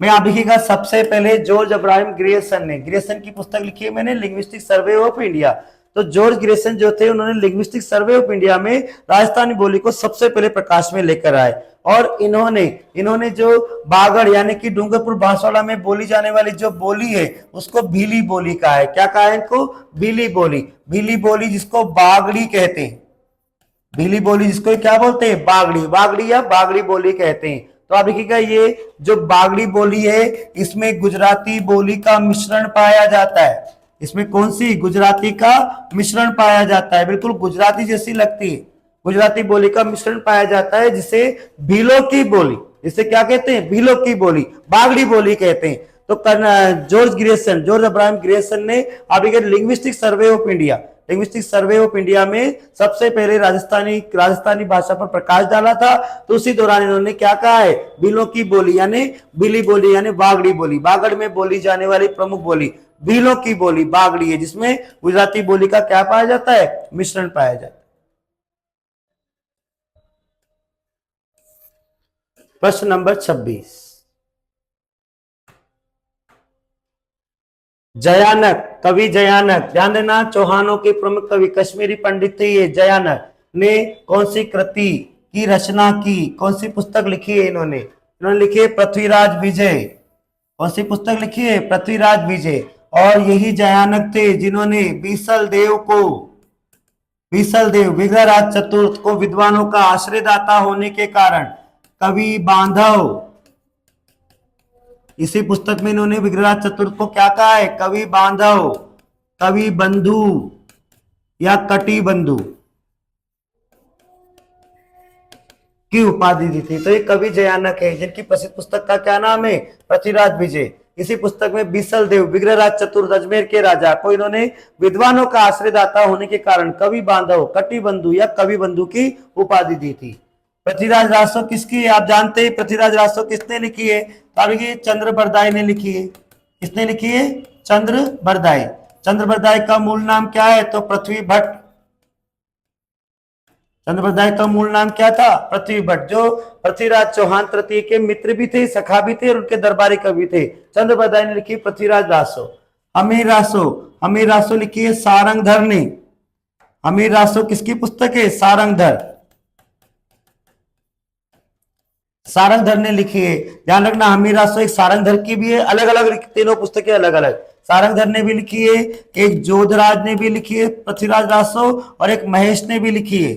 में आप लिखिएगा सबसे पहले जॉर्ज अब्राहम ग्रियर्सन ने, ग्रियर्सन की पुस्तक लिखी है मैंने, लिंग्विस्टिक सर्वे ऑफ इंडिया। तो जॉर्ज ग्रियर्सन जो थे उन्होंने लिंग्विस्टिक सर्वे ऑफ इंडिया में राजस्थानी बोली को सबसे पहले प्रकाश में लेकर आए। और इन्होंने जो बागड़ यानी कि डूंगरपुर बांसवाड़ा में बोली जाने वाली जो बोली है उसको भीली बोली कहा है। क्या कहा है इनको? भीली बोली। भीली बोली जिसको बागड़ी कहते हैं, भीली बोली जिसको क्या बोलते हैं? बागड़ी, बागड़ी या बागड़ी बोली कहते हैं। तो आप देखिएगा, ये जो बागड़ी बोली है इसमें गुजराती बोली का मिश्रण पाया जाता है। इसमें कौन सी? गुजराती का मिश्रण पाया जाता है, बिल्कुल गुजराती जैसी लगती है, गुजराती बोली का मिश्रण पाया जाता है, जिसे भीलों की बोली, इसे क्या कहते हैं? भीलों की बोली, बागड़ी बोली कहते हैं। तो जॉर्ज अब्राहम ग्रेसन ने अभी linguistic survey of India, linguistic survey of India में सबसे पहले राजस्थानी भाषा पर प्रकाश डाला था। तो उसी दौरान इन्होंने क्या कहा है, बिलों की बोली यानी बिली बोली यानी बागड़ी बोली, बागड़ में बोली जाने वाली प्रमुख बोली बिलों की बोली बागड़ी है, जिसमें गुजराती बोली का क्या पाया जाता है, मिश्रण पाया जाता है। प्रश्न नंबर 26, जयानक, कवि जयानक, ध्यान देना चौहानों के प्रमुख कवि कश्मीरी पंडित थे ये। जयानक ने कौन सी कृति की रचना की, कौन सी पुस्तक लिखी है इन्होंने लिखी है पृथ्वीराज विजय। कौन सी पुस्तक लिखी है, पृथ्वीराज विजय। और यही जयानक थे जिन्होंने बीसल देव विग्रहराज चतुर्थ को विद्वानों का आश्रयदाता होने के कारण कवि बांधव, इसी पुस्तक में इन्होंने विग्रहराज चतुर्थ को क्या कहा है, कवि बांधव, कवि बंधु या कटी बंधु की उपाधि दी थी। तो ये कवि जयानक है जिनकी प्रसिद्ध पुस्तक का क्या नाम है, पृथ्वीराज विजय। इसी पुस्तक में बीसल देव विग्रहराज चतुर्थ अजमेर के राजा को इन्होंने विद्वानों का आश्रयदाता होने के कारण कवि बांधव, कटी बंधु या कवि बंधु की उपाधि दी थी। पृथ्वीराज रासो किसकी है, आप जानते हैं पृथ्वीराज रासो किसने लिखी है, चंद्र बरदाई ने लिखी है। किसने लिखी है, चंद्र बरदाई। चंद्र बरदाई का मूल नाम क्या है, तो पृथ्वी भट्ट। चंद्र बरदाई का मूल नाम क्या था, पृथ्वी भट्ट, जो पृथ्वीराज चौहान तृतीय के मित्र भी थे, सखा भी थे और उनके दरबारी कवि थे। चंद्र बरदाई ने लिखी पृथ्वीराज रासो। अमीर रासो लिखी है सारंगधर ने। अमीर रासो किसकी पुस्तक है, सारंगधर ने लिखी है। ध्यान रखना अमीर रासो एक सारंगधर की भी है, अलग अलग तीनों पुस्तकें अलग अलग। सारंगधर ने भी लिखी है, एक जोधराज ने भी लिखी है पृथ्वीराज रासो, और एक महेश ने भी लिखी है।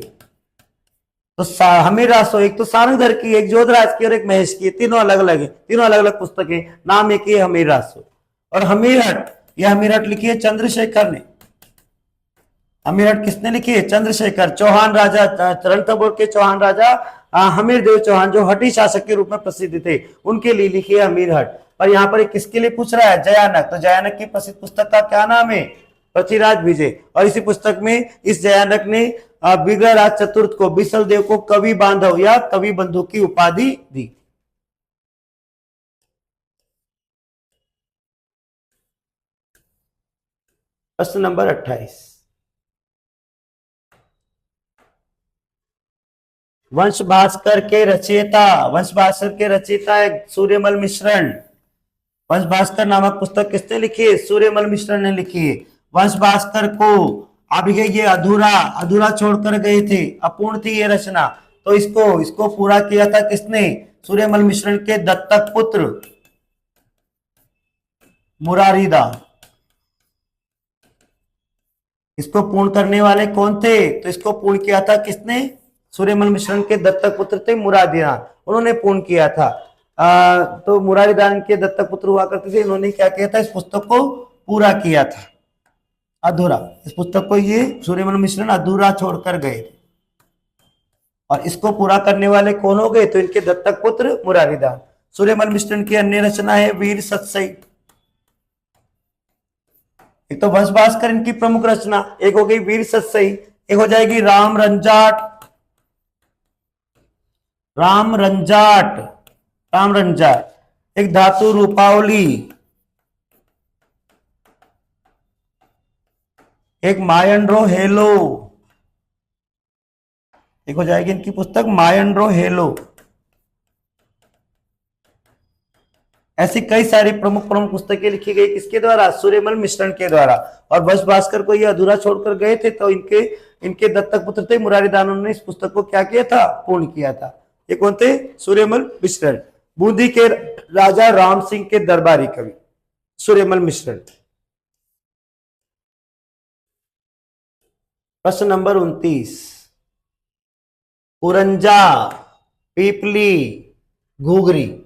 तो अमीर रासो एक तो सारंगधर की, एक जोधराज की और एक महेश की, तीनों अलग अलग है, तीनों अलग अलग पुस्तकें, नाम एक ही है अमीर रासो। और हमीरहट, यह हमीरहट लिखी है चंद्रशेखर ने। हमीरहट किसने लिखी है, चंद्रशेखर। चौहान राजा, रणथंभौर के चौहान राजा हमीर देव चौहान, जो हठी शासक के रूप में प्रसिद्ध थे, उनके लिए लिखी है हमीरहट। और यहाँ पर किसके लिए पूछ रहा है, जयानक। तो जयानक की प्रसिद्ध पुस्तक का क्या नाम है, पृथ्वीराज विजय। और इसी पुस्तक में इस जयानक ने विग्रहराज चतुर्थ को, बीसल देव को कवि बांधव या कवि बंधु की उपाधि दी। प्रश्न नंबर 28, वंश भास्कर के रचयिता है सूर्यमल मिश्रण। वंश भास्कर नामक पुस्तक किसने लिखी है, सूर्यमल मिश्रण ने लिखी है। वंश भास्कर को अब ये अधूरा छोड़कर गए थे, अपूर्ण थी ये रचना, तो इसको पूरा किया था किसने, सूर्यमल मिश्रण के दत्तक पुत्र मुरारीदास। इसको पूर्ण करने वाले कौन थे, तो इसको पूर्ण किया था किसने, सूर्यमल मिश्रण के दत्तक पुत्र थे मुरारीदास, उन्होंने पूर्ण किया था। तो मुरारीदास के दत्तक पुत्र हुआ करते थे, इन्होंने क्या किया था, इस पुस्तक को पूरा किया था अधूरा। इस पुस्तक को ये सूर्यमल मिश्रण अधूरा छोड़कर गए, और इसको पूरा करने वाले कौन हो गए, तो इनके दत्तक पुत्र मुरारीदास। सूर्यमल मिश्रण की अन्य रचना है वीर सतसई। एक तो वंश भास्कर इनकी प्रमुख रचना, एक हो गई वीर सतसई, एक हो जाएगी राम रंजाट, एक धातु रूपावली, एक मायंड्रो हेलो, एक हो जाएगी इनकी पुस्तक मायंड्रो हेलो। ऐसी कई सारी प्रमुख पुस्तकें लिखी गई किसके द्वारा, सूर्यमल मिश्रण के द्वारा। और वंश भास्कर को ये अधूरा छोड़कर गए थे, तो इनके दत्तक पुत्र थे मुरारीदास, ने इस पुस्तक को क्या किया था, पूर्ण किया था। ये कौन थे, सूर्यमल मिश्रण। बूंदी के राजा राम सिंह के दरबारी कवि सूर्यमल मिश्रण। प्रश्न नंबर 29, कुरंजा, पीपली, घुघरी।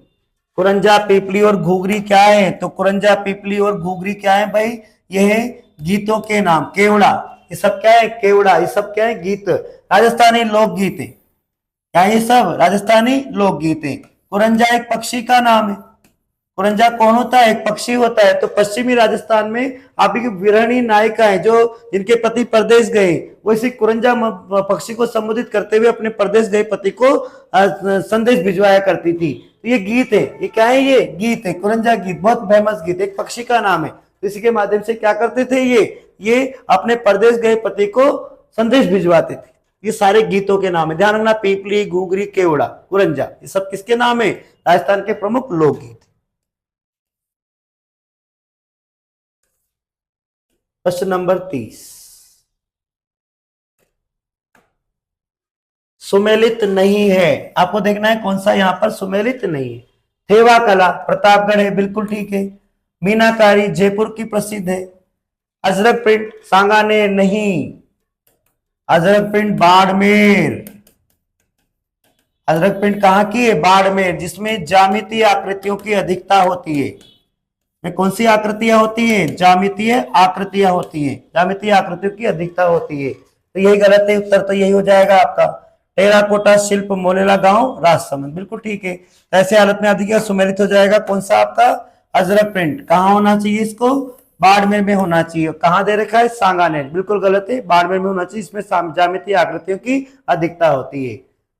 कुरंजा, पीपली और घुघरी क्या है, तो कुरंजा, पीपली और घुघरी क्या है भाई, यह है गीतों के नाम। केवड़ा, ये सब क्या है, केवड़ा, ये सब क्या है, गीत, राजस्थानी लोकगीत है। क्या ये सब राजस्थानी लोकगीत है। कुरंजा एक पक्षी का नाम है, कुरंजा कौन होता है? एक पक्षी होता है। तो पश्चिमी राजस्थान में आप एक विरहणी नायिका है जो जिनके पति परदेश गए, वो इसी कुरंजा पक्षी को संबोधित करते हुए अपने परदेश गए पति को संदेश भिजवाया करती थी। तो ये गीत है, ये क्या है? ये गीत है, कुरंजा गीत, बहुत फेमस गीत, एक पक्षी का नाम है। तो इसी के माध्यम से क्या करते थे ये अपने परदेश गए पति को संदेश भिजवाते थे। ये सारे गीतों के नाम है, ध्यान रखना। पीपली, घुघरी, केवड़ा, कुरंजा, ये सब किसके नाम है? राजस्थान के प्रमुख लोकगीत। प्रश्न नंबर 30, सुमेलित नहीं है, आपको देखना है कौन सा यहां पर सुमेलित नहीं है। थेवा कला प्रतापगढ़ है, बिल्कुल ठीक है। मीनाकारी जयपुर की प्रसिद्ध है। अजरक प्रिंट सांगानेर नहीं, अजरक प्रिंट बाड़मेर। अजरक प्रिंट कहां की है? बाड़मेर, जिसमें ज्यामितीय आकृतियों की अधिकता होती है। में कौन सी आकृतियां होती हैं? ज्यामितीय आकृतियां होती हैं, ज्यामितीय आकृतियों की अधिकता होती है। तो यही गलत है, उत्तर तो यही हो जाएगा आपका। टेराकोटा शिल्प मोलेला गांव राजसमंद, बिल्कुल ठीक है। ऐसे हालत में अधिक सुमेलित हो जाएगा कौन सा आपका? अजरक प्रिंट। कहाँ होना चाहिए इसको? बाड़मेर में होना चाहिए। कहाँ दे रखा है? सांगानेर, बिल्कुल गलत है, बाड़मेर में होना चाहिए, इसमें ज्यामितीय आकृतियों की अधिकता होती है।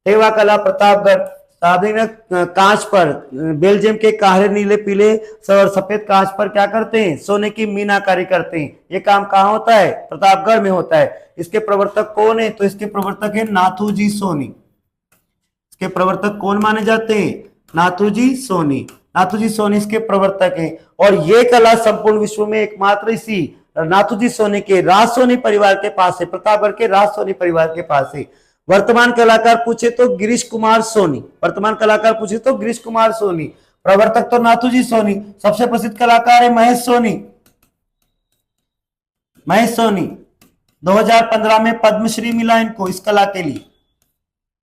थेवा कला प्रतापगढ़, कांच पर, बेल्जियम के काले नीले पीले और सफेद कांच पर क्या करते हैं? सोने की मीनाकारी करते हैं। ये काम कहाँ होता है? प्रतापगढ़ में होता है। इसके प्रवर्तक कौन है? तो इसके प्रवर्तक है नाथूजी सोनी। इसके प्रवर्तक कौन माने जाते हैं? नाथूजी सोनी। नाथूजी सोनी इसके प्रवर्तक हैं। और ये कला संपूर्ण विश्व में एकमात्र इसी नाथूजी सोनी के राज सोनी परिवार के पास है, प्रतापगढ़ के राज सोनी परिवार के पास है। वर्तमान कलाकार पूछे तो गिरीश कुमार सोनी, वर्तमान कलाकार पूछे तो गिरीश कुमार सोनी। प्रवर्तक तो नाथूजी सोनी। सबसे प्रसिद्ध कलाकार है महेश सोनी। महेश सोनी 2015 में पद्मश्री मिला इनको इस कला के लिए।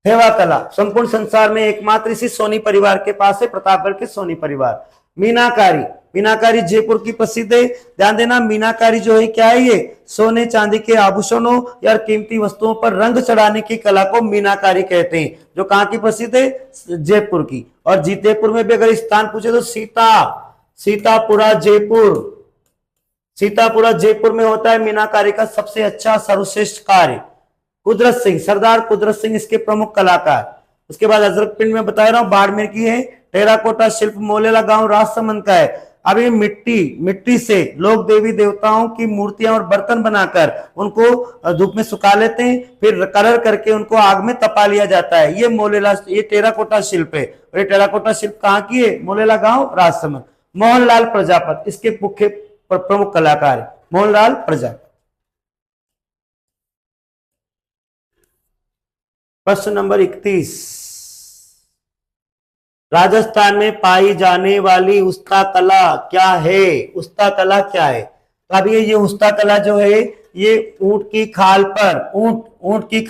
थेवा कला संपूर्ण संसार में एकमात्र इसी सोनी परिवार के पास है, प्रतापगढ़ के सोनी परिवार। मीनाकारी, मीनाकारी जयपुर की प्रसिद्ध है। ध्यान देना, मीनाकारी जो है क्या है? ये सोने चांदी के आभूषणों या कीमती वस्तुओं पर रंग चढ़ाने की कला को मीनाकारी कहते हैं, जो कहां की प्रसिद्ध है? जयपुर की। और जयपुर में भी अगर स्थान पूछे तो सीतापुरा जयपुर, सीतापुरा जयपुर में होता है मीनाकारी का सबसे अच्छा सर्वश्रेष्ठ कार्य। कुदरत सिंह, सरदार कुदरत सिंह इसके प्रमुख कलाकार। उसके बाद अजरक पिंड में बता रहा हूं, बाड़मेर की है। टेराकोटा शिल्प मोलेला गांव राजसमंद का है। अब ये मिट्टी से लोग देवी देवताओं की मूर्तियां और बर्तन बनाकर उनको धूप में सुखा लेते हैं, फिर कलर करके उनको आग में तपा लिया जाता है। ये टेराकोटा शिल्प है। और ये टेराकोटा शिल्प कहाँ की है? मोलेला गांव राजसमंद। मोहनलाल प्रजापत इसके मुख्य प्रमुख कलाकार है, मोहनलाल प्रजापत। प्रश्न नंबर 31, राजस्थान में पाई जाने वाली उस्ता कला क्या है? उस्ता कला क्या है? तो अब ये उस्ता कला जो है ये ऊंट की खाल पर, ऊंट की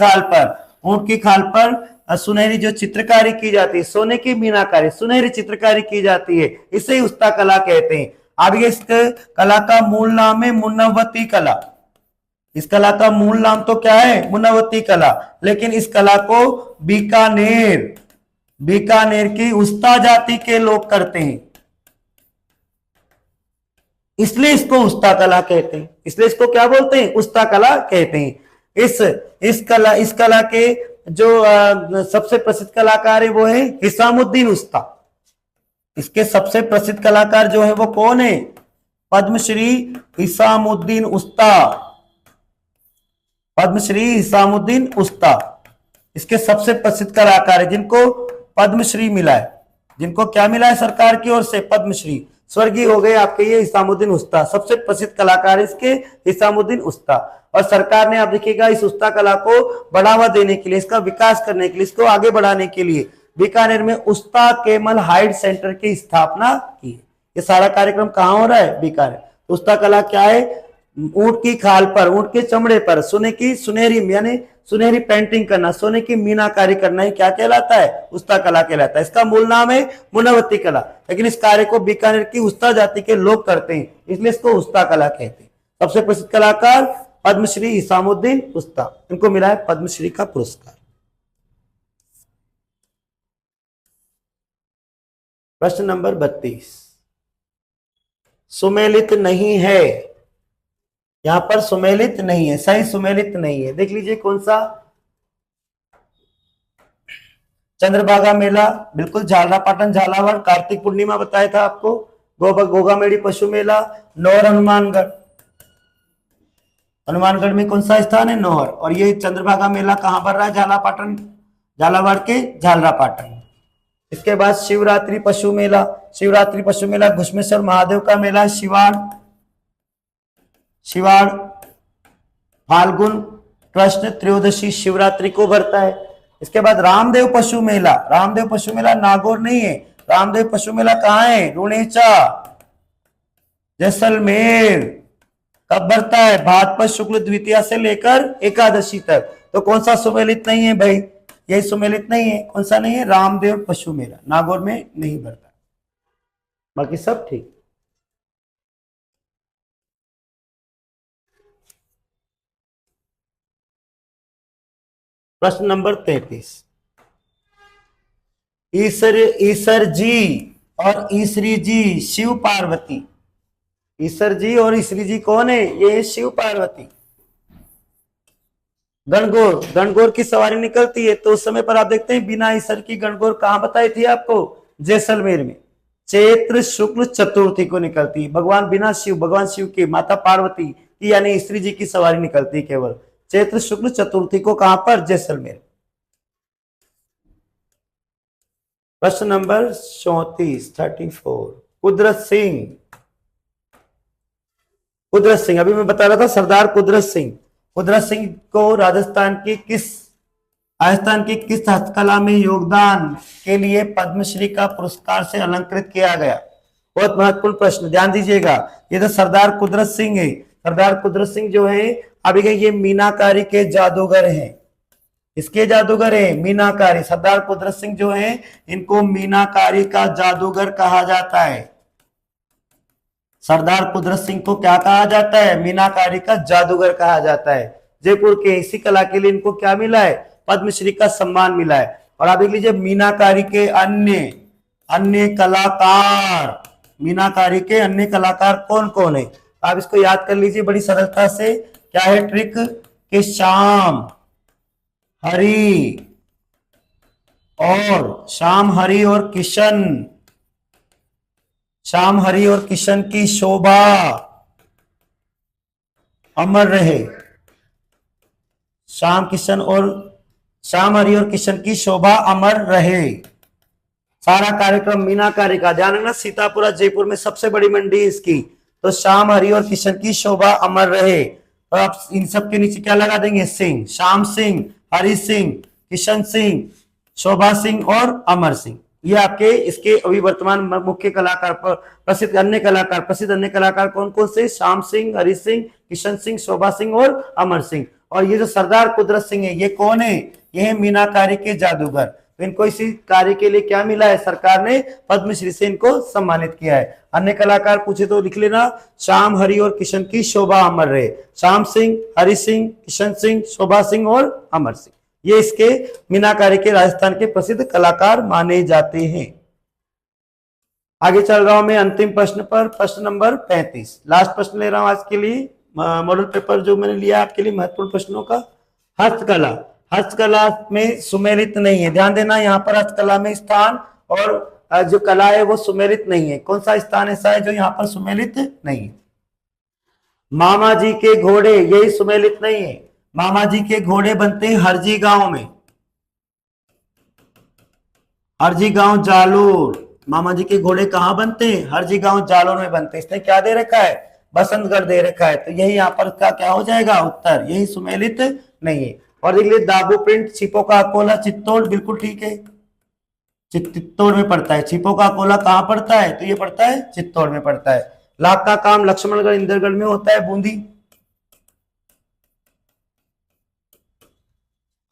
खाल पर सुनहरी जो चित्रकारी की जाती है, सोने की मीनाकारी, सुनहरी चित्रकारी की जाती है, इसे ही उस्ता कला कहते हैं। अब ये इस कला का मूल नाम है मुन्नवती कला। इस कला का मूल नाम तो क्या है? मुन्नवती कला। लेकिन इस कला को बीकानेर की उस्ता जाति के लोग करते हैं, इसलिए इसको उस्ता कला कहते हैं। इसलिए इसको क्या बोलते हैं? उस्ता कला कहते हैं। इस कला के जो सबसे प्रसिद्ध कलाकार है वो है हिसामुद्दीन उस्ता। इसके सबसे प्रसिद्ध कलाकार जो है वो कौन है? पद्मश्री हिसामुद्दीन उस्ता। पद्मश्री हिसामुद्दीन उस्ता इसके सबसे प्रसिद्ध कलाकार है, जिनको पद्मश्री मिला है। जिनको क्या मिला है सरकार की ओर से? पद्मश्री। स्वर्गीय हो गए आपके ये हिसामुद्दीन उस्ता, सबसे प्रसिद्ध कलाकार इसके हिसामुद्दीन उस्ता। और सरकार ने, आप देखिएगा, इस उस्ता कला को बढ़ावा देने के लिए, इसका विकास करने के लिए, इसको आगे बढ़ाने के लिए बीकानेर में उस्ता केमल हाइड सेंटर की स्थापना की। ये सारा कार्यक्रम कहाँ हो रहा है? बीकानेर। उस्ता कला क्या है? ऊंट की खाल पर, ऊंट के चमड़े पर सोने की सुनहरी यानी सुनहरी पेंटिंग करना, सोने की मीनाकारी करना, ही क्या कहलाता है? उस्ता कला कहलाता है। इसका मूल नाम है मुन्नवती कला, लेकिन इस कार्य को बीकानेर की उस्ता जाति के लोग करते हैं, इसलिए इसको उस्ता कला कहते हैं। सबसे प्रसिद्ध कलाकार पद्मश्री हिसामुद्दीन उस्ता, इनको मिला है पद्मश्री का पुरस्कार। प्रश्न नंबर 32, सुमेलित नहीं है, यहां पर सुमेलित नहीं है, सही सुमेलित नहीं है। देख लीजिए कौन सा, चंद्रभागा मेला बिल्कुल, झालरापाटन झालावाड़, कार्तिक पूर्णिमा बताया था आपको, गोगामेड़ी पशु मेला, नौहर हनुमानगढ़, हनुमानगढ़ में कौन सा स्थान है, नौहर। और ये चंद्रभागा मेला कहां पर रहा है, झालापाटन, झालावाड़ के झालरापाटन। इसके बाद शिवरात्रि पशु मेला, शिवरात्रि पशु मेला घुश्मेश्वर महादेव का मेला, शिवाड़, शिवाड़ फाल्गुन कृष्ण त्रयोदशी शिवरात्रि को भरता है। इसके बाद रामदेव पशु मेला, रामदेव पशु मेला नागौर नहीं है, रामदेव पशु मेला कहाँ है, रुणेचा जैसलमेर। कब भरता है, भाद्रपद शुक्ल द्वितीया से लेकर एकादशी तक। तो कौन सा सुमेलित नहीं है भाई, यही सुमेलित नहीं है। कौन सा नहीं है, रामदेव पशु मेला, नागौर में नहीं भरता, बाकी सब ठीक। प्रश्न नंबर 33, ईसर जी और ईसरी जी शिव पार्वती, ईसर जी और ईसरी जी कौन है, ये शिव पार्वती। गणगौर, गणगौर की सवारी निकलती है तो उस समय पर आप देखते हैं बिना ईसर की गणगौर कहां बताई थी आपको, जैसलमेर में, चैत्र शुक्ल चतुर्थी को निकलती है। भगवान बिना शिव, भगवान शिव की माता पार्वती की यानी ईसरी जी की सवारी निकलती है केवल चैत्र शुक्ल चतुर्थी को, कहां पर, जैसलमेर। प्रश्न नंबर 34, कुदरत सिंह, कुदरत सिंह, अभी मैं बता रहा था सरदार कुदरत सिंह, कुदरत सिंह को राजस्थान की किस हस्तकला में योगदान के लिए पद्मश्री का पुरस्कार से अलंकृत किया गया। बहुत महत्वपूर्ण प्रश्न, ध्यान दीजिएगा। ये तो सरदार कुदरत सिंह है, सरदार कुदरत सिंह जो है अभी ये मीनाकारी के जादूगर हैं, इसके जादूगर है मीनाकारी। सरदार कुदरत सिंह जो है इनको मीनाकारी का जादूगर कहा जाता है। सरदार कुदरत सिंह को क्या कहा जाता है, मीनाकारी का जादूगर कहा जाता है। जयपुर के इसी कला के लिए इनको क्या मिला है, पद्मश्री का सम्मान मिला है। और आप देख लीजिए मीनाकारी के अन्य कलाकार, मीनाकारी के अन्य कलाकार कौन कौन है, आप इसको याद कर लीजिए बड़ी सरलता से। क्या है ट्रिक, कि श्याम हरि और किशन, श्याम हरि और किशन की शोभा अमर रहे, श्याम हरि और किशन की शोभा अमर रहे। सारा कार्यक्रम मीनाकारी का, ध्यान रखना सीतापुरा जयपुर में सबसे बड़ी मंडी इसकी। तो श्याम हरि और किशन की शोभा अमर रहे, तो आप इन सब के नीचे क्या लगा देंगे, सिंह, श्याम सिंह, हरि सिंह, किशन सिंह, शोभा सिंह और अमर सिंह। ये आपके इसके अभी वर्तमान मुख्य कलाकार, प्रसिद्ध अन्य कलाकार कौन कौन से, श्याम सिंह, हरि सिंह, किशन सिंह, शोभा सिंह और अमर सिंह। और ये जो सरदार कुदरत सिंह है ये कौन है, ये है मीनाकारी के जादूगर। तो इनको इसी कार्य के लिए क्या मिला है, सरकार ने पद्मश्री से इनको सम्मानित किया है। अन्य कलाकार पूछे तो लिख लेना, श्याम हरि और किशन की शोभा अमर रहे, श्याम सिंह, हरि सिंह, किशन सिंह, शोभा सिंह और अमर सिंह, ये इसके मीनाकारी के राजस्थान के प्रसिद्ध कलाकार माने जाते हैं। आगे चल रहा हूं मैं अंतिम प्रश्न पर, प्रश्न नंबर 35, लास्ट प्रश्न ले रहा हूं आज के लिए, मॉडल पेपर जो मैंने लिया आपके लिए महत्वपूर्ण प्रश्नों का। हस्तकला, हस्तकला में सुमेलित नहीं है, ध्यान देना यहाँ पर हस्तकला में स्थान और जो कला है वो सुमेलित नहीं है। कौन सा स्थान ऐसा है जो यहाँ पर सुमेलित नहीं है, मामा जी के घोड़े, यही सुमेलित नहीं है। मामा जी के घोड़े बनते हैं हरजी गांव में, हरजी गांव जालोर। मामा जी के घोड़े कहां बनते हैं, हरजी गांव जालोर में बनते हैं। इसने क्या दे रखा है, बसंतगढ़ दे रखा है, तो यही यहाँ पर का क्या हो जाएगा उत्तर, यही सुमेलित नहीं है। और देख लीजिए दाबू प्रिंट, छिपो का अकोला चित्तौड़, बिल्कुल ठीक है, चित्तौड़ में पड़ता है। छिपो का अकोला कहाँ पड़ता है, तो ये पड़ता है चित्तौड़ में पड़ता है। लाख का काम लक्ष्मणगढ़ इंदरगढ़ में होता है, बूंदी।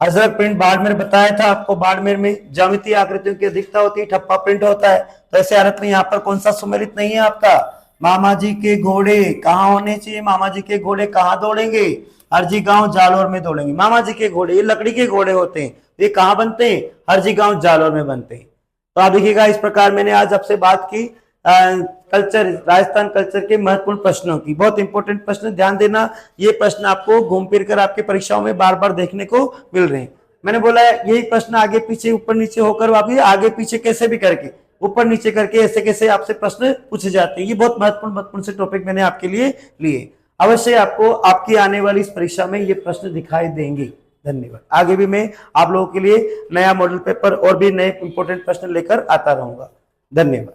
हजरत प्रिंट बाड़मेर बताया था आपको, बाड़मेर में ज्यामितीय आकृतियों की अधिकता होती है, ठप्पा प्रिंट होता है। तो ऐसे हालत में यहाँ पर कौन सा सुमेलित नहीं है आपका, मामा जी के घोड़े कहाँ होने चाहिए, मामा जी के घोड़े कहाँ दौड़ेंगे, हरजी गांव जालोर में दौड़ेंगे। मामा जी के घोड़े ये लकड़ी के घोड़े होते हैं, ये कहाँ बनते हैं, हरजी गांव जालोर में बनते हैं। तो आप देखिएगा इस प्रकार मैंने आज आपसे बात की कल्चर, राजस्थान कल्चर के महत्वपूर्ण प्रश्नों की। बहुत इंपॉर्टेंट प्रश्न, ध्यान देना, ये प्रश्न आपको घूम फिर कर आपके परीक्षाओं में बार बार देखने को मिल रहे हैं। मैंने बोला है यही प्रश्न आगे पीछे ऊपर नीचे होकर वापिस आगे पीछे कैसे भी करके ऊपर नीचे करके ऐसे कैसे आपसे प्रश्न पूछे जाते हैं। ये बहुत महत्वपूर्ण से टॉपिक मैंने आपके लिए लिए। अवश्य आपको आपकी आने वाली इस परीक्षा में ये प्रश्न दिखाई देंगे। धन्यवाद। आगे भी मैं आप लोगों के लिए नया मॉडल पेपर और भी नए इंपॉर्टेंट प्रश्न लेकर आता रहूंगा। धन्यवाद।